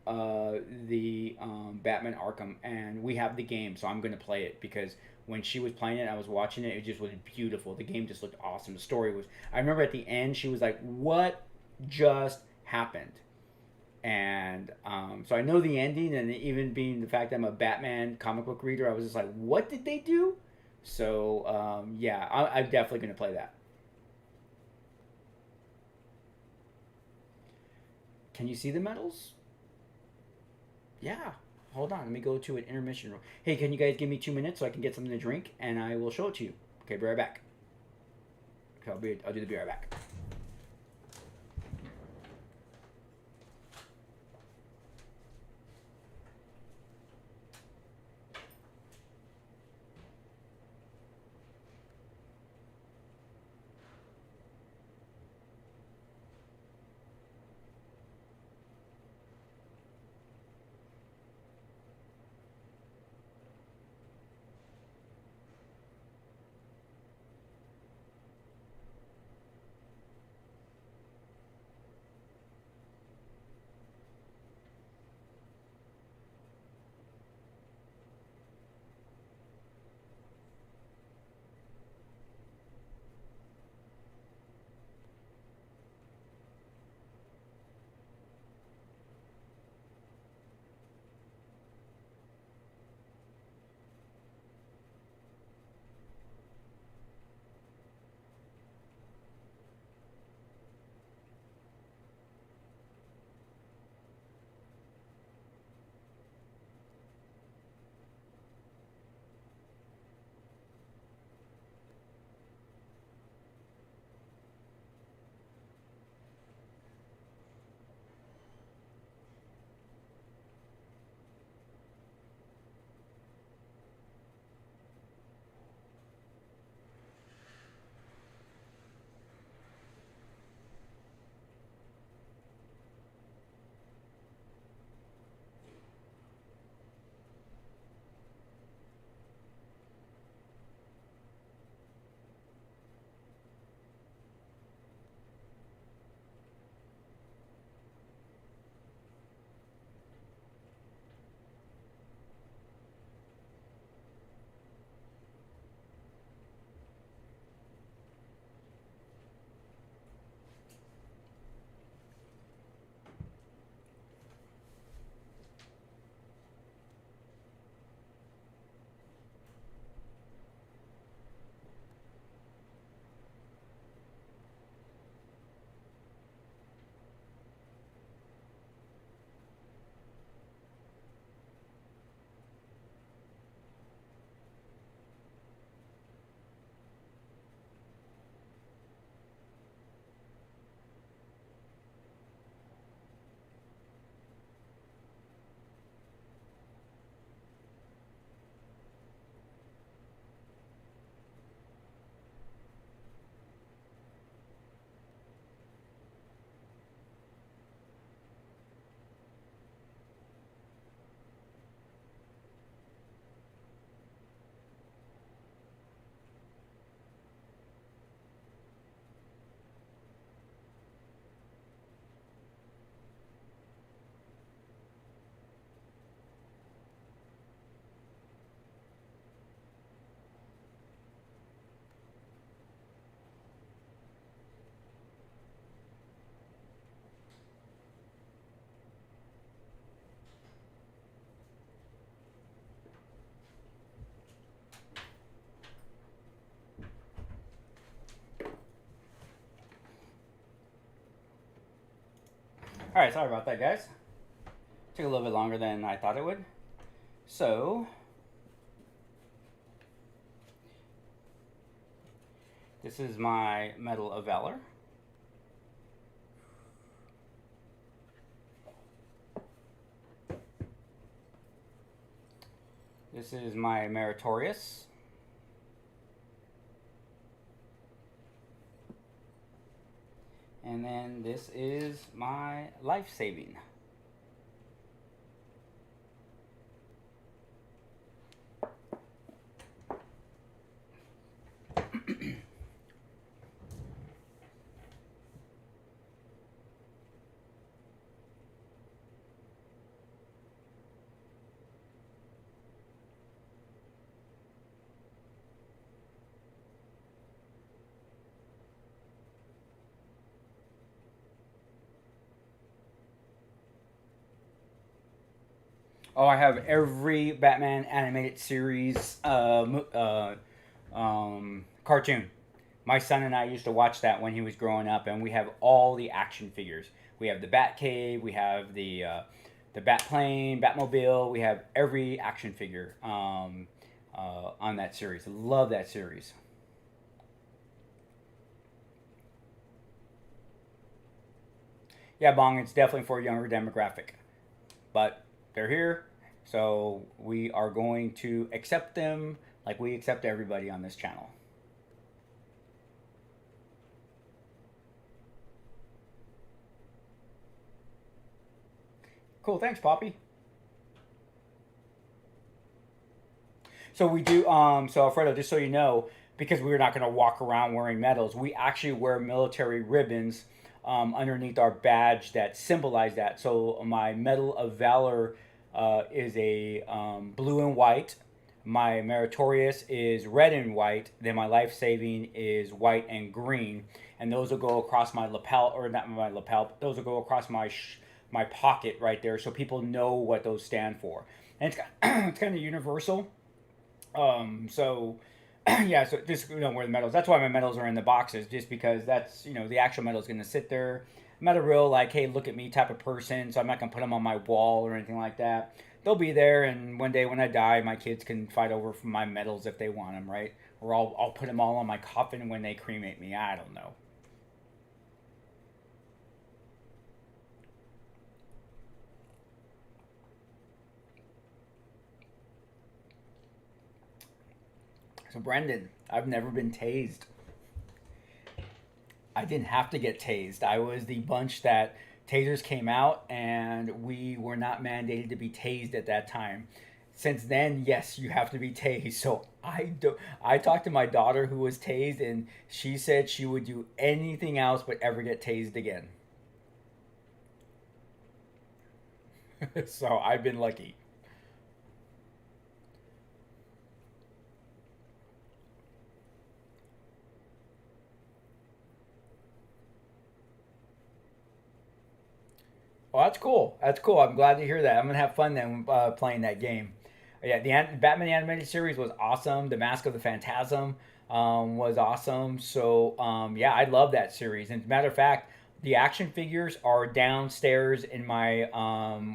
the Batman Arkham, and we have the game, so I'm going to play it because when she was playing it, I was watching it. It just was beautiful. The game just looked awesome. The story was. I remember at the end, she was like, "What just happened?" And so I know the ending, and even being the fact that I'm a Batman comic book reader, I was just like, "What did they do?" So yeah, I'm definitely going to play that. Can you see the medals? Yeah. Hold on. Let me go to an intermission room. Hey, can you guys give me 2 minutes so I can get something to drink, and I will show it to you. Okay, be right back. Okay, I'll do the be right back. All right, sorry about that, guys. Took a little bit longer than I thought it would. So, this is my Medal of Valor. This is my Meritorious. And then this is my Life-Saving. Oh, I have every Batman animated series cartoon. My son and I used to watch that when he was growing up, and we have all the action figures. We have the Batcave, we have the Batplane, Batmobile. We have every action figure on that series. I love that series. Yeah, Bong, it's definitely for a younger demographic, but they're here, so we are going to accept them like we accept everybody on this channel. Cool, thanks, Poppy. So we do, so Alfredo, just so you know, because we're not going to walk around wearing medals, we actually wear military ribbons underneath our badge that symbolize that. So my Medal of Valor is a blue and white. My Meritorious is red and white. Then my Life-Saving is white and green. And those will go across my lapel, or not my lapel, those will go across my my pocket right there, so people know what those stand for. And it's it's kind of universal. Yeah, so just where the medals. That's why my medals are in the boxes, just because that's the actual medal is going to sit there. I'm not a real like, hey, look at me type of person, so I'm not going to put them on my wall or anything like that. They'll be there, and one day when I die, my kids can fight over for my medals if they want them, right? Or I'll put them all on my coffin when they cremate me. I don't know. So Brendan, I've never been tased. I didn't have to get tased. I was the bunch that tasers came out and we were not mandated to be tased at that time. Since then, yes, you have to be tased. So I talked to my daughter who was tased, and she said she would do anything else but ever get tased again. So I've been lucky. Oh, that's cool. That's cool. I'm glad to hear that. I'm gonna have fun then playing that game. Yeah, the Batman animated series was awesome. The Mask of the Phantasm was awesome. So yeah, I love that series. And as a matter of fact, the action figures are downstairs in my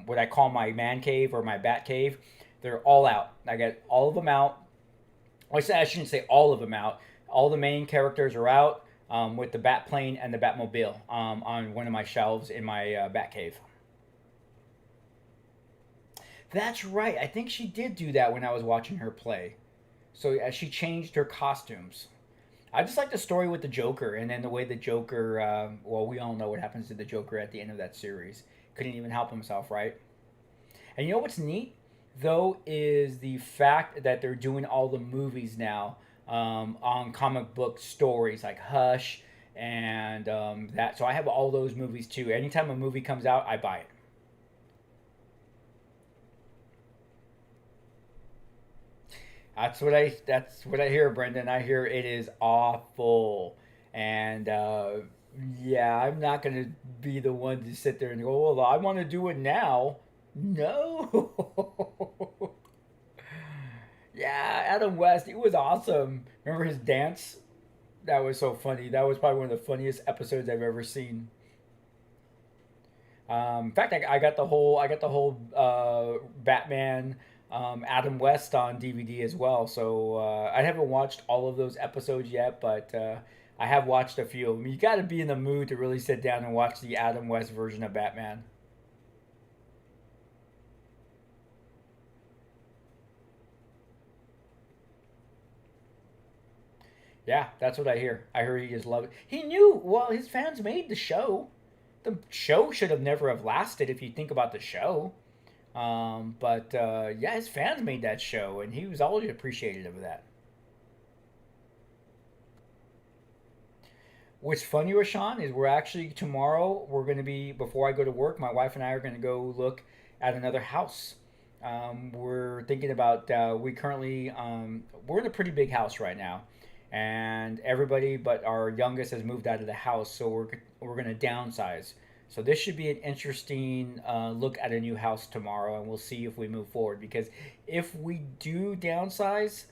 what I call my man cave or my bat cave. They're all out. I got all of them out. I shouldn't say all of them out. All the main characters are out. With the Batplane and the Batmobile on one of my shelves in my bat cave. That's right. I think she did do that when I was watching her play. So she changed her costumes. I just like the story with the Joker, and then the way the Joker, well, we all know what happens to the Joker at the end of that series. Couldn't even help himself, right? And you know what's neat, though, is the fact that they're doing all the movies now on comic book stories like Hush and that. So I have all those movies too. Anytime a movie comes out, I buy it. That's what I hear, Brendan. I hear it is awful, and yeah, I'm not gonna be the one to sit there and go, well, I want to do it now. No. Yeah, Adam West, he was awesome. Remember his dance? That was so funny. That was probably one of the funniest episodes I've ever seen. In fact, I got the whole Batman Adam West on DVD as well. So I haven't watched all of those episodes yet, but I have watched a few of them. You got to be in the mood to really sit down and watch the Adam West version of Batman. Yeah, that's what I hear. I heard he just loved it. He knew. Well, his fans made the show. The show should have never have lasted if you think about the show. But yeah, his fans made that show, and he was always appreciative of that. What's funny, Rashawn, is we're actually tomorrow. We're going to be before I go to work. My wife and I are going to go look at another house. We're thinking about. We currently we're in a pretty big house right now, and everybody but our youngest has moved out of the house, so we're going to downsize. So this should be an interesting look at a new house tomorrow, and we'll see if we move forward. Because if we do downsize,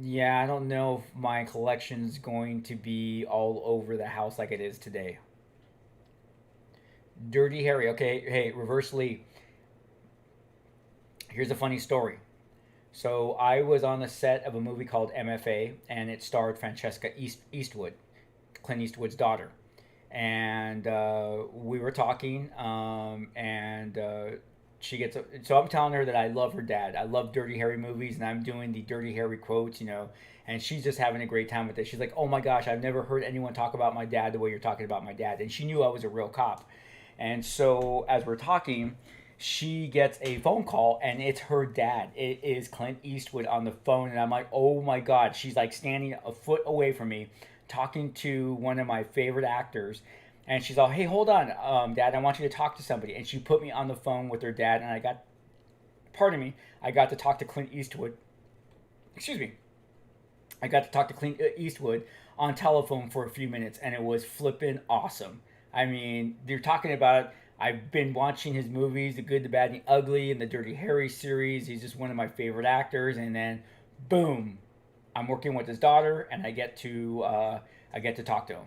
yeah, I don't know if my collection is going to be all over the house like it is today. Dirty Harry. Okay, hey, Reverse Lee. Here's a funny story. So I was on the set of a movie called MFA, and it starred Francesca Eastwood, Clint Eastwood's daughter. And we were talking, and she gets. So I'm telling her that I love her dad. I love Dirty Harry movies, and I'm doing the Dirty Harry quotes, And she's just having a great time with it. She's like, "Oh my gosh, I've never heard anyone talk about my dad the way you're talking about my dad." And she knew I was a real cop. And so as we're talking, she gets a phone call, and it's her dad. It is Clint Eastwood on the phone, and I'm like, "Oh my god!" She's like standing a foot away from me, talking to one of my favorite actors, and she's all, "Hey, hold on, Dad, I want you to talk to somebody." And she put me on the phone with her dad, and I got to talk to Clint Eastwood. Excuse me. I got to talk to Clint Eastwood on telephone for a few minutes, and it was flippin' awesome. I mean, you're talking about, I've been watching his movies, The Good, the Bad, and the Ugly, and the Dirty Harry series. He's just one of my favorite actors, and then, boom, I'm working with his daughter, and I get to talk to him.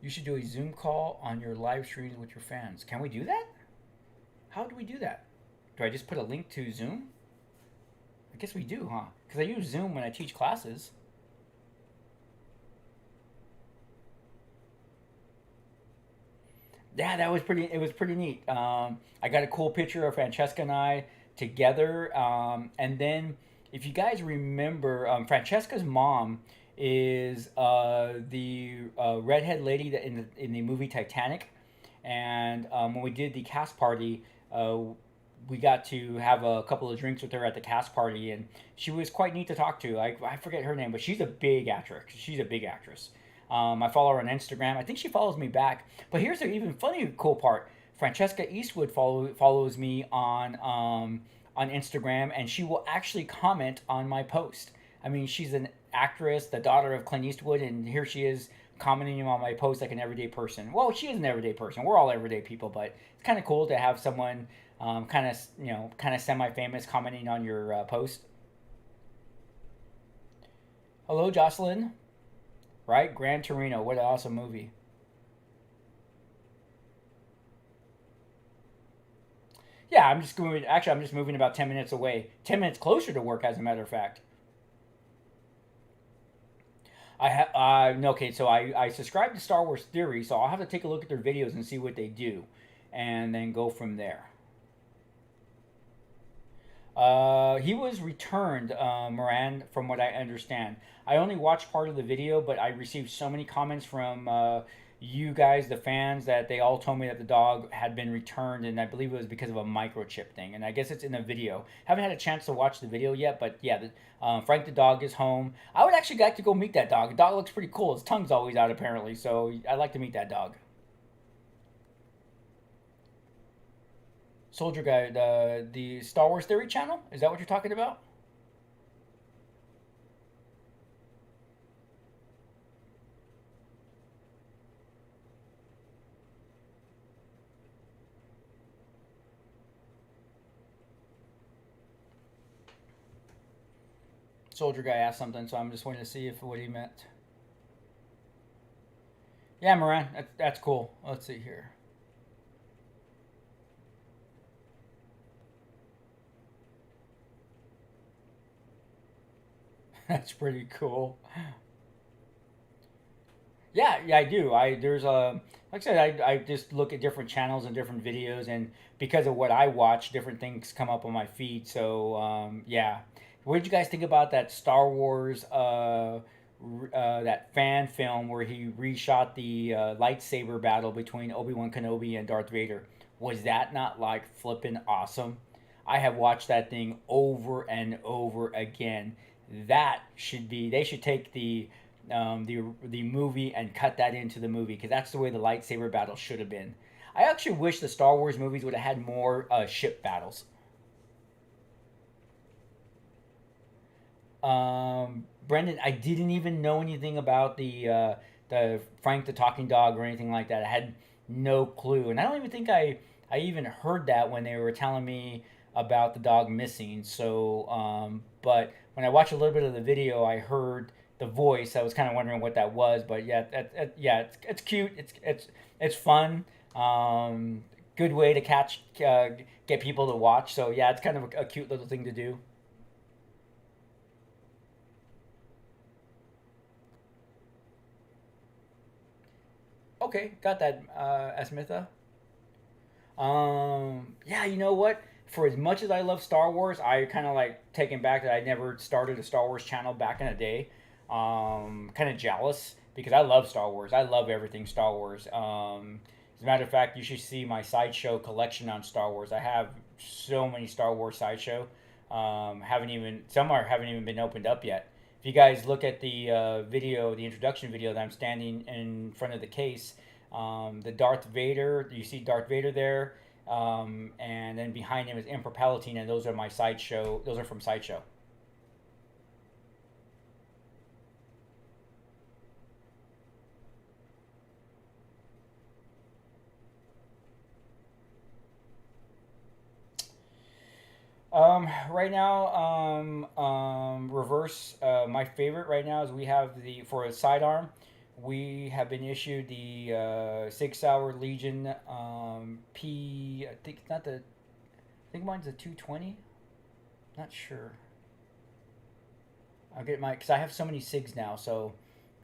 You should do a Zoom call on your live streams with your fans. Can we do that? How do we do that? Do I just put a link to Zoom? I guess we do, huh? Because I use Zoom when I teach classes. Yeah, it was pretty neat. I got a cool picture of Francesca and I together. And then, if you guys remember, Francesca's mom is the redhead lady that in the movie Titanic. And when we did the cast party, we got to have a couple of drinks with her at the cast party, and she was quite neat to talk to. I forget her name, but she's a big actress. I follow her on Instagram. I think she follows me back. But here's the even funny, cool part. Francesca Eastwood follows me on Instagram, and she will actually comment on my post. I mean, she's an actress, the daughter of Clint Eastwood, and here she is commenting on my post like an everyday person. Well, she is an everyday person. We're all everyday people, but it's kind of cool to have someone kind of semi-famous commenting on your post. Hello, Jocelyn. Right? Gran Torino. What an awesome movie. Yeah, I'm just moving about 10 minutes away. 10 minutes closer to work, as a matter of fact. Okay, so I subscribe to Star Wars Theory, so I'll have to take a look at their videos and see what they do, and then go from there. He was returned, Moran, from what I understand. I only watched part of the video, but I received so many comments from you guys, the fans, that they all told me that the dog had been returned, and I believe it was because of a microchip thing. And I guess it's in the video. Haven't had a chance to watch the video yet, but yeah, Frank the dog is home. I would actually like to go meet that dog. The dog looks pretty cool. His tongue's always out, apparently, so I'd like to meet that dog. Soldier Guy, the Star Wars Theory channel? Is that what you're talking about? soldier guy asked something, so I'm just waiting to see what he meant. Yeah, Moran, that's cool. Let's see here. That's pretty cool. Yeah, I do. There's a like I said, I just look at different channels and different videos, and because of what I watch, different things come up on my feed. So yeah, what did you guys think about that Star Wars that fan film where he reshot the lightsaber battle between Obi-Wan Kenobi and Darth Vader? Was that not like flippin' awesome? I have watched that thing over and over again. That should be, they should take the movie and cut that into the movie, because that's the way the lightsaber battle should have been. I actually wish the Star Wars movies would have had more ship battles. Brendan, I didn't even know anything about the Frank the Talking Dog or anything like that. I had no clue, and I don't even think I even heard that when they were telling me about the dog missing. So, but when I watched a little bit of the video, I heard the voice. I was kind of wondering what that was, but yeah, it's cute. It's fun. Good way to get people to watch. So yeah, it's kind of a cute little thing to do. Okay, got that, Asmitha. Yeah, you know what? For as much as I love Star Wars, I kind of like taken back that I never started a Star Wars channel back in the day. Kind of jealous because I love Star Wars. I love everything Star Wars. As a matter of fact, you should see my sideshow collection on Star Wars. I have so many Star Wars sideshow. Some haven't even been opened up yet. If you guys look at the video, the introduction video that I'm standing in front of the case, the Darth Vader, you see Darth Vader there, and then behind him is Emperor Palpatine, and those are my sideshow. Those are from Sideshow. Right now, reverse. My favorite right now is we have for a sidearm, we have been issued the 6 Hour Legion P. I think mine's a 220. Not sure. I'll get because I have so many SIGs now, so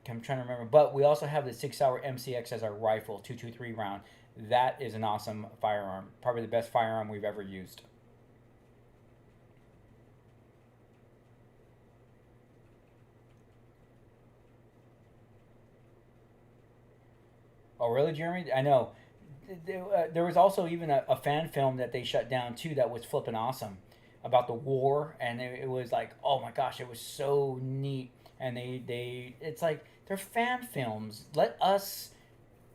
I'm trying to remember. But we also have the 6 Hour MCX as our rifle, 223 round. That is an awesome firearm. Probably the best firearm we've ever used. Oh, really, Jeremy? I know. There was also even a fan film that they shut down, too, that was flipping awesome about the war. And it was like, oh, my gosh, it was so neat. And it's like, they're fan films. Let us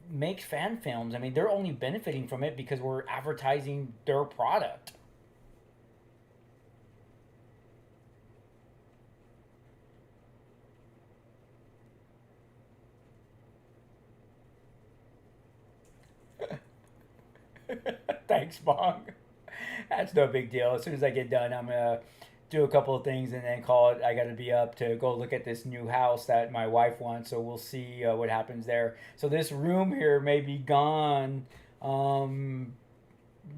make fan films. I mean, they're only benefiting from it because we're advertising their product. Thanks, Bong. That's no big deal. As soon as I get done, I'm gonna do a couple of things and then call it. I gotta be up to go look at this new house that my wife wants. So we'll see what happens there. So this room here may be gone.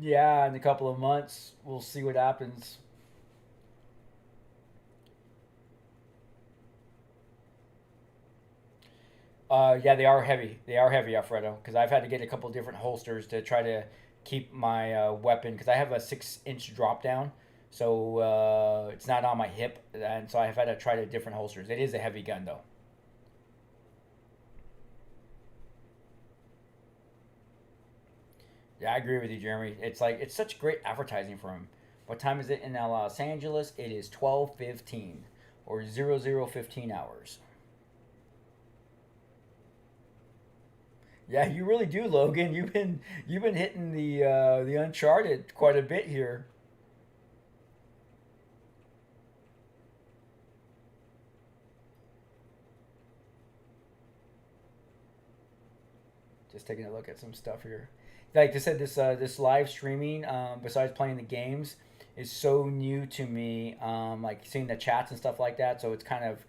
Yeah, in a couple of months, we'll see what happens. Yeah, they are heavy. They are heavy, Alfredo, because I've had to get a couple different holsters to try to keep my weapon, because I have a 6-inch drop down, so it's not on my hip, and so I've had to try the different holsters. It is a heavy gun, though. Yeah, I agree with you, Jeremy. It's such great advertising for him. What time is it in Los Angeles? It is 12:15 or 00:15 hours. Yeah, you really do, Logan. You've been hitting the Uncharted quite a bit here. Just taking a look at some stuff here. Like I said, this live streaming, besides playing the games, is so new to me. Like seeing the chats and stuff like that. So it's kind of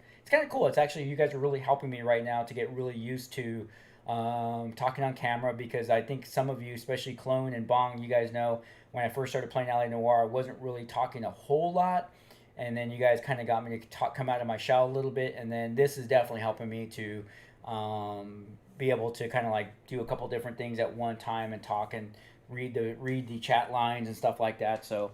cool. It's actually, you guys are really helping me right now to get really used to talking on camera, because I think some of you, especially Clone and Bong, you guys know when I first started playing LA Noire, I wasn't really talking a whole lot. And then you guys kind of got me to come out of my shell a little bit. And then this is definitely helping me to be able to kind of like do a couple different things at one time and talk and read the chat lines and stuff like that. So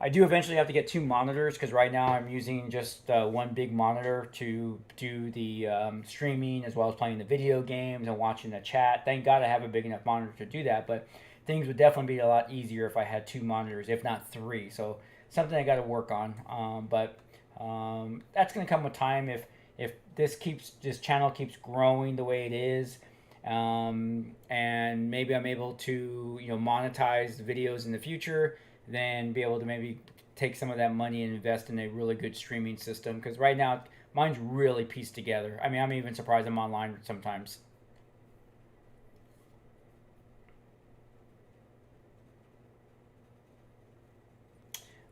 I do eventually have to get 2 monitors, because right now I'm using just one big monitor to do the streaming as well as playing the video games and watching the chat. Thank God I have a big enough monitor to do that, but things would definitely be a lot easier if I had 2 monitors, if not 3. So something I got to work on. But that's going to come with time. If this channel keeps growing the way it is, and maybe I'm able to monetize the videos in the future, then be able to maybe take some of that money and invest in a really good streaming system. Because right now mine's really pieced together. I mean, I'm even surprised I'm online sometimes.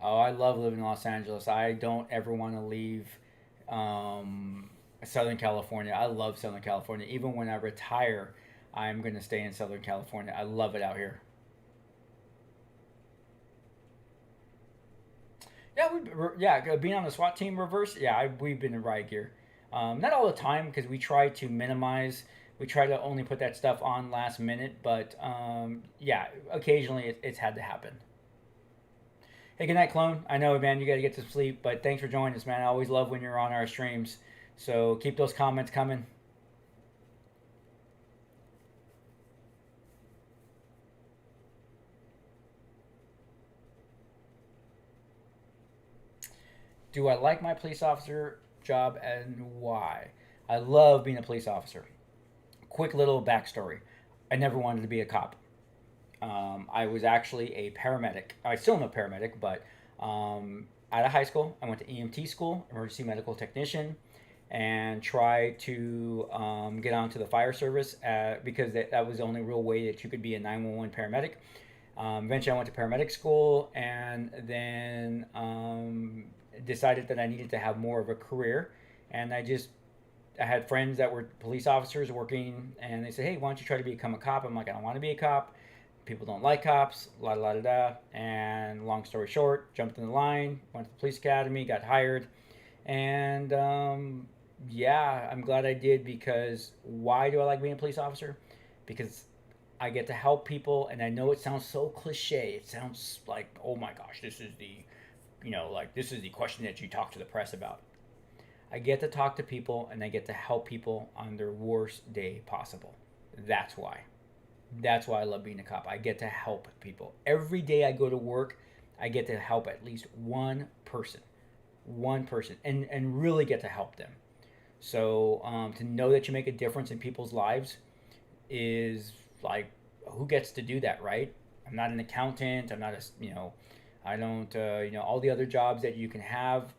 Oh, I love living in Los Angeles. I don't ever want to leave Southern California. I love Southern California. Even when I retire, I'm going to stay in Southern California. I love it out here. Yeah, being on the SWAT team reverse, we've been in riot gear. Not all the time, because we try to minimize. We try to only put that stuff on last minute, but yeah, occasionally it's had to happen. Hey, good night, Clone. I know, man, you got to get to sleep, but thanks for joining us, man. I always love when you're on our streams, so keep those comments coming. Do I like my police officer job and why? I love being a police officer. Quick little backstory. I never wanted to be a cop. I was actually a paramedic. I still am a paramedic, but out of high school, I went to EMT school, emergency medical technician, and tried to get onto the fire service because that was the only real way that you could be a 911 paramedic. Eventually, I went to paramedic school, and then decided that I needed to have more of a career. And I had friends that were police officers working, and they said, hey, why don't you try to become a cop? I'm like, I don't want to be a cop. People don't like cops, la da da da. And long story short, jumped in the line, went to the police academy, got hired. And yeah, I'm glad I did, because why do I like being a police officer? Because I get to help people, and I know it sounds so cliche. It sounds like, oh my gosh, this is the this is the question that you talk to the press about. I get to talk to people, and I get to help people on their worst day possible. That's why. That's why I love being a cop. I get to help people. Every day I go to work, I get to help at least one person, and really get to help them. So to know that you make a difference in people's lives is like, who gets to do that, right? I'm not an accountant. I'm not I don't, all the other jobs that you can have.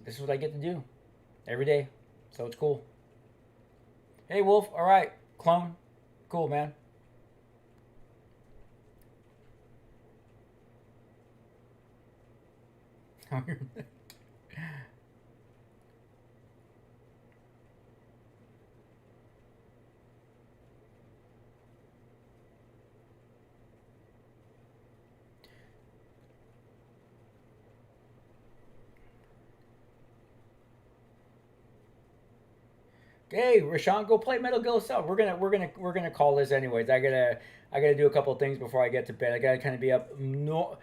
This is what I get to do every day. So it's cool. Hey, Wolf. All right. Clone. Cool, man. Hey, Rashawn, go play Metal Gear Solid. We're gonna call this anyways. I gotta do a couple of things before I get to bed. I gotta kind of be up. No,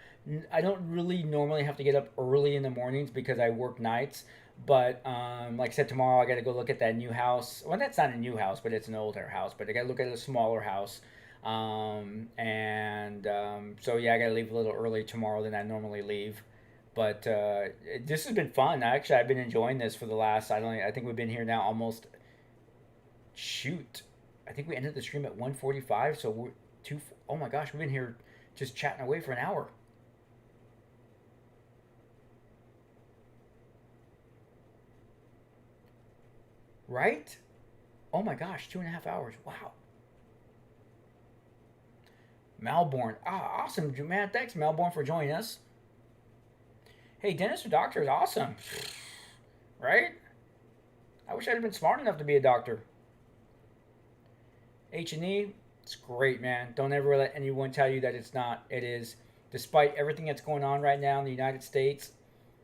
I don't really normally have to get up early in the mornings because I work nights. But like I said, tomorrow I gotta go look at that new house. Well, that's not a new house, but it's an older house. But I gotta look at a smaller house. So yeah, I gotta leave a little early tomorrow than I normally leave. But this has been fun. I've been enjoying this for the last. I think we've been here now almost. Shoot, I think we ended the stream at 1:45, so we're oh my gosh, we've been here just chatting away for an hour. Right? Oh my gosh, 2.5 hours. Wow. Melbourne. Awesome, man. Thanks, Melbourne, for joining us. Hey, dentist or doctor is awesome. Right? I wish I'd have been smart enough to be a doctor. H&E, it's great, man. Don't ever let anyone tell you that it's not. It is. Despite everything that's going on right now in the United States,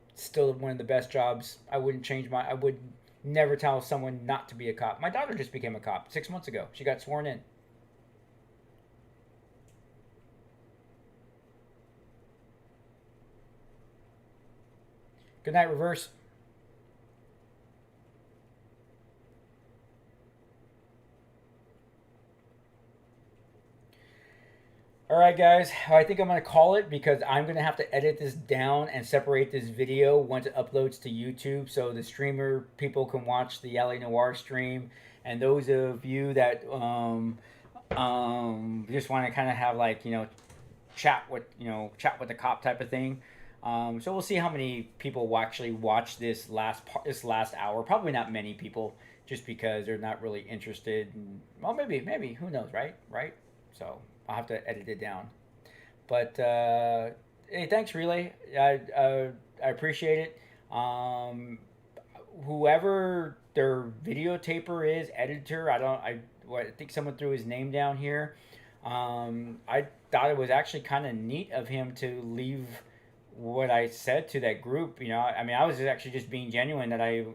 it's still one of the best jobs. I would never tell someone not to be a cop. My daughter just became a cop 6 months ago. She got sworn in. Good night, Reverse. All right, guys, I think I'm going to call it because I'm going to have to edit this down and separate this video once it uploads to YouTube so the streamer people can watch the LA Noire stream. And those of you that just want to kind of have like, chat with the cop type of thing. So we'll see how many people will actually watch this last hour. Probably not many people, just because they're not really interested. Well, maybe, who knows, right? So I'll have to edit it down. But hey, thanks, Relay. I appreciate it. Whoever their videotaper is, editor, I think someone threw his name down here. I thought it was actually kind of neat of him to leave what I said to that group. I was actually just being genuine that I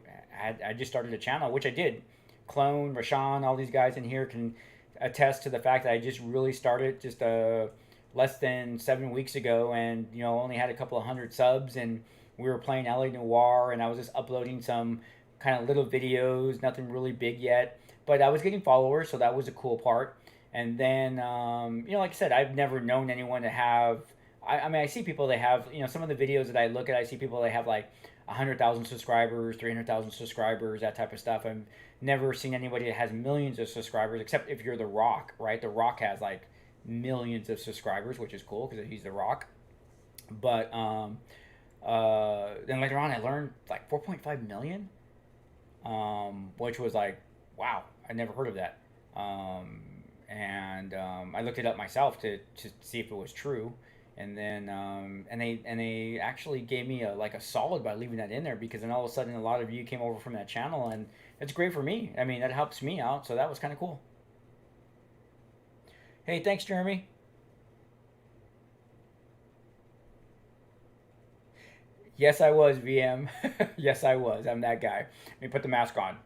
just started a channel, which I did. Clone, Rashawn, all these guys in here can attest to the fact that I just really started just less than 7 weeks ago, and only had a couple of hundred subs, and we were playing LA Noire, and I was just uploading some kind of little videos, nothing really big yet, but I was getting followers, so that was a cool part. And then like I said, I've never known anyone to have, I see people that have, some of the videos that I look at, I see people that have like 100,000 subscribers, 300,000 subscribers, that type of stuff. I've never seen anybody that has millions of subscribers, except if you're The Rock, right? The Rock has like millions of subscribers, which is cool because he's The Rock. But then later on, I learned like 4.5 million, which was like, wow, I never heard of that. And I looked it up myself to see if it was true. And then and they actually gave me a solid by leaving that in there, because then all of a sudden a lot of you came over from that channel, and it's great for me. I mean, that helps me out, so that was kind of cool. Hey, thanks, Jeremy. Yes, I was, VM. Yes, I was. I'm that guy. Let me put the mask on.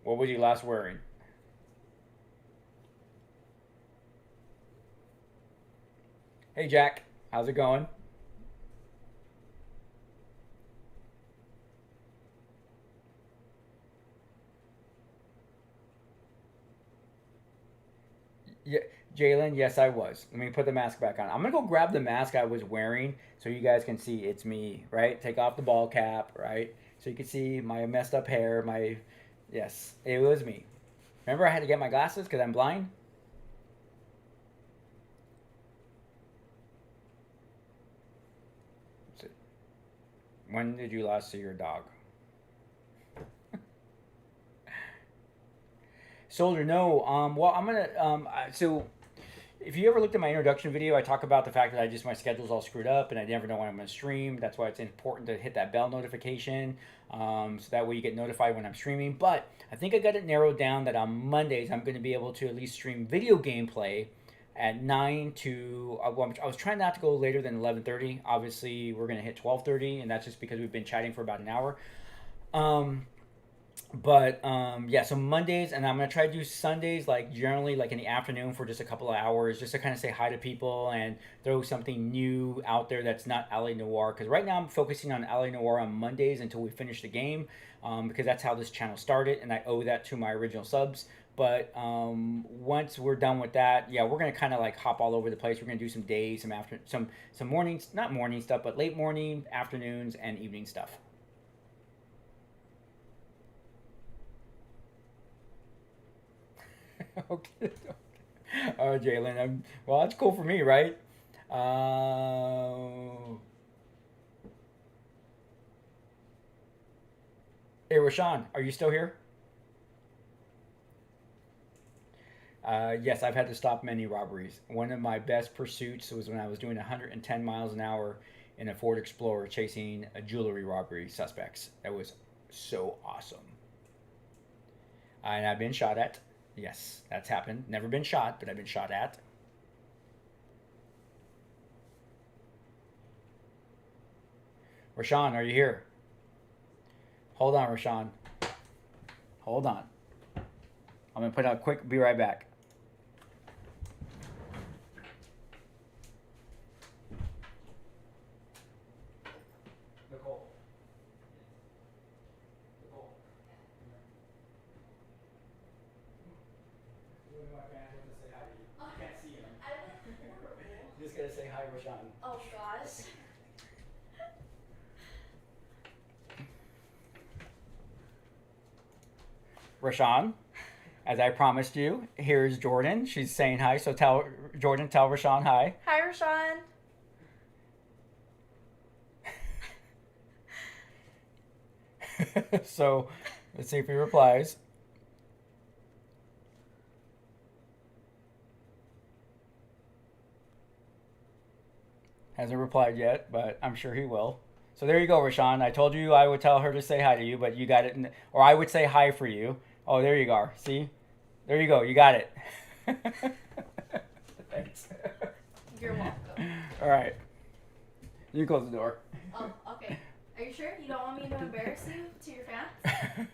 What was you last wearing? Hey, Jack. How's it going? Yeah, Jalen, yes, I was. Let me put the mask back on. I'm going to go grab the mask I was wearing so you guys can see it's me, right? Take off the ball cap, right? So you can see my messed up hair, yes, it was me. Remember I had to get my glasses because I'm blind? When did you last see your dog? Soldier, no. Well, I'm gonna. So, if you ever looked at my introduction video, I talk about the fact that my schedule's all screwed up, and I never know when I'm gonna stream. That's why it's important to hit that bell notification, so that way you get notified when I'm streaming. But I think I got it narrowed down that on Mondays I'm gonna be able to at least stream video gameplay at 9 to, I was trying not to go later than 11:30. Obviously, we're going to hit 12:30, and that's just because we've been chatting for about an hour. Yeah, so Mondays, and I'm going to try to do Sundays, like generally like in the afternoon for just a couple of hours, just to kind of say hi to people and throw something new out there that's not LA Noire. Because right now I'm focusing on LA Noire on Mondays until we finish the game, because that's how this channel started, and I owe that to my original subs. But once we're done with that, yeah, we're gonna kind of like hop all over the place. We're gonna do some days, some mornings, not morning stuff, but late morning, afternoons, and evening stuff. Okay. Oh, Jalen, well, that's cool for me, right? Hey, Rashawn, are you still here? Yes, I've had to stop many robberies. One of my best pursuits was when I was doing 110 miles an hour in a Ford Explorer chasing a jewelry robbery suspects. That was so awesome. And I've been shot at. Yes, that's happened. Never been shot, but I've been shot at. Rashawn, are you here? Hold on, Rashawn. Hold on. I'm going to put out a quick, be right back. Nicole. Nicole. I can't see him. Just going to say hi, Rashawn. Oh, gosh. Rashawn, as I promised you, here's Jordan. She's saying hi, so tell Jordan, tell Rashawn hi. Hi, Rashawn. So let's see if he replies. Hasn't replied yet, but I'm sure he will. So there you go, Rashawn. I told you I would tell her to say hi to you, but you got it. Or I would say hi for you. Oh, there you go. See? There you go. You got it. Thanks. You're welcome. All right. You close the door. Oh, okay. Are you sure you don't want me to embarrass you to your fans?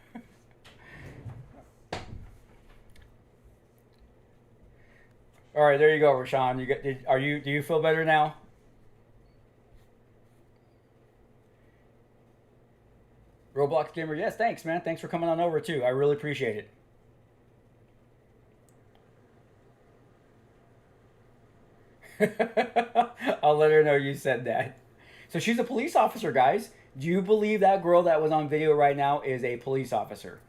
All right, there you go, Rashawn. Do you feel better now? Roblox Gamer, yes, thanks, man. Thanks for coming on over, too. I really appreciate it. I'll let her know you said that. So she's a police officer, guys. Do you believe that girl that was on video right now is a police officer?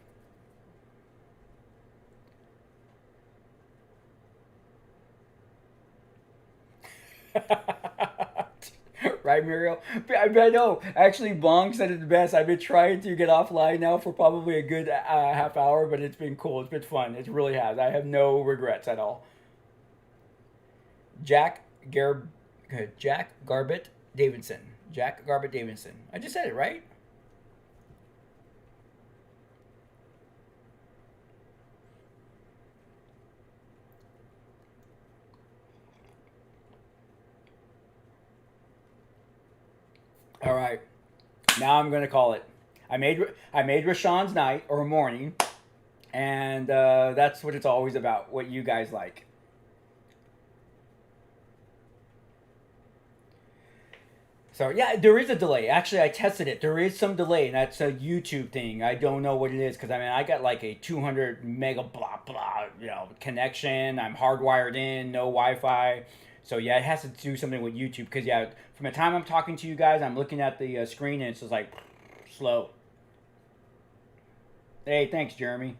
Right, Muriel? I know. Actually, Bong said it the best. I've been trying to get offline now for probably a good half hour, but it's been cool. It's been fun. It really has. I have no regrets at all. Jack Garbett Davidson. Jack Garbett Davidson. I just said it, right? All right, now I'm gonna call it. I made Rashawn's night or morning, and that's what it's always about. What you guys like. So yeah, there is a delay. Actually, I tested it. There is some delay, and that's a YouTube thing. I don't know what it is because I mean I got like a 200 mega blah blah connection. I'm hardwired in, no Wi-Fi. So yeah, it has to do something with YouTube because yeah, from the time I'm talking to you guys, I'm looking at the screen and it's just like slow. Hey, thanks, Jeremy.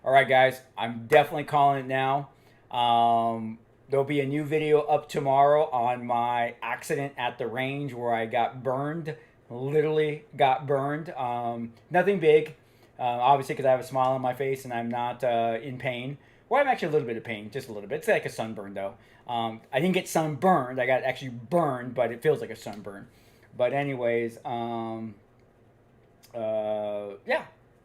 All right, guys, I'm definitely calling it now. There'll be a new video up tomorrow on my accident at the range where I got burned, literally got burned. Nothing big, obviously because I have a smile on my face and I'm not in pain. Well, I'm actually a little bit of pain, just a little bit. It's like a sunburn, though. I didn't get sunburned. I got actually burned, but it feels like a sunburn. But anyways, yeah.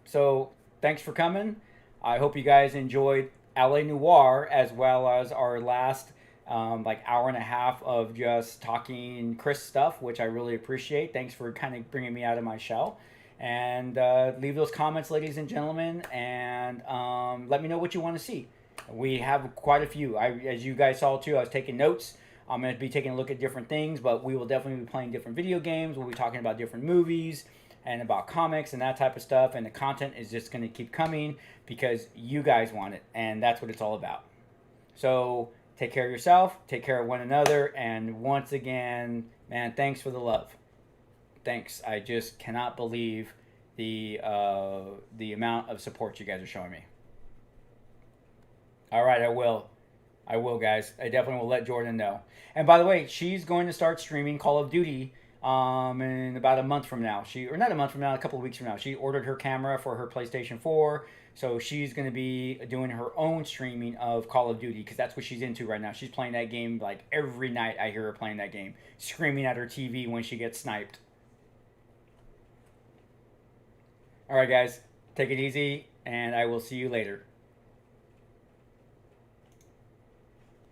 So thanks for coming. I hope you guys enjoyed L.A. Noire as well as our last like hour and a half of just talking Chris stuff, which I really appreciate. Thanks for kind of bringing me out of my shell. And leave those comments, ladies and gentlemen, and let me know what you want to see. We have quite a few. As you guys saw too, I was taking notes. I'm going to be taking a look at different things, but we will definitely be playing different video games. We'll be talking about different movies and about comics and that type of stuff. And the content is just going to keep coming because you guys want it, and that's what it's all about. So take care of yourself, take care of one another, and once again, man, thanks for the love. Thanks. I just cannot believe the amount of support you guys are showing me. All right, I will, guys. I definitely will let Jordan know. And by the way, she's going to start streaming Call of Duty in about a month from now. Or not a month from now, a couple of weeks from now. She ordered her camera for her PlayStation 4, so she's going to be doing her own streaming of Call of Duty, because that's what she's into right now. She's playing that game like every night. I hear her playing that game, screaming at her TV when she gets sniped. All right, guys, take it easy, and I will see you later.